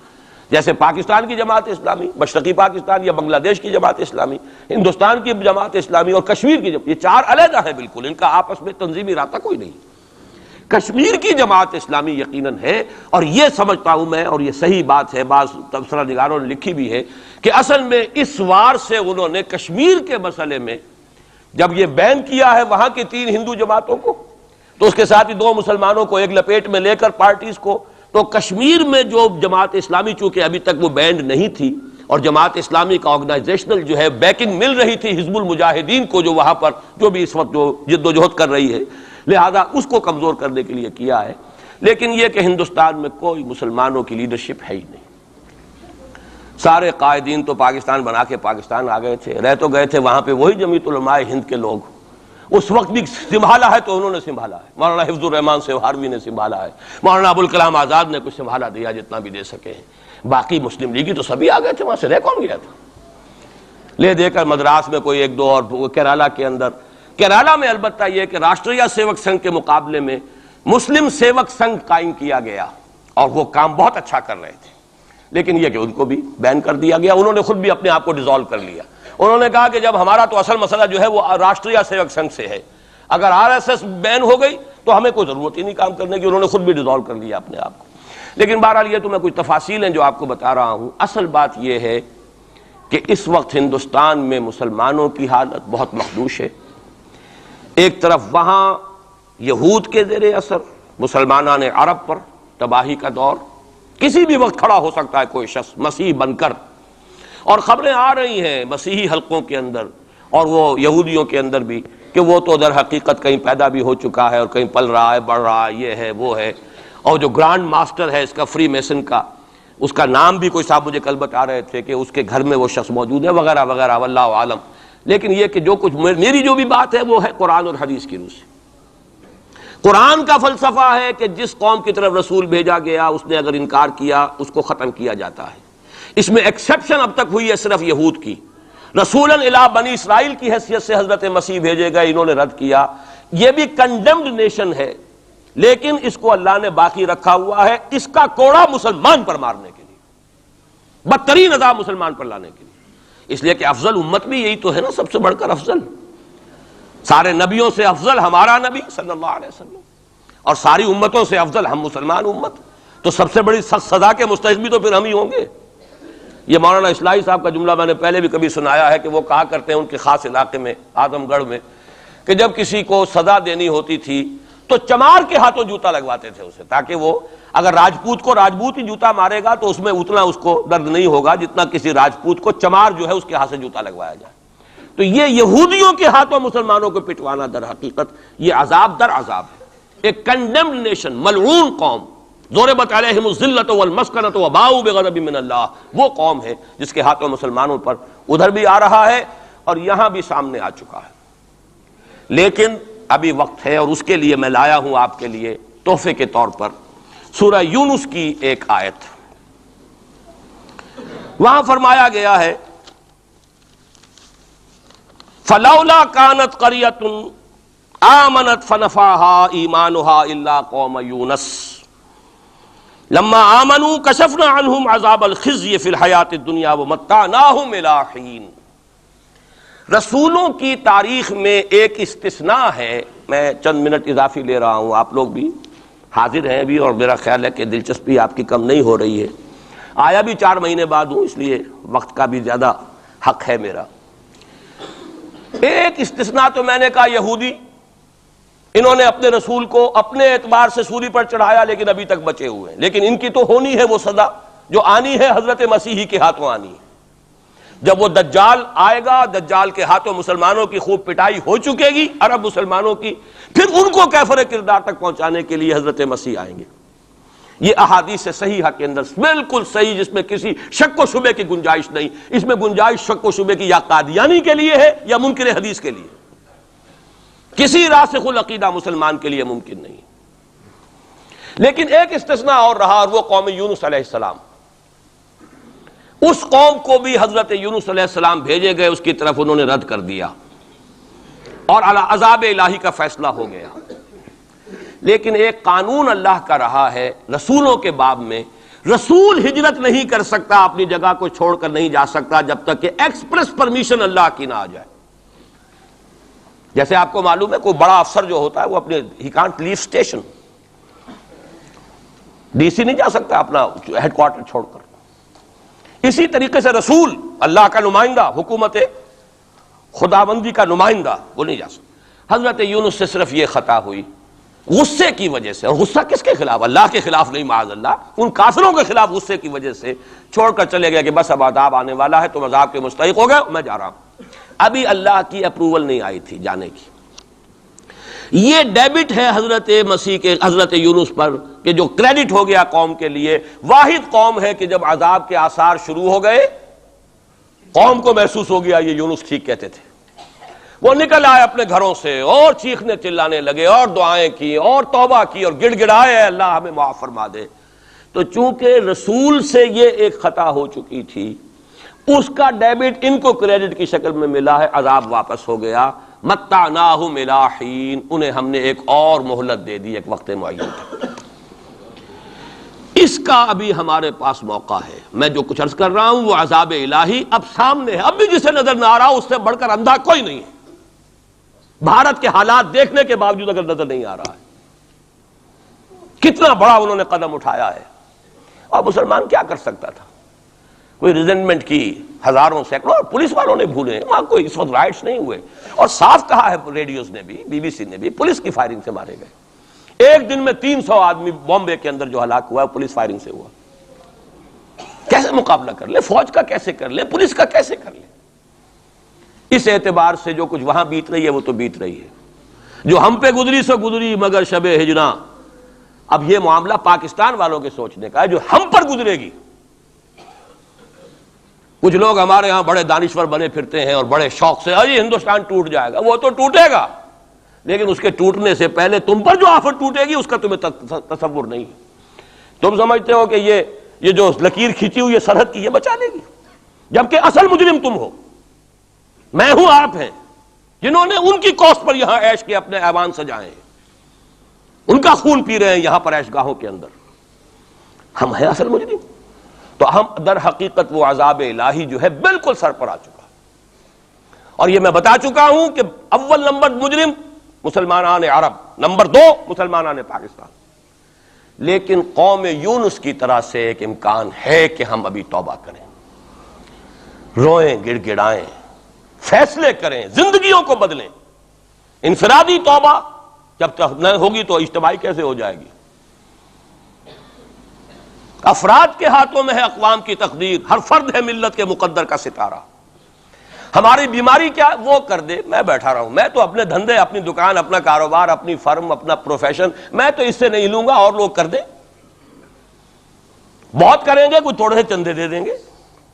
جیسے پاکستان کی جماعت اسلامی، مشرقی پاکستان یا بنگلہ دیش کی جماعت اسلامی، ہندوستان کی جماعت اسلامی اور کشمیر کی یہ چار علیحدہ ہیں بالکل، ان کا آپس میں تنظیمی رابطہ کوئی نہیں۔ کشمیر کی جماعت اسلامی یقیناً ہے، اور یہ سمجھتا ہوں میں، اور یہ صحیح بات ہے، بعض تبصرہ نگاروں نے لکھی بھی ہے کہ اصل میں اس وار سے انہوں نے کشمیر کے مسئلے میں جب یہ بین کیا ہے وہاں کی 3 ہندو جماعتوں کو، تو اس کے ساتھ ہی 2 مسلمانوں کو ایک لپیٹ میں لے کر پارٹیز کو، تو کشمیر میں جو جماعت اسلامی چونکہ ابھی تک وہ بینڈ نہیں تھی، اور جماعت اسلامی کا آرگنائزیشنل جو ہے بیکنگ مل رہی تھی حزب المجاہدین کو، جو وہاں پر جو بھی اس وقت جو جد و جہد کر رہی ہے، لہذا اس کو کمزور کرنے کے لیے کیا ہے۔ لیکن یہ کہ ہندوستان میں کوئی مسلمانوں کی لیڈرشپ ہے ہی نہیں، سارے قائدین تو پاکستان بنا کے پاکستان آ گئے تھے، رہ تو گئے تھے وہاں پہ وہی جمیعت علماء ہند کے لوگ، اس وقت بھی سنبھالا ہے تو انہوں نے سنبھالا ہے، مولانا حفظ الرحمان سیوہاروی نے سنبھالا ہے، مولانا ابوالکلام آزاد نے کچھ سنبھالا دیا جتنا بھی دے سکے ہیں، باقی مسلم لیگی تو سبھی آ گئے تھے، وہاں سے رہ کون گیا تھا؟ لے دے کر مدراس میں کوئی 1-2 اور کیرالہ کے اندر، کیرالہ میں البتہ یہ کہ راشٹریہ سیوک سنگھ کے مقابلے میں مسلم سیوک سنگھ قائم کیا گیا، اور وہ کام بہت اچھا کر رہے تھے، لیکن یہ کہ ان کو بھی بین کر دیا گیا، انہوں نے خود بھی اپنے آپ کو ڈیزالو کر لیا۔ انہوں نے کہا کہ جب ہمارا تو اصل مسئلہ جو ہے وہ راشٹریہ سیوک سنگھ سے ہے، اگر RSS بین ہو گئی تو ہمیں کوئی ضرورت ہی نہیں کام کرنے کی، انہوں نے خود بھی ڈیزالو کر لیا اپنے آپ کو۔ لیکن بہرحال یہ تو میں کچھ تفاصیل ہیں جو آپ کو بتا رہا ہوں، اصل بات یہ ہے کہ اس وقت ہندوستان میں مسلمانوں کی حالت بہت مخدوش ہے۔ ایک طرف وہاں یہود کے زیر اثر مسلمانان عرب پر تباہی کا دور، کسی بھی وقت کھڑا ہو سکتا ہے کوئی شخص مسیح بن کر، اور خبریں آ رہی ہیں مسیحی حلقوں کے اندر اور وہ یہودیوں کے اندر بھی کہ وہ تو در حقیقت کہیں پیدا بھی ہو چکا ہے اور کہیں پل رہا ہے، بڑھ رہا ہے، یہ ہے وہ ہے، اور جو گرانڈ ماسٹر ہے اس کا فری میسن کا، اس کا نام بھی کوئی صاحب مجھے کل بتا رہے تھے کہ اس کے گھر میں وہ شخص موجود ہے وغیرہ وغیرہ، واللہ عالم۔ لیکن یہ کہ جو کچھ میری جو بھی بات ہے وہ ہے قرآن اور حدیث کی روح سے۔ قرآن کا فلسفہ ہے کہ جس قوم کی طرف رسول بھیجا گیا اس نے اگر انکار کیا اس کو ختم کیا جاتا ہے۔ اس میں ایکسیپشن اب تک ہوئی ہے صرف یہود کی، رسولاً الی بنی اسرائیل کی حیثیت سے حضرت مسیح بھیجے گئے، انہوں نے رد کیا، یہ بھی کنڈیمڈ نیشن ہے، لیکن اس کو اللہ نے باقی رکھا ہوا ہے اس کا کوڑا مسلمان پر مارنے کے لیے، بدترین عذاب مسلمان پر لانے کے لیے، اس لیے کہ افضل امت بھی یہی تو ہے نا، سب سے بڑھ کر افضل، سارے نبیوں سے افضل ہمارا نبی صلی اللہ علیہ وسلم، اور ساری امتوں سے افضل ہم مسلمان امت، تو سب سے بڑی سخت سزا کے مستحق بھی تو پھر ہم ہی ہوں گے۔ یہ مولانا اصلاحی صاحب کا جملہ میں نے پہلے بھی کبھی سنایا ہے کہ وہ کہا کرتے ہیں ان کے خاص علاقے میں اعظم گڑھ میں کہ جب کسی کو سزا دینی ہوتی تھی تو چمار کے ہاتھوں جوتا لگواتے تھے اسے، تاکہ وہ اگر راجپوت کو راجپوت ہی جوتا مارے گا تو اس میں اتنا اس کو درد نہیں ہوگا جتنا کسی راجپوت کو چمار جو ہے اس کے ہاتھ سے جوتا لگوایا جائے۔ تو یہ یہودیوں کے ہاتھوں مسلمانوں کو پٹوانا در حقیقت یہ عذاب در عذاب ہے۔ ایک کنڈیمڈ نیشن، ملعون قوم، ضربت علیہم الذلۃ والمسکنۃ وباؤوا بغضب من اللہ، وہ قوم ہے جس کے ہاتھوں مسلمانوں پر ادھر بھی آ رہا ہے اور یہاں بھی سامنے آ چکا ہے۔ لیکن ابھی وقت ہے اور اس کے لیے میں لایا ہوں آپ کے لیے تحفے کے طور پر سورہ یونس کی ایک آیت۔ وہاں فرمایا گیا ہے فلولا كانت قرية آمنت فنفعها إيمانها إلا قوم يونس لما آمنوا كشفنا عنهم عذاب الخزي في الحياة الدنيا ومتعناهم إلى حين۔ رسولوں کی تاریخ میں ایک استثناء ہے، میں چند منٹ اضافی لے رہا ہوں، آپ لوگ بھی حاضر ہیں بھی اور میرا خیال ہے کہ دلچسپی آپ کی کم نہیں ہو رہی ہے، آیا بھی 4 مہینے بعد ہوں اس لیے وقت کا بھی زیادہ حق ہے میرا۔ ایک استثناء تو میں نے کہا یہودی، انہوں نے اپنے رسول کو اپنے اعتبار سے سولی پر چڑھایا لیکن ابھی تک بچے ہوئے ہیں، لیکن ان کی تو ہونی ہے وہ سزا جو آنی ہے حضرت مسیحی کے ہاتھوں آنی ہے۔ جب وہ دجال آئے گا، دجال کے ہاتھوں مسلمانوں کی خوب پٹائی ہو چکے گی، عرب مسلمانوں کی، پھر ان کو کیفر کردار تک پہنچانے کے لیے حضرت مسیح آئیں گے۔ یہ احادیث صحیحہ کے اندر بالکل صحیح، جس میں کسی شک و شبے کی گنجائش نہیں، اس میں گنجائش شک و شبے کی یا قادیانی کے لیے ہے یا منکر حدیث کے لیے، کسی راسخ العقیدہ مسلمان کے لیے ممکن نہیں۔ لیکن ایک استثناء اور رہا، اور وہ قوم یونس علیہ السلام۔ اس قوم کو بھی حضرت یونس علیہ السلام بھیجے گئے، اس کی طرف انہوں نے رد کر دیا۔ اور عذاب الہی کا فیصلہ ہو گیا. لیکن ایک قانون اللہ کا رہا ہے رسولوں کے باب میں، رسول ہجرت نہیں کر سکتا، اپنی جگہ کو چھوڑ کر نہیں جا سکتا جب تک کہ ایکسپریس پرمیشن اللہ کی نہ آ جائے. جیسے آپ کو معلوم ہے کوئی بڑا افسر جو ہوتا ہے وہ اپنے ہی can't leave station, D C نہیں جا سکتا اپنا ہیڈ کوارٹر چھوڑ کر. اسی طریقے سے رسول اللہ کا نمائندہ، حکومت خداوندی کا نمائندہ، وہ نہیں جا سکتا. حضرت یونس سے صرف یہ خطا ہوئی غصے کی وجہ سے، اور غصہ کس کے خلاف؟ اللہ کے خلاف نہیں، معاذ اللہ، ان کافروں کے خلاف غصے کی وجہ سے چھوڑ کر چلے گئے کہ بس اب عذاب آنے والا ہے، تم عذاب کے مستحق ہو گئے، میں جا رہا ہوں. ابھی اللہ کی اپروول نہیں آئی تھی جانے کی. یہ ڈیبٹ ہے حضرت مسیح کے، حضرت یونس پر، کہ جو کریڈٹ ہو گیا قوم کے لیے. واحد قوم ہے کہ جب عذاب کے آثار شروع ہو گئے قوم کو محسوس ہو گیا یہ یونس ٹھیک کہتے تھے. وہ نکل آئے اپنے گھروں سے اور چیخنے چلانے لگے اور دعائیں کی اور توبہ کی اور گڑ گڑائے اللہ ہمیں معاف فرما دے. تو چونکہ رسول سے یہ ایک خطا ہو چکی تھی، اس کا ڈیبٹ ان کو کریڈٹ کی شکل میں ملا ہے، عذاب واپس ہو گیا. متعناہم الی حین، انہیں ہم نے ایک اور مہلت دے دی ایک وقت معین تک. اس کا ابھی ہمارے پاس موقع ہے. میں جو کچھ عرض کر رہا ہوں وہ عذاب الہی اب سامنے ہے. اب بھی جسے نظر نہ آ رہا اس سے بڑھ کر اندھا کوئی نہیں ہے. بھارت کے حالات دیکھنے کے باوجود اگر نظر نہیں آ رہا ہے کتنا بڑا انہوں نے قدم اٹھایا ہے. اور مسلمان کیا کر سکتا تھا؟ کوئی ریزنٹمنٹ کی ہزاروں سینکڑوں، پولیس والوں نے بھولے، وہاں کوئی اس وقت رائٹس نہیں ہوئے. اور صاف کہا ہے ریڈیوز نے بھی، بی بی سی نے بھی، پولیس کی فائرنگ سے مارے گئے. ایک دن میں 300 آدمی بامبے کے اندر جو ہلاک ہوا ہے پولیس فائرنگ سے ہوا. کیسے مقابلہ کر لے؟ فوج کا کیسے کر لے؟ پولیس کا کیسے کر لے؟ اس اعتبار سے جو کچھ وہاں بیت رہی ہے وہ تو بیت رہی ہے. جو ہم پہ گزری سو گزری مگر شب ہجراں. اب یہ معاملہ پاکستان والوں کے سوچنے کا ہے جو ہم پر گزرے گی. کچھ لوگ ہمارے ہاں بڑے دانشور بنے پھرتے ہیں اور بڑے شوق سے یہ ہندوستان ٹوٹ جائے گا. وہ تو ٹوٹے گا لیکن اس کے ٹوٹنے سے پہلے تم پر جو آفت ٹوٹے گی اس کا تمہیں تصور نہیں. تم سمجھتے ہو کہ یہ جو لکیر کھینچی ہوئی ہے سرحد کی یہ بچا لے گی، جبکہ اصل مجرم تم ہو، میں ہوں، آپ ہیں، جنہوں نے ان کی کوسٹ پر یہاں عیش کے اپنے ایوان سجائے ہیں، ان کا خون پی رہے ہیں یہاں پر عیش گاہوں کے اندر. ہم ہیں اصل مجرم. تو ہم در حقیقت وہ عذاب الہی جو ہے بالکل سر پر آ چکا. اور یہ میں بتا چکا ہوں کہ اول نمبر مجرم مسلمانان عرب، نمبر 2 مسلمانان پاکستان. لیکن قوم یونس کی طرح سے ایک امکان ہے کہ ہم ابھی توبہ کریں، روئیں، گڑ گڑائیں، فیصلے کریں، زندگیوں کو بدلیں. انفرادی توبہ جب تک نہ ہوگی تو اجتماعی کیسے ہو جائے گی؟ افراد کے ہاتھوں میں ہے اقوام کی تقدیر، ہر فرد ہے ملت کے مقدر کا ستارہ. ہماری بیماری کیا وہ کر دے، میں بیٹھا رہا ہوں، میں تو اپنے دھندے، اپنی دکان، اپنا کاروبار، اپنی فرم، اپنا پروفیشن، میں تو اس سے نہیں لوں گا، اور لوگ کر دیں. بہت کریں گے، کوئی تھوڑے سے چندے دے دیں گے،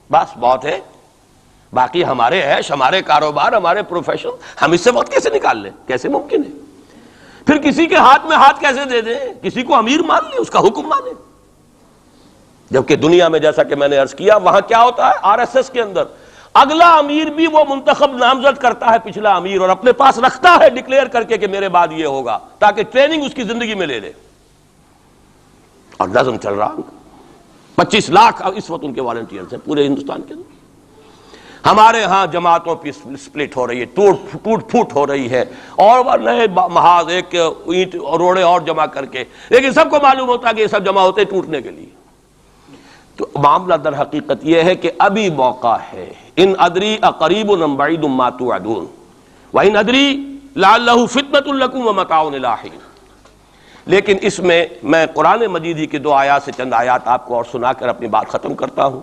بس بہت ہے. باقی ہمارے عیش، ہمارے کاروبار، ہمارے پروفیشن، ہم اس سے وقت کیسے نکال لیں؟ کیسے ممکن ہے؟ پھر کسی کے ہاتھ میں ہاتھ کیسے دے دیں؟ کسی کو امیر مان لیں، اس کا حکم مانیں. جبکہ دنیا میں جیسا کہ میں نے عرض کیا وہاں کیا ہوتا ہے، آر ایس ایس کے اندر اگلا امیر بھی وہ منتخب نامزد کرتا ہے پچھلا امیر، اور اپنے پاس رکھتا ہے ڈکلیئر کر کے کہ میرے بعد یہ ہوگا، تاکہ ٹریننگ اس کی زندگی میں لے لے. اور نظم چل رہا، 25 لاکھ اس وقت ان کے والنٹیئرز ہیں پورے ہندوستان کے اندر. ہمارے ہاں جماعتوں پہ سپلٹ ہو رہی ہے، ٹوٹ پھوٹ ہو رہی ہے، اور نئے محاذ ایک اینٹ اور روڑے اور جمع کر کے، لیکن سب کو معلوم ہوتا ہے کہ یہ سب جمع ہوتے ٹوٹنے کے لیے. تو معاملہ در حقیقت یہ ہے کہ ابھی موقع ہے. ان ادری اقریب ام بعید ما توعدون وان ادری لعلہ فتنۃ لکم ومتاع الی حین. لیکن اس میں قرآن مجید ہی کی 2 آیات سے چند آیات آپ کو اور سنا کر اپنی بات ختم کرتا ہوں.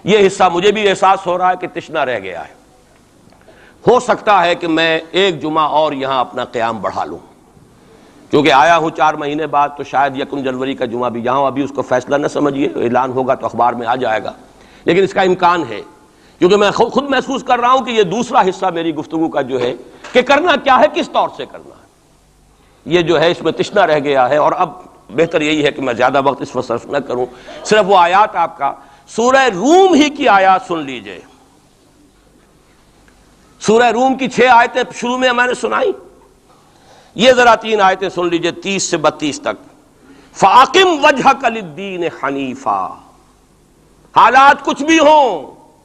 یہ حصہ مجھے بھی احساس ہو رہا ہے کہ تشنہ رہ گیا ہے. ہو سکتا ہے کہ میں ایک جمعہ اور یہاں اپنا قیام بڑھا لوں، کیونکہ آیا ہوں 4 مہینے بعد، تو شاید 1 جنوری کا جمعہ بھی جاؤں. ابھی اس کو فیصلہ نہ سمجھیے، اعلان ہوگا تو اخبار میں آ جائے گا، لیکن اس کا امکان ہے، کیونکہ میں خود محسوس کر رہا ہوں کہ یہ دوسرا حصہ میری گفتگو کا جو ہے کہ کرنا کیا ہے، کس طور سے کرنا ہے، یہ جو ہے اس میں تشنہ رہ گیا ہے. اور اب بہتر یہی ہے کہ میں زیادہ وقت اس پر صرف نہ کروں. صرف وہ آیات آپ کا سورہ روم ہی کی آیات سن لیجئے. سورہ روم کی 6 آیتیں شروع میں میں نے سنائی، یہ ذرا 3 آیتیں سن لیجئے 30 سے 32 تک۔ فَأَقِمْ وَجْهَكَ لِلدِّينِ حَنِيفًا، حالات کچھ بھی ہوں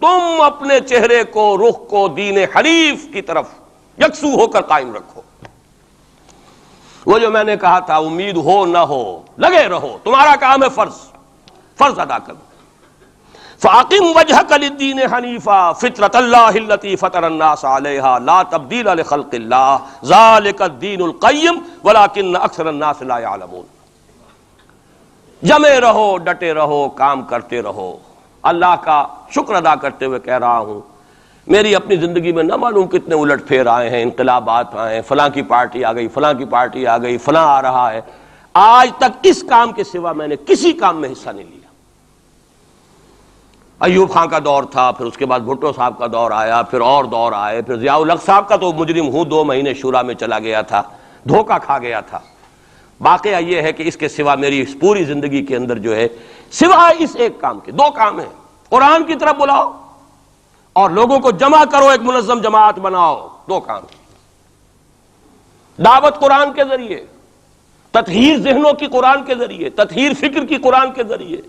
تم اپنے چہرے کو، رخ کو دین حنیف کی طرف یکسو ہو کر قائم رکھو۔ وہ جو میں نے کہا تھا، امید ہو نہ ہو لگے رہو، تمہارا کام ہے فرض ادا کرو۔ فَأَقِمْ وَجْهَكَ لِلدِّينِ حَنِيفًا فِطْرَةَ اللَّهِ الَّتِي فَطَرَ النَّاسَ عَلَيْهَا لَا تَبْدِيلَ لِخَلْقِ اللَّهِ ذَلِكَ الدِّينُ الْقَيِّمُ وَلَكِنَّ أَكْثَرَ النَّاسِ لَا يَعْلَمُونَ۔ جمے رہو، ڈٹے رہو، کام کرتے رہو۔ اللہ کا شکر ادا کرتے ہوئے کہہ رہا ہوں، میری اپنی زندگی میں نہ معلوم کتنے الٹ پھیر آئے ہیں، انقلابات آئے ہیں، فلاں کی پارٹی آ گئی، فلاں کی پارٹی آ گئی، فلاں آ رہا ہے، آج تک اس کام کے سوا میں نے کسی کام میں حصہ نہیں لیا۔ ایوب خان کا دور تھا، پھر اس کے بعد بھٹو صاحب کا دور آیا، پھر اور دور آئے، پھر ضیاء الحق صاحب کا تو مجرم ہوں 2 مہینے شورا میں چلا گیا تھا، دھوکہ کھا گیا تھا۔ واقعہ یہ ہے کہ اس کے سوا میری اس پوری زندگی کے اندر جو ہے سوائے اس ایک کام کے 2 کام ہیں، قرآن کی طرف بلاؤ اور لوگوں کو جمع کرو، ایک منظم جماعت بناؤ، 2 کام۔ دعوت قرآن کے ذریعے، تطہیر ذہنوں کی قرآن کے ذریعے، تطہیر فکر کی قرآن کے ذریعے،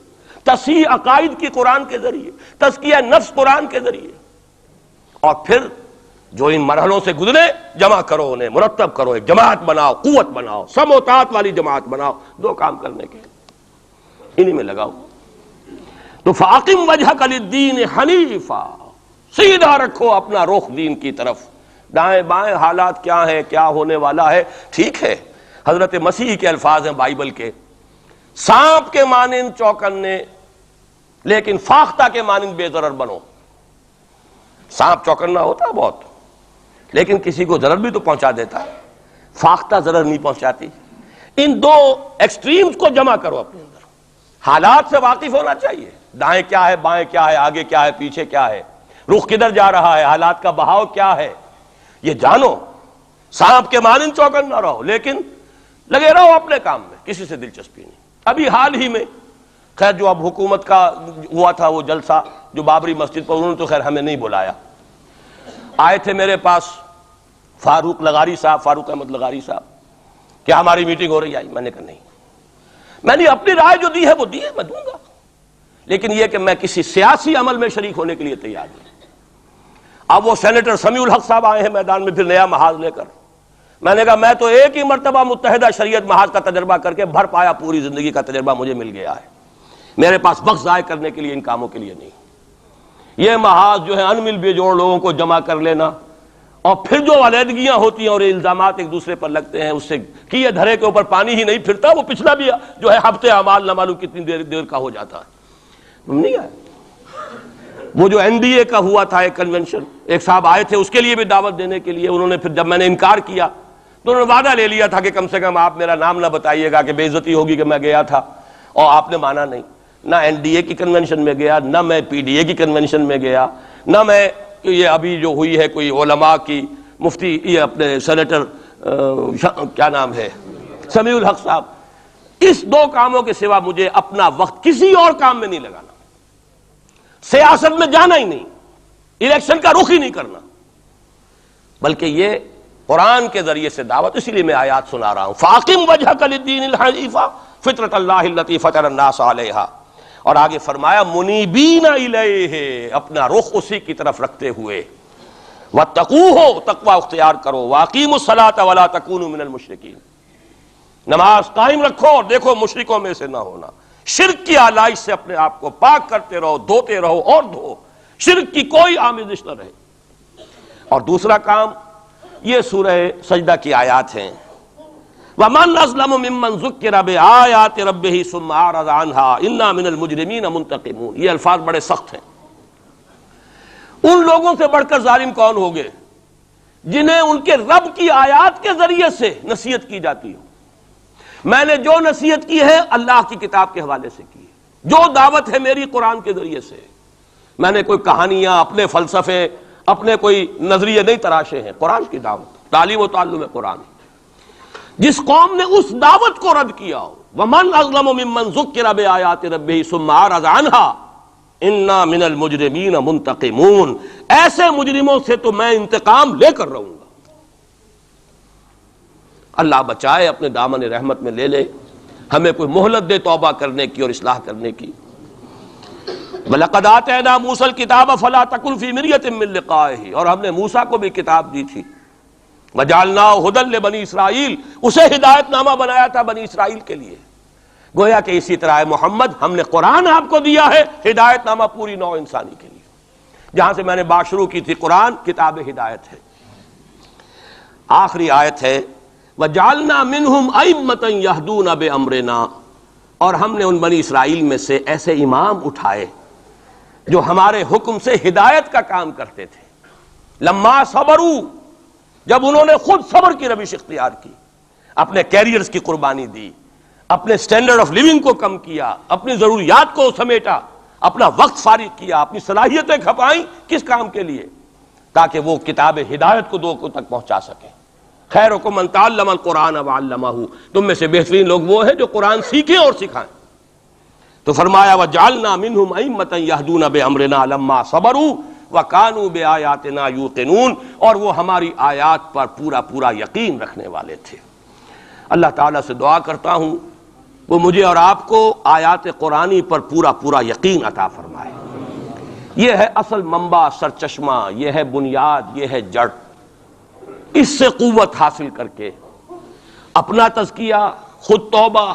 تصحیح عقائد کی قرآن کے ذریعے، تزکیہ نفس قرآن کے ذریعے، اور پھر جو ان مرحلوں سے گزرے جمع کرو، انہیں مرتب کرو، ایک جماعت بناؤ، قوت بناؤ، سم و طاعت والی جماعت بناؤ۔ 2 کام کرنے کے انہی میں لگاؤ۔ تو فَأَقِمْ وَجْهَكَ لِلدِّينِ حَنِيفًا، سیدھا رکھو اپنا رخ دین کی طرف۔ دائیں بائیں حالات کیا ہیں، کیا ہونے والا ہے، ٹھیک ہے، حضرت مسیح کے الفاظ ہیں بائبل کے، سانپ کے مانند چوکنے لیکن فاختہ کے مانند بے ضرر بنو۔ سانپ چوکنا ہوتا ہے بہت، لیکن کسی کو ضرر بھی تو پہنچا دیتا ہے، فاختہ ضرر نہیں پہنچاتی۔ ان 2 ایکسٹریمز کو جمع کرو اپنے اندر، حالات سے واقف ہونا چاہیے، دائیں کیا ہے، بائیں کیا ہے، آگے کیا ہے، پیچھے کیا ہے، رخ کدھر جا رہا ہے، حالات کا بہاؤ کیا ہے، یہ جانو۔ سانپ کے مانند چوکن نہ رہو، لیکن لگے رہو اپنے کام میں، کسی سے دلچسپی نہیں۔ ابھی حال ہی میں خیر جو اب حکومت کا ہوا تھا وہ جلسہ جو بابری مسجد پر، انہوں نے تو خیر ہمیں نہیں بلایا، آئے تھے میرے پاس فاروق احمد لغاری صاحب، کیا ہماری میٹنگ ہو رہی ہے؟ میں نے کہا نہیں، میں نے اپنی رائے جو دی ہے وہ دی ہے، میں دوں گا، لیکن یہ کہ میں کسی سیاسی عمل میں شریک ہونے کے لیے تیار نہیں۔ اب وہ سینیٹر سمیع الحق صاحب آئے ہیں میدان میں پھر نیا محاذ لے کر، میں نے کہا میں تو ایک ہی مرتبہ متحدہ شریعت محاذ کا تجربہ کر کے بھر پایا، پوری زندگی کا تجربہ مجھے مل گیا ہے، میرے پاس وقت ضائع کرنے کے لیے ان کاموں کے لیے نہیں۔ یہ محاذ جو ہے ان مل بے جوڑ لوگوں کو جمع کر لینا، اور پھر جو علیحدگیاں ہوتی ہیں اور الزامات ایک دوسرے پر لگتے ہیں، اس سے کیے دھرے کے اوپر پانی ہی نہیں پھرتا، وہ پچھلا بھی جو ہے ہفتے اعمال نہ معلوم کتنی دیر کا ہو جاتا ہے۔ تم نہیں آئے؟ وہ جو NDA کا ہوا تھا ایک کنونشن، ایک صاحب آئے تھے اس کے لیے بھی دعوت دینے کے لیے، انہوں نے پھر جب میں نے انکار کیا تو انہوں نے وعدہ لے لیا تھا کہ کم سے کم آپ میرا نام نہ بتائیے گا کہ بے عزتی ہوگی کہ میں گیا تھا، اور آپ نے مانا نہیں۔ نہ NDA کی کنونشن میں گیا، نہ میں PDA کی کنونشن میں گیا، نہ میں یہ ابھی جو ہوئی ہے کوئی علماء کی مفتی، یہ اپنے سینیٹر کیا نام ہے سمیع الحق صاحب، اس 2 کاموں کے سوا مجھے اپنا وقت کسی اور کام میں نہیں لگانا، سیاست میں جانا ہی نہیں، الیکشن کا رخ ہی نہیں کرنا، بلکہ یہ قرآن کے ذریعے سے دعوت۔ اسی لیے میں آیات سنا رہا ہوں، فَأَقِمْ وَجْهَكَ لِلدِّينِ الْحَنِيفِ فِطْرَةَ اللَّهِ الَّتِي فَطَرَ النَّاسَ عَلَيْهَا، اور آگے فرمایا مُنِيبِينَ إِلَيْهِ، اپنا رخ اسی کی طرف رکھتے ہوئے، وَاتَّقُوهُ، تقوی اختیار کرو، وَأَقِيمُوا الصَّلَاةَ وَلَا تَكُونُوا مِنَ الْمُشْرِكِينَ، نماز قائم رکھو اور دیکھو مشرکوں میں سے نہ ہونا، شرک کی آلائش سے اپنے آپ کو پاک کرتے رہو، دھوتے رہو اور دھو، شرک کی کوئی آمیزش نہ رہے۔ اور دوسرا کام یہ سورہ سجدہ کی آیات ہیں، وَمَنْ أَظْلَمُ مِمَّنْ ذُكِّرَ بِآيَاتِ رَبِّهِ ثُمَّ أَعْرَضَ عَنْهَا إِنَّا مِنَ الْمُجْرِمِينَ مُنْتَقِمُونَ۔ یہ الفاظ بڑے سخت ہیں۔ ان لوگوں سے بڑھ کر ظالم کون ہوگے جنہیں ان کے رب کی آیات کے ذریعے سے نصیحت کی جاتی ہو۔ میں نے جو نصیحت کی ہے اللہ کی کتاب کے حوالے سے کی ہے، جو دعوت ہے میری قرآن کے ذریعے سے، میں نے کوئی کہانیاں، اپنے فلسفے، اپنے کوئی نظریے نہیں تراشے ہیں، قرآن کی دعوت، تعلیم و تعلم قرآن۔ جس قوم نے اس دعوت کو رد کیا ہو، وَمَنْ أَظْلَمُ مِمَّنْ ذُكِّرَ بِآيَاتِ رَبِّهِ ثُمَّ أَعْرَضَ عَنْهَا، انا من المجرمین منتقمون، ایسے مجرموں سے تو میں انتقام لے کر رہوں گا۔ اللہ بچائے، اپنے دامن رحمت میں لے لے، ہمیں کوئی مہلت دے توبہ کرنے کی اور اصلاح کرنے کی۔ وَلَقَدْ آتَيْنَا مُوسَى الْكِتَابَ فَلَا تَكُنْ فِي مِرْيَةٍ مِّن لِقَائِهِ، اور ہم نے موسیٰ کو بھی کتاب دی تھی۔ وَجَعَلْنَاهُ هُدًى لِبَنِي اسرائیل، اسے ہدایت نامہ بنایا تھا بنی اسرائیل کے لیے۔ گویا کہ اسی طرح محمد، ہم نے قرآن آپ کو دیا ہے ہدایت نامہ پوری نوع انسانی کے لیے۔ جہاں سے میں نے بات شروع کی تھی، قرآن کتاب ہدایت ہے۔ آخری آیت ہے وَجَعَلْنَا مِنْهُمْ أَئِمَّةً يَهْدُونَ بِأَمْرِنَا، اور ہم نے ان بنی اسرائیل میں سے ایسے امام اٹھائے جو ہمارے حکم سے ہدایت کا کام کرتے تھے۔ لما صبروا، جب انہوں نے خود صبر کی روش اختیار کی، اپنے کیریئرز کی قربانی دی، اپنے سٹینڈرڈ آف لیونگ کو کم کیا، اپنی ضروریات کو سمیٹا، اپنا وقت فارغ کیا، اپنی صلاحیتیں کھپائیں، کس کام کے لیے؟ تاکہ وہ کتاب ہدایت کو لوگوں تک پہنچا سکیں۔ خیرکم من تعلم القرآن وعلمہ، تم میں سے بہترین لوگ وہ ہیں جو قرآن سیکھیں اور سکھائیں۔ تو فرمایا وَجَعَلْنَا مِنْهُمْ أَئِمَّةً يَهْدُونَ بِأَمْرِنَا لَمَّا صَبَرُوا وَكَانُوا بِآيَاتِنَا يُوقِنُونَ، اور وہ ہماری آیات پر پورا پورا یقین رکھنے والے تھے۔ اللہ تعالیٰ سے دعا کرتا ہوں وہ مجھے اور آپ کو آیات قرآنی پر پورا پورا یقین عطا فرمائے۔ یہ ہے اصل منبع، سرچشمہ، یہ ہے بنیاد، یہ ہے جڑ۔ اس سے قوت حاصل کر کے اپنا تزکیہ، خود توبہ،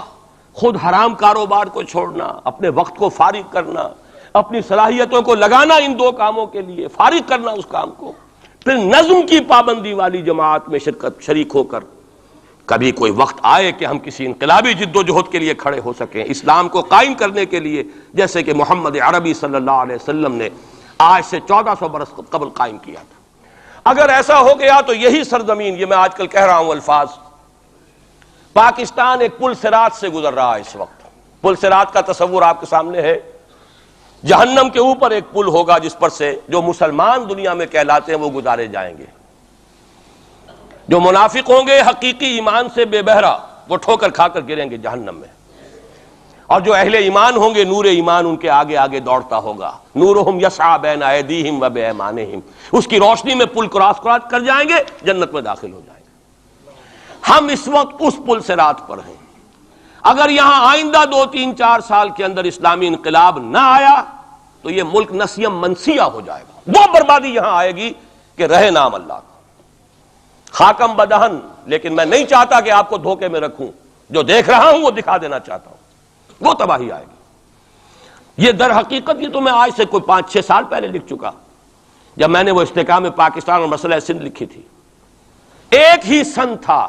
خود حرام کاروبار کو چھوڑنا، اپنے وقت کو فارغ کرنا، اپنی صلاحیتوں کو لگانا ان دو کاموں کے لیے، فارغ کرنا اس کام کو، پھر نظم کی پابندی والی جماعت میں شریک ہو کر کبھی کوئی وقت آئے کہ ہم کسی انقلابی جد و جہد کے لیے کھڑے ہو سکیں، اسلام کو قائم کرنے کے لیے، جیسے کہ محمد عربی صلی اللہ علیہ وسلم نے آج سے 1400 برس قبل قائم کیا تھا۔ اگر ایسا ہو گیا تو یہی سرزمین، یہ میں آج کل کہہ رہا ہوں الفاظ، پاکستان ایک پل صراط سے گزر رہا ہے اس وقت۔ پل صراط کا تصور آپ کے سامنے ہے، جہنم کے اوپر ایک پل ہوگا جس پر سے جو مسلمان دنیا میں کہلاتے ہیں وہ گزارے جائیں گے۔ جو منافق ہوں گے حقیقی ایمان سے بے بہرا، وہ ٹھوکر کھا کر گریں گے جہنم میں، اور جو اہل ایمان ہوں گے نور ایمان ان کے آگے آگے دوڑتا ہوگا۔ نورہم یسعی بین ایدیہم و بایمانہم، اس کی روشنی میں پل کراس کر جائیں گے، جنت میں داخل ہو جائیں گے۔ ہم اس وقت اس پل صراط پر ہیں۔ اگر یہاں آئندہ 2-3-4 سال کے اندر اسلامی انقلاب نہ آیا تو یہ ملک نسیم منسیہ ہو جائے گا۔ وہ بربادی یہاں آئے گی کہ رہے نام اللہ کا، خاکم بدہن۔ لیکن میں نہیں چاہتا کہ آپ کو دھوکے میں رکھوں، جو دیکھ رہا ہوں وہ دکھا دینا چاہتا ہوں، وہ تباہی آئے گی۔ یہ در حقیقت یہ تو میں آج سے کوئی 5-6 سال پہلے لکھ چکا، جب میں نے وہ استحکام پاکستان اور مسئلہ سندھ لکھی تھی۔ ایک ہی سن تھا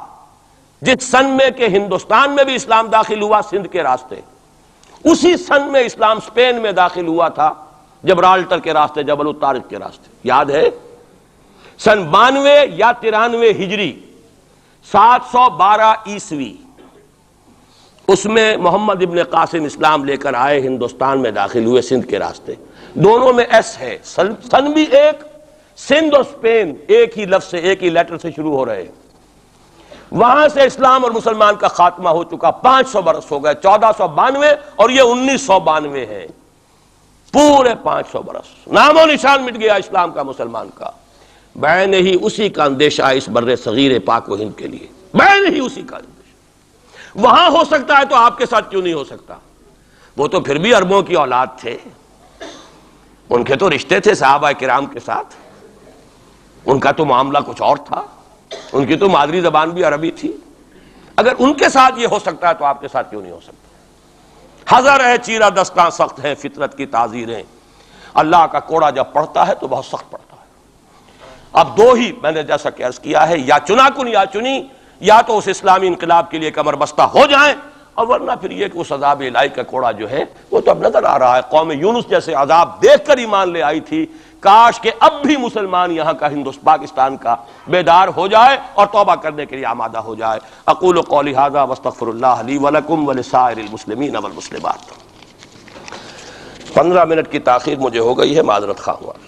جس سن میں کہ ہندوستان میں بھی اسلام داخل ہوا سندھ کے راستے، اسی سن میں اسلام اسپین میں داخل ہوا تھا جبرالٹر کے راستے، جبل الطارق کے راستے، یاد ہے؟ سن 92 یا 93 ہجری، 712 عیسوی، اس میں محمد ابن قاسم اسلام لے کر آئے، ہندوستان میں داخل ہوئے سندھ کے راستے۔ دونوں میں ایس ہے، سن بھی ایک، سندھ اور اسپین ایک ہی لفظ سے، ایک ہی لیٹر سے شروع ہو رہے ہیں۔ وہاں سے اسلام اور مسلمان کا خاتمہ ہو چکا، 500 برس ہو گئے، 1492 اور یہ 1992 ہے، پورے 500 برس، نام و نشان مٹ گیا اسلام کا، مسلمان کا۔ بین ہی اسی کا اندیشہ اس بر صغیر پاک و ہند کے لیے، بین ہی اسی کا اندیشہ۔ وہاں ہو سکتا ہے تو آپ کے ساتھ کیوں نہیں ہو سکتا؟ وہ تو پھر بھی عربوں کی اولاد تھے، ان کے تو رشتے تھے صحابہ کرام کے ساتھ، ان کا تو معاملہ کچھ اور تھا، ان کی تو مادری زبان بھی عربی تھی۔ اگر ان کے ساتھ یہ ہو سکتا ہے تو آپ کے ساتھ کیوں نہیں ہو سکتا؟ حذر ہے چیرہ دستاں سخت ہیں فطرت کی تعزیریں، اللہ کا کوڑا جب پڑتا ہے تو بہت سخت پڑتا ہے۔ اب دو ہی میں نے جیسا کہ عرض کیا ہے، یا چنا کن یا چنی، یا تو اس اسلامی انقلاب کے لیے کمر بستہ ہو جائیں، اور ورنہ پھر یہ کہ اس عذاب الہی کا کوڑا جو ہے وہ تو اب نظر آ رہا ہے۔ قوم یونس جیسے عذاب دیکھ کر ایمان لے آئی تھی، کاش کہ اب بھی مسلمان یہاں کا پاکستان کا بیدار ہو جائے اور توبہ کرنے کے لیے آمادہ ہو جائے۔ اقول قولی ھذا واستغفر اللہ لی ولکم ولسائر المسلمین والمسلمات۔ 15 منٹ کی تاخیر مجھے ہو گئی ہے، معذرت خواہ ہوں۔